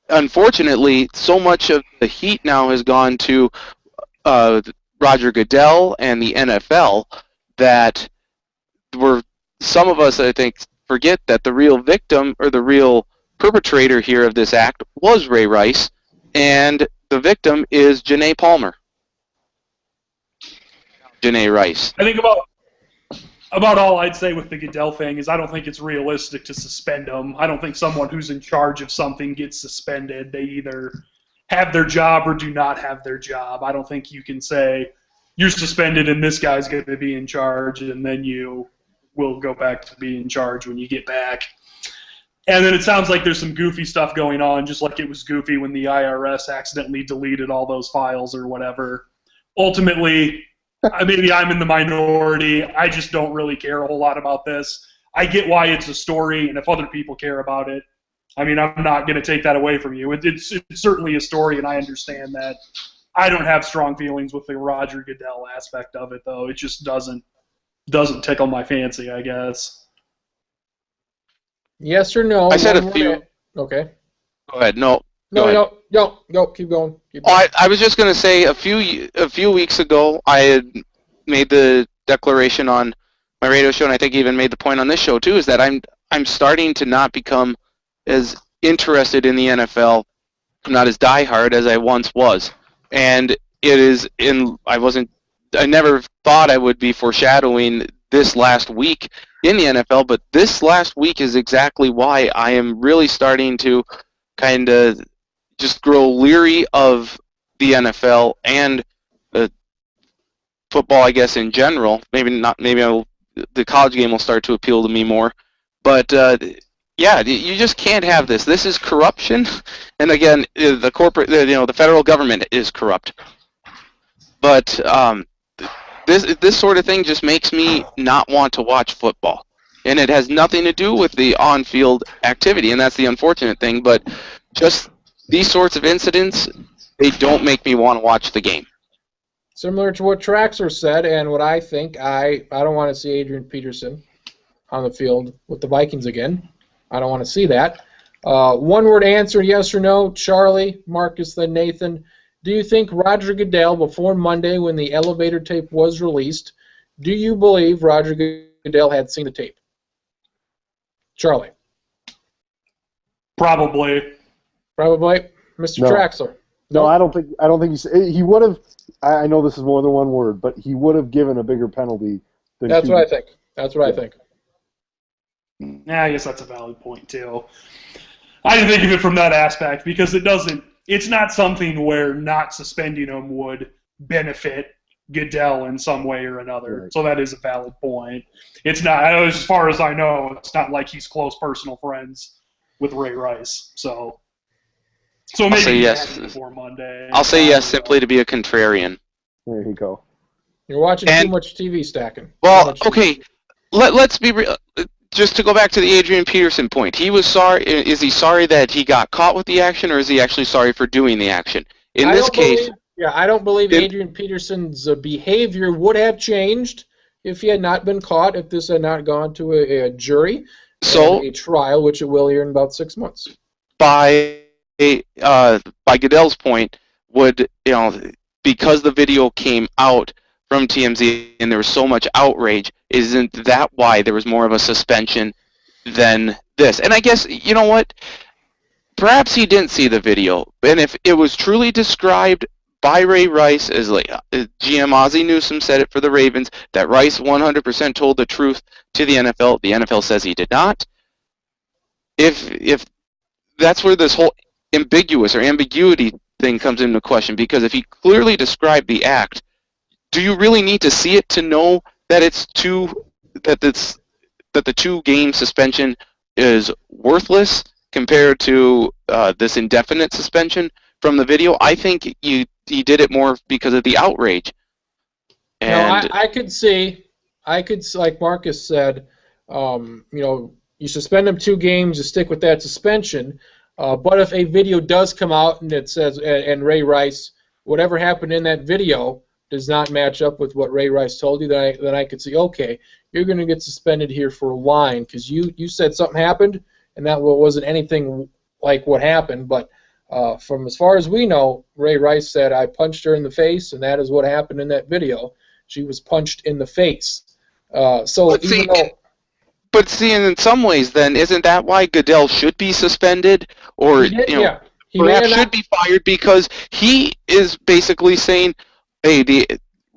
unfortunately, so much of the heat now has gone to Roger Goodell and the NFL that some of us, I think, forget that the real victim or the real perpetrator here of this act was Ray Rice, and the victim is Janae Palmer. Janae Rice. I think about all I'd say with the Goodell thing is I don't think it's realistic to suspend him. I don't think someone who's in charge of something gets suspended. They either have their job or do not have their job. I don't think you can say you're suspended and this guy's going to be in charge and then you will go back to being in charge when you get back. And then it sounds like there's some goofy stuff going on, just like it was goofy when the IRS accidentally deleted all those files or whatever. Ultimately, maybe I'm in the minority. I just don't really care a whole lot about this. I get why it's a story, and if other people care about it, I'm not going to take that away from you. It's certainly a story, and I understand that. I don't have strong feelings with the Roger Goodell aspect of it, though. It just doesn't tickle my fancy, I guess. Yes or no? I said a few. Okay. Go ahead. No. No. Keep going. I was just going to say a few weeks ago I had made the declaration on my radio show, and I think even made the point on this show too, is that I'm starting to not become as interested in the NFL, not as diehard as I once was, and it is I never thought I would be foreshadowing this last week in the NFL, but this last week is exactly why I am really starting to kind of just grow leery of the NFL and football, I guess, in general. Maybe not. Maybe the college game will start to appeal to me more. But yeah, you just can't have this. This is corruption, and again, the corporate, the federal government is corrupt. But this sort of thing just makes me not want to watch football, and it has nothing to do with the on-field activity, and that's the unfortunate thing. But just these sorts of incidents, they don't make me want to watch the game. Similar to what Traxler said, and what I think, I don't want to see Adrian Peterson on the field with the Vikings again. I don't want to see that. One-word answer, yes or no. Charlie, Marcus, then Nathan. Do you think Roger Goodell, before Monday when the elevator tape was released, do you believe Roger Goodell had seen the tape? Charlie. Probably. Mr. No. Traxler. No, I don't think he would have. I know this is more than one word, but he would have given a bigger penalty than That's what I think. I think. Yeah, I guess that's a valid point too. I didn't think of it from that aspect because it's not something where not suspending him would benefit Goodell in some way or another. Right. So that is a valid point. It's not, as far as I know, it's not like he's close personal friends with Ray Rice. So maybe I'll say yes. Before Monday. I'll say yes simply to be a contrarian. There you go. You're watching too much TV stacking. Well, okay, let's be real. Just to go back to the Adrian Peterson point, he was sorry. Is he sorry that he got caught with the action, or is he actually sorry for doing the action? In this case, I don't believe Adrian Peterson's behavior would have changed if he had not been caught, if this had not gone to a jury, and a trial, which it will here in about 6 months. By Goodell's point, because the video came out from TMZ and there was so much outrage, isn't that why there was more of a suspension than this? And I guess, you know what? Perhaps he didn't see the video, and if it was truly described by Ray Rice as like GM Ozzie Newsome said it for the Ravens, that Rice 100% told the truth to the NFL says he did not. If that's where this whole ambiguity thing comes into question, because if he clearly described the act, do you really need to see it to know that the 2-game suspension is worthless compared to this indefinite suspension from the video? I think he did it more because of the outrage. And no, I could see like Marcus said, you suspend him 2 games, you stick with that suspension. But if a video does come out and it says, and Ray Rice, whatever happened in that video does not match up with what Ray Rice told you, then I could see, okay, you're going to get suspended here for lying because you said something happened and that wasn't anything like what happened. But from as far as we know, Ray Rice said, I punched her in the face, and that is what happened in that video. She was punched in the face. But see, in some ways, then, isn't that why Goodell should be suspended? Or, perhaps should be fired because he is basically saying, hey,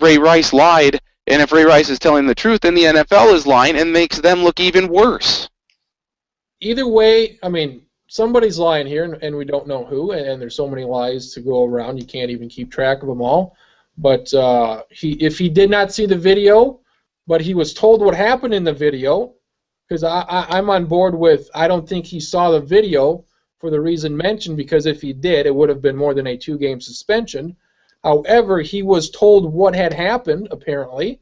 Ray Rice lied, and if Ray Rice is telling the truth, then the NFL is lying and makes them look even worse. Either way, I mean, somebody's lying here, and we don't know who, and there's so many lies to go around, you can't even keep track of them all. But if he did not see the video, but he was told what happened in the video, because I'm on board with I don't think he saw the video for the reason mentioned, because if he did, it would have been more than a 2-game suspension. However, he was told what had happened, apparently,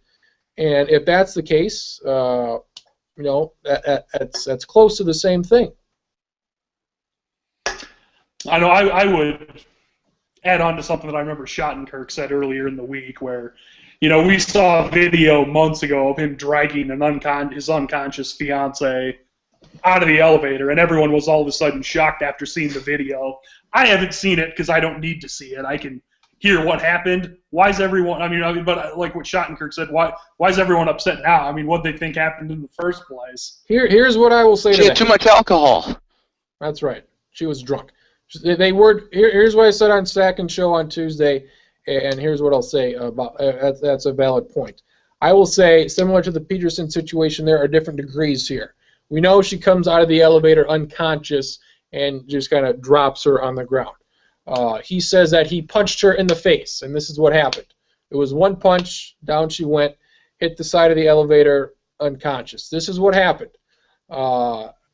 and if that's the case, that's close to the same thing. I know I would add on to something that I remember Schottenkirk said earlier in the week where, we saw a video months ago of him dragging his unconscious fiance out of the elevator, and everyone was all of a sudden shocked after seeing the video. I haven't seen it because I don't need to see it. I can hear what happened. Why is everyone, but like what Schottenkirk said, why is everyone upset now? I mean, what they think happened in the first place? Here's what I will say to that. She had too much alcohol. That's right. She was drunk. Here's what I said on Sack and Show on Tuesday, and here's what I'll say about that's a valid point. I will say, similar to the Peterson situation, there are different degrees here. We know she comes out of the elevator unconscious and just kind of drops her on the ground. He says that he punched her in the face, and this is what happened. It was one punch, down she went, hit the side of the elevator, unconscious. This is what happened.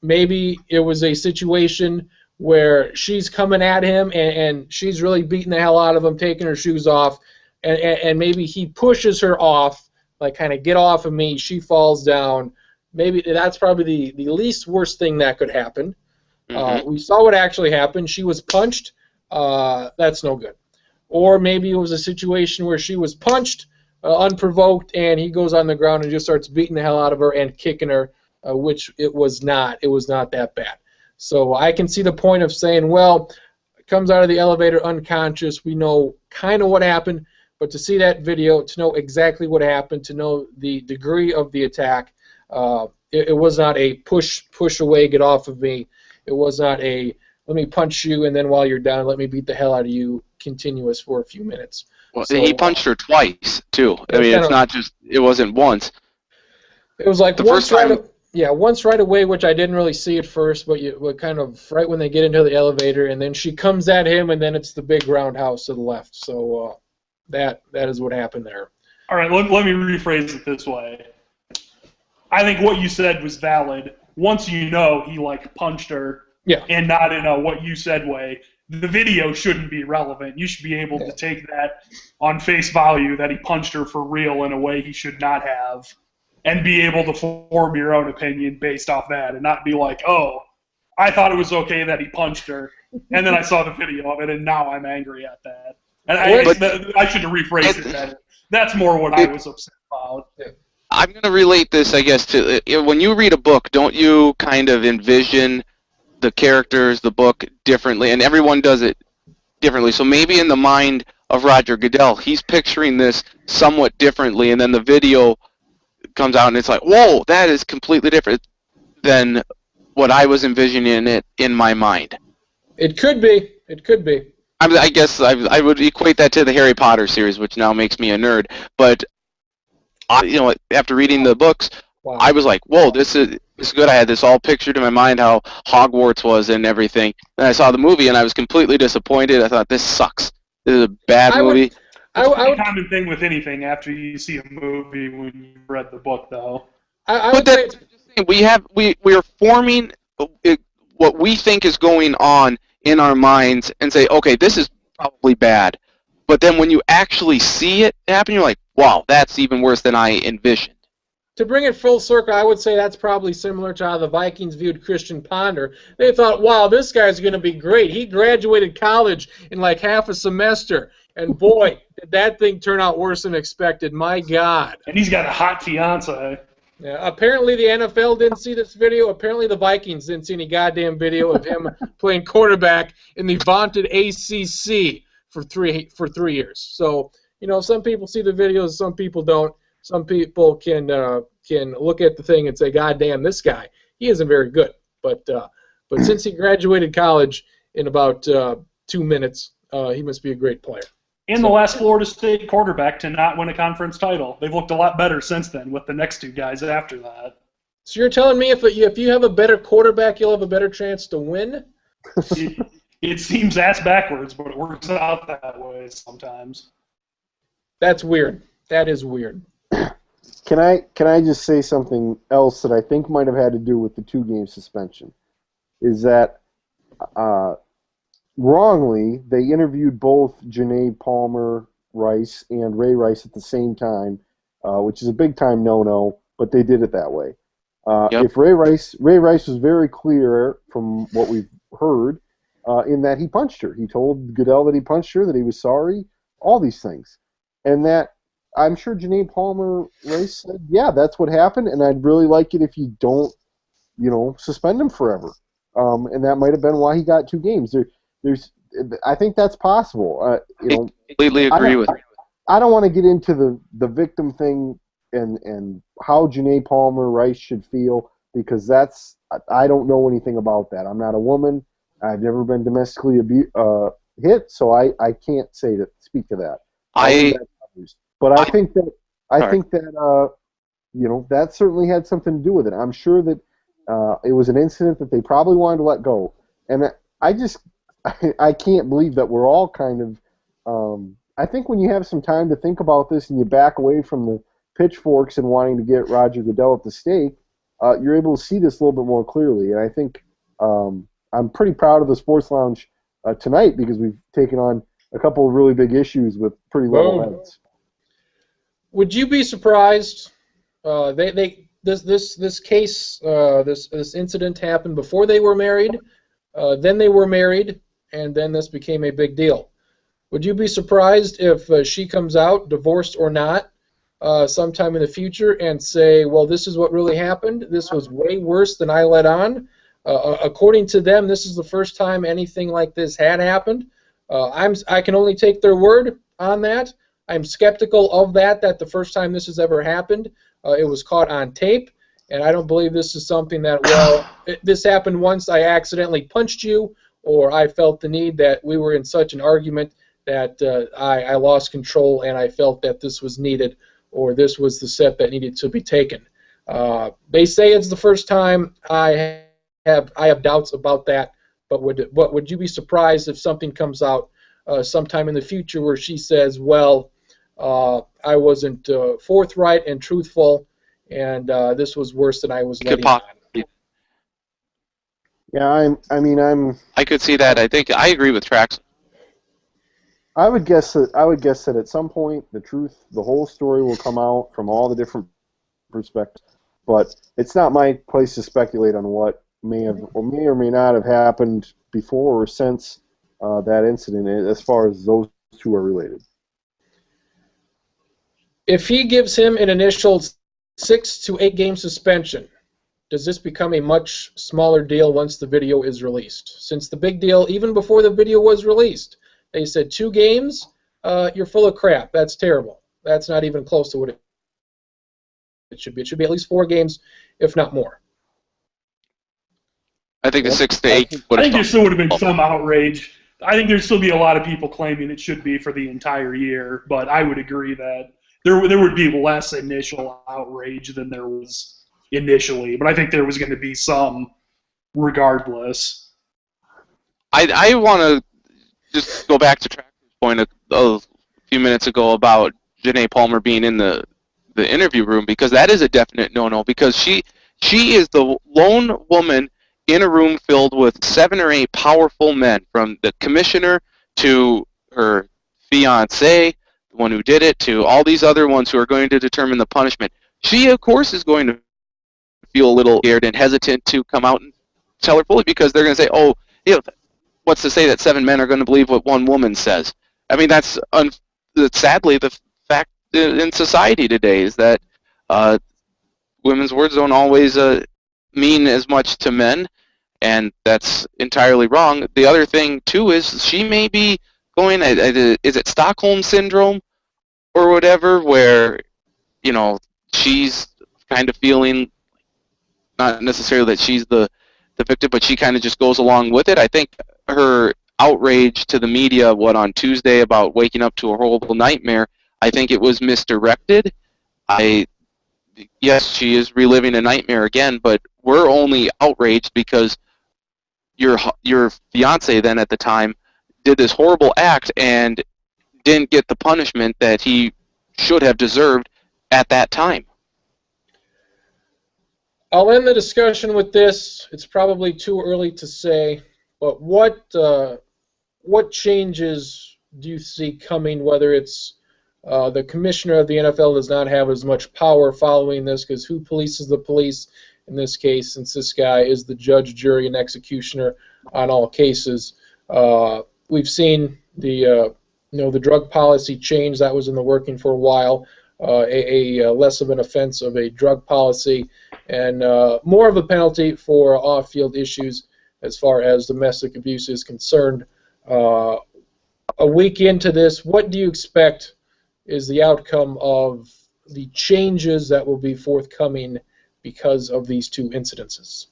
Maybe it was a situation where she's coming at him and she's really beating the hell out of him, taking her shoes off, and maybe he pushes her off, like kind of get off of me, she falls down. Maybe that's probably the least worst thing that could happen. We saw what actually happened. She was punched. That's no good. Or maybe it was a situation where she was punched unprovoked and he goes on the ground and just starts beating the hell out of her and kicking her, which it was not. It was not that bad. So I can see the point of saying, well, comes out of the elevator unconscious. We know kind of what happened, but to see that video, to know exactly what happened, to know the degree of the attack, it was not a push away, get off of me. It was not a let me punch you and then while you're down, let me beat the hell out of you continuous for a few minutes. Well, so, he punched her twice too. I mean, it's not just it wasn't once. It was like the first time. Once right away, which I didn't really see at first, but kind of right when they get into the elevator, and then she comes at him, and then it's the big roundhouse to the left. So that is what happened there. All right, let me rephrase it this way. I think what you said was valid. Once you know he punched her, and not in a what you said way, the video shouldn't be relevant. You should be able to take that on face value that he punched her for real in a way he should not have, and be able to form your own opinion based off that, and not be like, oh, I thought it was okay that he punched her, and then I saw the video of it, and now I'm angry at that. And I should have rephrased it better. That's more what I was upset about. I'm going to relate this, I guess, to when you read a book, don't you kind of envision the characters, the book, differently? And everyone does it differently. So maybe in the mind of Roger Goodell, he's picturing this somewhat differently, and then the video comes out and it's like, whoa, that is completely different than what I was envisioning it in my mind. It could be. It could be. I guess I would equate that to the Harry Potter series, which now makes me a nerd. But after reading the books, wow. I was like, whoa, this is good. I had this all pictured in my mind, how Hogwarts was and everything. Then I saw the movie and I was completely disappointed. I thought, this sucks. This is a bad movie. It's a common thing with anything after you see a movie when you read the book, though. We are forming what we think is going on in our minds and say, okay, this is probably bad. But then when you actually see it happen, you're like, wow, that's even worse than I envisioned. to bring it full circle, I would say that's probably similar to how the Vikings viewed Christian Ponder. They thought, wow, this guy's going to be great. He graduated college in like half a semester. And boy, did that thing turn out worse than expected. My God. And he's got a hot fiance. Yeah, apparently the NFL didn't see this video. Apparently the Vikings didn't see any goddamn video of him playing quarterback in the vaunted ACC for three years. So, you know, some people see the videos, some people don't. Some people can look at the thing and say, God damn, this guy, he isn't very good. But since he graduated college in about 2 minutes, he must be a great player. And the last Florida State quarterback to not win a conference title. They've looked a lot better since then with the next two guys after that. So you're telling me if you have a better quarterback, you'll have a better chance to win? It seems ass backwards, but it works out that way sometimes. That's weird. That is weird. Can I just say something else that I think might have had to do with the 2-game suspension? Is that wrongly they interviewed both Janae Palmer-Rice and Ray Rice at the same time, which is a big-time no-no, but they did it that way. Yep. If Ray Rice was very clear from what we've heard in that he punched her. He told Goodell that he punched her, that he was sorry, all these things. And that I'm sure Janae Palmer-Rice said, yeah, that's what happened, and I'd really like it if you don't, suspend him forever. And that might have been why he got 2 games. I think that's possible. I completely agree with you. I don't want to get into the victim thing and how Janae Palmer-Rice should feel, because I don't know anything about that. I'm not a woman. I've never been domestically hit, so I can't speak to that. But I think that that certainly had something to do with it. I'm sure that it was an incident that they probably wanted to let go, and I can't believe that we're all kind of. I think when you have some time to think about this and you back away from the pitchforks and wanting to get Roger Goodell at the stake, you're able to see this a little bit more clearly. And I think I'm pretty proud of the Sports Lounge tonight, because we've taken on a couple of really big issues with pretty level heads. Would you be surprised? This case, this incident happened before they were married. Then they were married, and then this became a big deal. Would you be surprised if she comes out, divorced or not, sometime in the future, and say, "Well, this is what really happened. This was way worse than I let on." According to them, this is the first time anything like this had happened. I can only take their word on that. I'm skeptical of that the first time this has ever happened, it was caught on tape, and I don't believe this is something that, this happened once, I accidentally punched you, or I felt the need that we were in such an argument that I lost control and I felt that this was needed, or this was the step that needed to be taken. They say it's the first time. I have doubts about that, but would you be surprised if something comes out sometime in the future where she says, well, I wasn't forthright and truthful, and this was worse than I was letting on? Yeah, I could see that. I think I agree with Trax. I would guess that at some point the whole story will come out from all the different perspectives. But it's not my place to speculate on what may or may not have happened before or since that incident, as far as those two are related. If he gives him an initial 6 to 8 game suspension, does this become a much smaller deal once the video is released? Since the big deal, even before the video was released, they said 2 games, you're full of crap. That's terrible. That's not even close to what it should be. It should be at least 4 games, if not more. I think the 6 to 8 would I think there still would have been some outrage. I think there'd still be a lot of people claiming it should be for the entire year, but I would agree that there would be less initial outrage than there was initially, but I think there was going to be some regardless. I want to just go back to Traxler's point a few minutes ago about Janae Palmer being in the interview room, because that is a definite no-no, because she is the lone woman in a room filled with 7 or 8 powerful men, from the commissioner to her fiancé, the one who did it, to all these other ones who are going to determine the punishment. she, of course, is going to feel a little scared and hesitant to come out and tell her fully, because they're going to say, oh, what's to say that 7 men are going to believe what one woman says? I mean, that's sadly the fact in society today, is that women's words don't always mean as much to men, and that's entirely wrong. The other thing, too, is she may be going, is it Stockholm Syndrome or whatever, where, she's kind of feeling, not necessarily that she's the victim, but she kind of just goes along with it. I think her outrage to the media, on Tuesday, about waking up to a horrible nightmare, I think it was misdirected. Yes, she is reliving a nightmare again, but we're only outraged because your fiance then at the time did this horrible act and didn't get the punishment that he should have deserved at that time. I'll end the discussion with this. It's probably too early to say, but what changes do you see coming, whether it's the commissioner of the NFL does not have as much power following this, because who polices the police in this case, since this guy is the judge, jury, and executioner on all cases. We've seen the drug policy change that was in the working for a while, a less of an offense of a drug policy, and more of a penalty for off-field issues as far as domestic abuse is concerned. A week into this, what do you expect is the outcome of the changes that will be forthcoming because of these two incidences?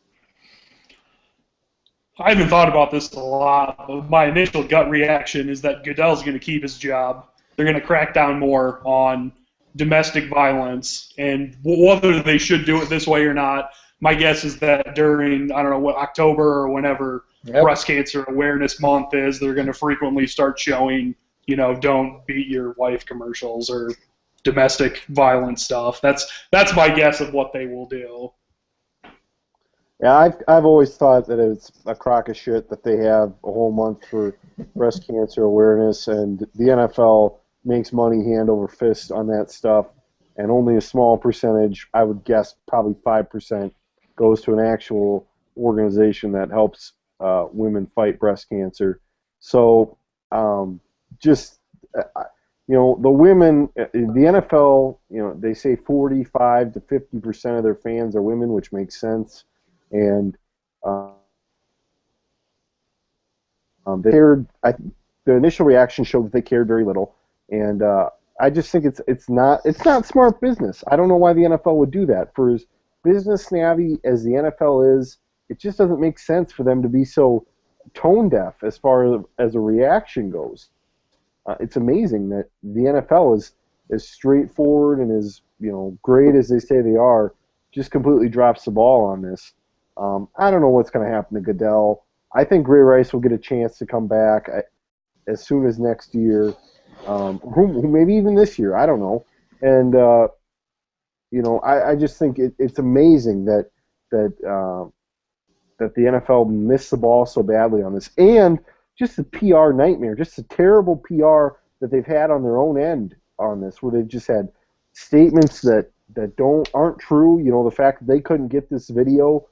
I haven't thought about this a lot, but my initial gut reaction is that Goodell's going to keep his job. They're going to crack down more on domestic violence, and whether they should do it this way or not, my guess is that during, I don't know, what, October or whenever Breast Cancer Awareness Month is, they're going to frequently start showing, don't beat your wife commercials or domestic violence stuff. That's my guess of what they will do. Yeah, I've always thought that it's a crock of shit that they have a whole month for breast cancer awareness, and the NFL makes money hand over fist on that stuff, and only a small percentage, I would guess probably 5%, goes to an actual organization that helps women fight breast cancer. So the women, the NFL, they say 45 to 50% of their fans are women, which makes sense. And they cared. The initial reaction showed that they cared very little, and I just think it's not smart business. I don't know why the NFL would do that. For as business savvy as the NFL is, it just doesn't make sense for them to be so tone deaf as far as a reaction goes. It's amazing that the NFL is as straightforward and as great as they say they are, just completely drops the ball on this. I don't know what's going to happen to Goodell. I think Ray Rice will get a chance to come back as soon as next year, maybe even this year. I don't know. And I just think it's amazing that the NFL missed the ball so badly on this, and just the PR nightmare, just the terrible PR that they've had on their own end on this, where they've just had statements that aren't true. The fact that they couldn't get this video.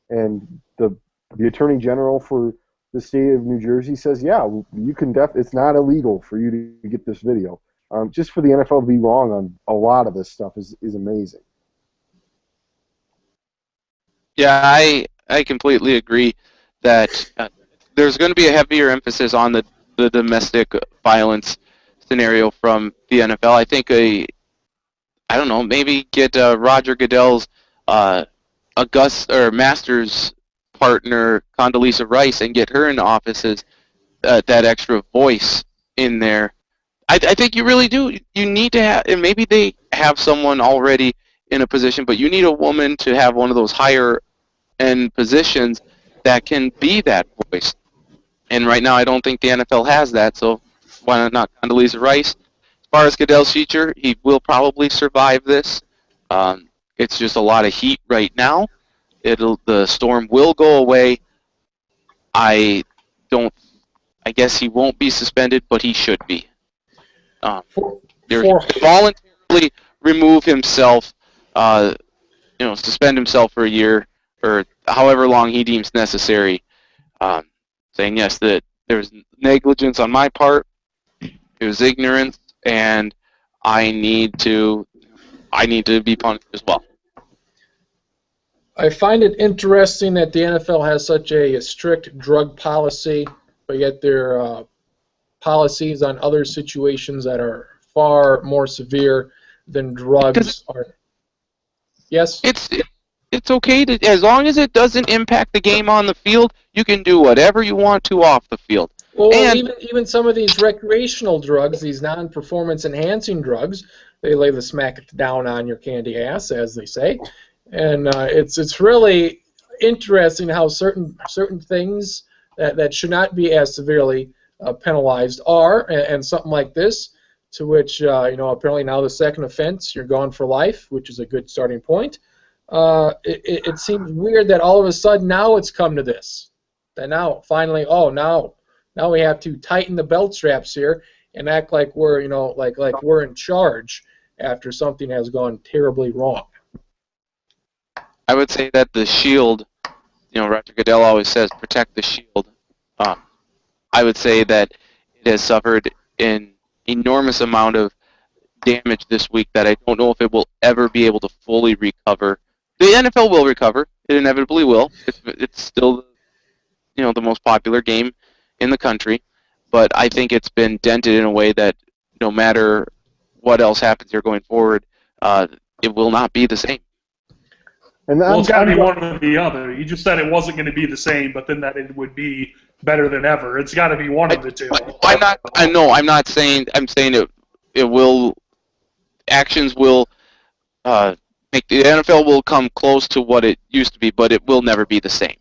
And the Attorney General for the state of New Jersey says, yeah, you can it's not illegal for you to get this video. Just for the NFL to be wrong on a lot of this stuff is amazing. Yeah, I completely agree that there's going to be a heavier emphasis on the domestic violence scenario from the NFL. I think maybe get Roger Goodell's Masters partner Condoleezza Rice and get her in the offices, that extra voice in there. I think you really do. You need to have, and maybe they have someone already in a position, but you need a woman to have one of those higher end positions that can be that voice. And right now, I don't think the NFL has that. So why not Condoleezza Rice? As far as Goodell's future, he will probably survive this. It's just a lot of heat right now. The storm will go away. I guess he won't be suspended, but he should be. Voluntarily remove himself suspend himself for a year or however long he deems necessary, saying yes that there was negligence on my part, it was ignorance, and I need to be punished as well. I find it interesting that the NFL has such a strict drug policy, but yet their policies on other situations that are far more severe than drugs are. Yes? It's okay to, as long as it doesn't impact the game on the field, you can do whatever you want to off the field. Well, And even some of these recreational drugs, these non-performance enhancing drugs, they lay the smack down on your candy ass, as they say. And it's really interesting how certain things that should not be as severely penalized are, and something like this, to which apparently now the second offense, you're gone for life, which is a good starting point. It seems weird that all of a sudden now it's come to this. That now finally, now we have to tighten the belt straps here and act like we're like we're in charge after something has gone terribly wrong. I would say that the shield, Roger Goodell always says, protect the shield. I would say that it has suffered an enormous amount of damage this week that I don't know if it will ever be able to fully recover. The NFL will recover. It inevitably will. It's still, the most popular game in the country. But I think it's been dented in a way that no matter what else happens here going forward, it will not be the same. And well, it's got to be one or the other. You just said it wasn't going to be the same, but then that it would be better than ever. It's got to be one of the two. I'm not saying. I'm saying it will. Actions will make the NFL will come close to what it used to be, but it will never be the same.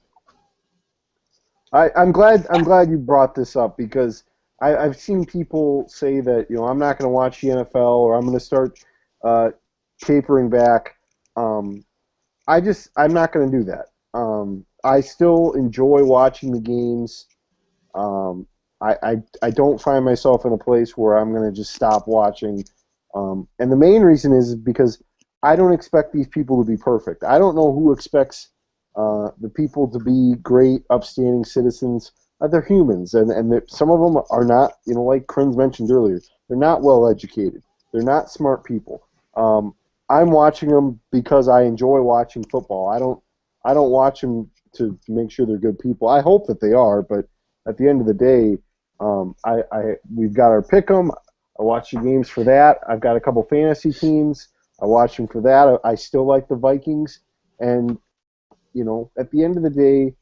I'm glad you brought this up, because I've seen people say that I'm not going to watch the NFL, or I'm going to start tapering back. I'm not going to do that. I still enjoy watching the games. I don't find myself in a place where I'm going to just stop watching. And the main reason is because I don't expect these people to be perfect. I don't know who expects the people to be great, upstanding citizens. They're humans, and some of them are not, like Kriens mentioned earlier, they're not well educated. They're not smart people. I'm watching them because I enjoy watching football. I don't watch them to make sure they're good people. I hope that they are, but at the end of the day, we've got our pick'em. I watch the games for that. I've got a couple fantasy teams. I watch them for that. I still like the Vikings, and at the end of the day,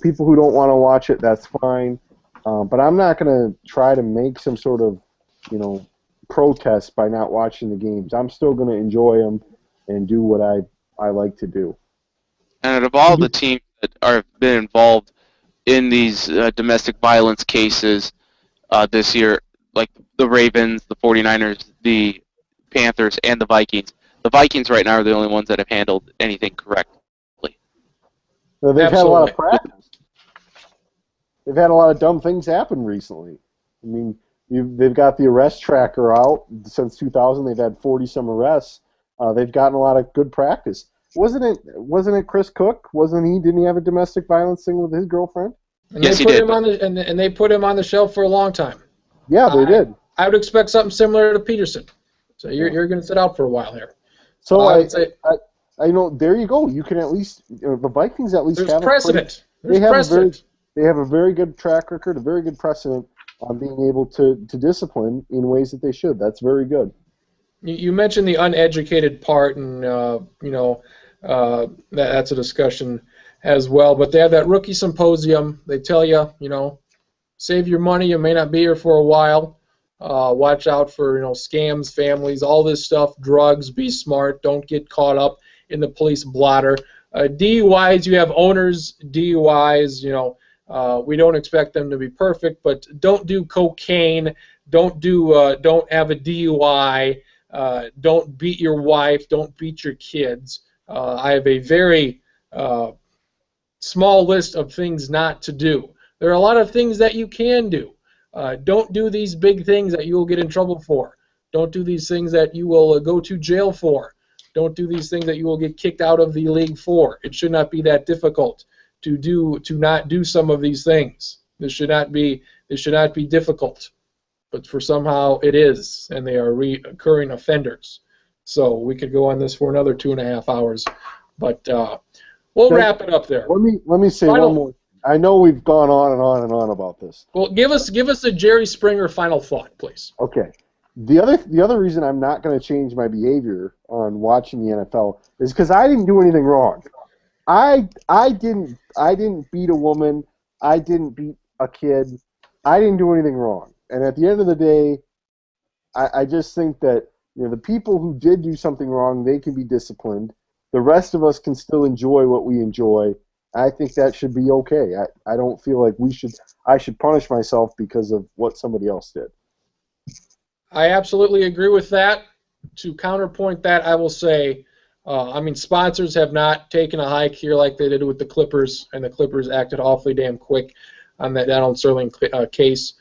people who don't want to watch it, that's fine. But I'm not going to try to make some sort of protest by not watching the games. I'm still going to enjoy them and do what I like to do. And out of all the teams that have been involved in these domestic violence cases this year, like the Ravens, the 49ers, the Panthers, and the Vikings right now are the only ones that have handled anything correctly. Well, they've had a lot of practice. They've had a lot of dumb things happen recently. I mean, they've got the arrest tracker out since 2000. They've had 40-some arrests. They've gotten a lot of good practice. Wasn't it Chris Cook? Didn't he have a domestic violence thing with his girlfriend? And yes, he did. And they put him on the shelf for a long time. Yeah, they did. I would expect something similar to Peterson. So you're going to sit out for a while here. So I know. There you go. You can at least the Vikings at least have precedent. They have a very good track record, a very good precedent on being able to discipline in ways that they should. That's very good. You mentioned the uneducated part, and that's a discussion as well. But they have that rookie symposium. They tell you, save your money. You may not be here for a while. Watch out for scams, families, all this stuff, drugs. Be smart. Don't get caught up in the police blotter. DUIs, you have owners. DUIs, we don't expect them to be perfect, but don't do cocaine. Don't have a DUI. Don't beat your wife. Don't beat your kids. I have a very small list of things not to do. There are a lot of things that you can do. Don't do these big things that you will get in trouble for. Don't do these things that you will go to jail for. Don't do these things that you will get kicked out of the league for. It should not be that difficult to not do some of these things. This should not be difficult. But for somehow it is, and they are recurring offenders. So we could go on this for another 2.5 hours, but we'll wrap it up there. Let me say one more. I know we've gone on and on and on about this. Well, give us a Jerry Springer final thought, please. Okay. The other reason I'm not going to change my behavior on watching the NFL is because I didn't do anything wrong. I didn't beat a woman. I didn't beat a kid. I didn't do anything wrong. And at the end of the day, I just think that the people who did do something wrong, they can be disciplined. The rest of us can still enjoy what we enjoy. I think that should be okay. I don't feel like I should punish myself because of what somebody else did. I absolutely agree with that. To counterpoint that, I will say, sponsors have not taken a hike here like they did with the Clippers, and the Clippers acted awfully damn quick on that Donald Sterling case.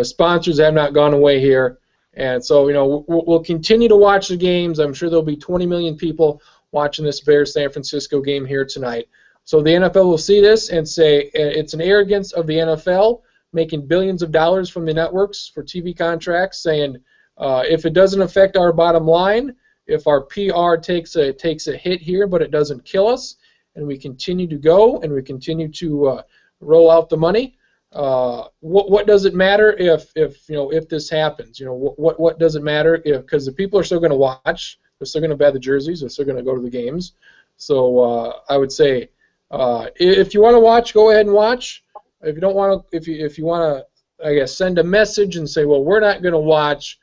Sponsors have not gone away here, and so we'll continue to watch the games. I'm sure there'll be 20 million people watching this Bears-San Francisco game here tonight. So the NFL will see this and say it's an arrogance of the NFL making billions of dollars from the networks for TV contracts, saying if it doesn't affect our bottom line, if our PR takes a hit here, but it doesn't kill us, and we continue to go and we continue to roll out the money. What does it matter if this happens? What does it matter because the people are still going to watch, they're still going to buy the jerseys, they're still going to go to the games. So I would say if you want to watch, go ahead and watch. If you don't want to, if you want to, I guess, send a message and say, well, we're not going to watch,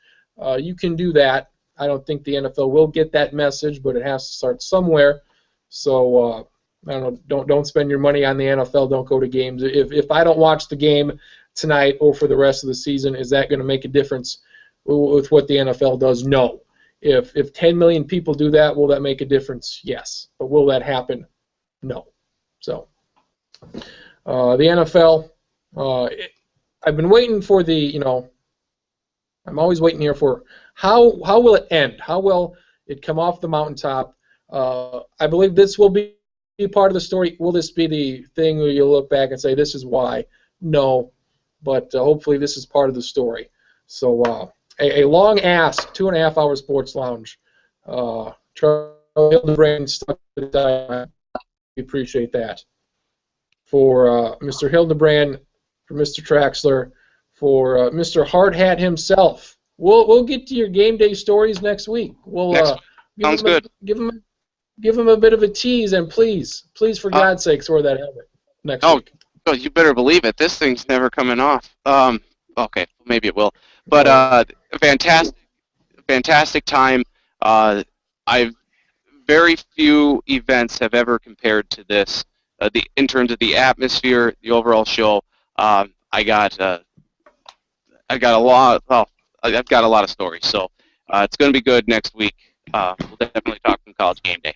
you can do that. I don't think the NFL will get that message, but it has to start somewhere. So I don't know. Don't spend your money on the NFL. Don't go to games. If I don't watch the game tonight or for the rest of the season, is that going to make a difference with what the NFL does? No. If 10 million people do that, will that make a difference? Yes. But will that happen? No. So the NFL. I've been waiting for I'm always waiting here for how will it end? How will it come off the mountaintop? I believe this will be part of the story. Will this be the thing where you look back and say, this is why? No. But hopefully this is part of the story. So a long ask, 2.5 hour sports lounge. Charlie Hildebrand stuck to the time. We appreciate that. For Mr. Hildebrand, for Mr. Traxler, for Mr. Hardhat himself. We'll get to your game day stories next week. We'll sounds good. Give him a bit of a tease, and please, for God's sakes, wear that helmet next week. Oh, you better believe it. This thing's never coming off. Okay, maybe it will. But fantastic time. Very few events have ever compared to this. In terms of the atmosphere, the overall show. I've got a lot of stories. So it's going to be good next week. We'll definitely talk some college game day.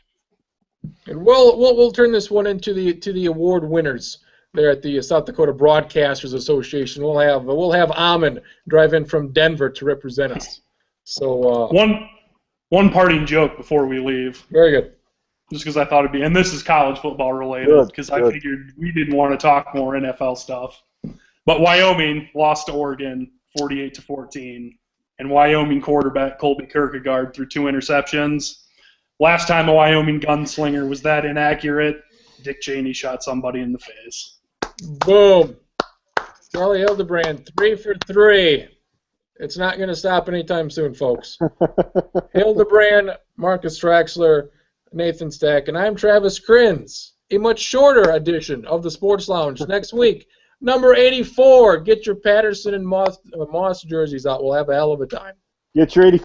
And we'll turn this one into the award winners there at the South Dakota Broadcasters Association. We'll have Amon drive in from Denver to represent us. So one parting joke before we leave. Very good. Just because I thought it'd be, and this is college football related, because I figured we didn't want to talk more NFL stuff. But Wyoming lost to Oregon 48-14, and Wyoming quarterback Colby Kierkegaard threw 2 interceptions. Last time a Wyoming gunslinger was that inaccurate, Dick Cheney shot somebody in the face. Boom. Charlie Hildebrand, 3 for 3. It's not going to stop anytime soon, folks. Hildebrand, Marcus Traxler, Nathan Stack, and I'm Travis Kriens. A much shorter edition of the Sports Lounge next week. Number 84. Get your Patterson and Moss jerseys out. We'll have a hell of a time. Get your 84.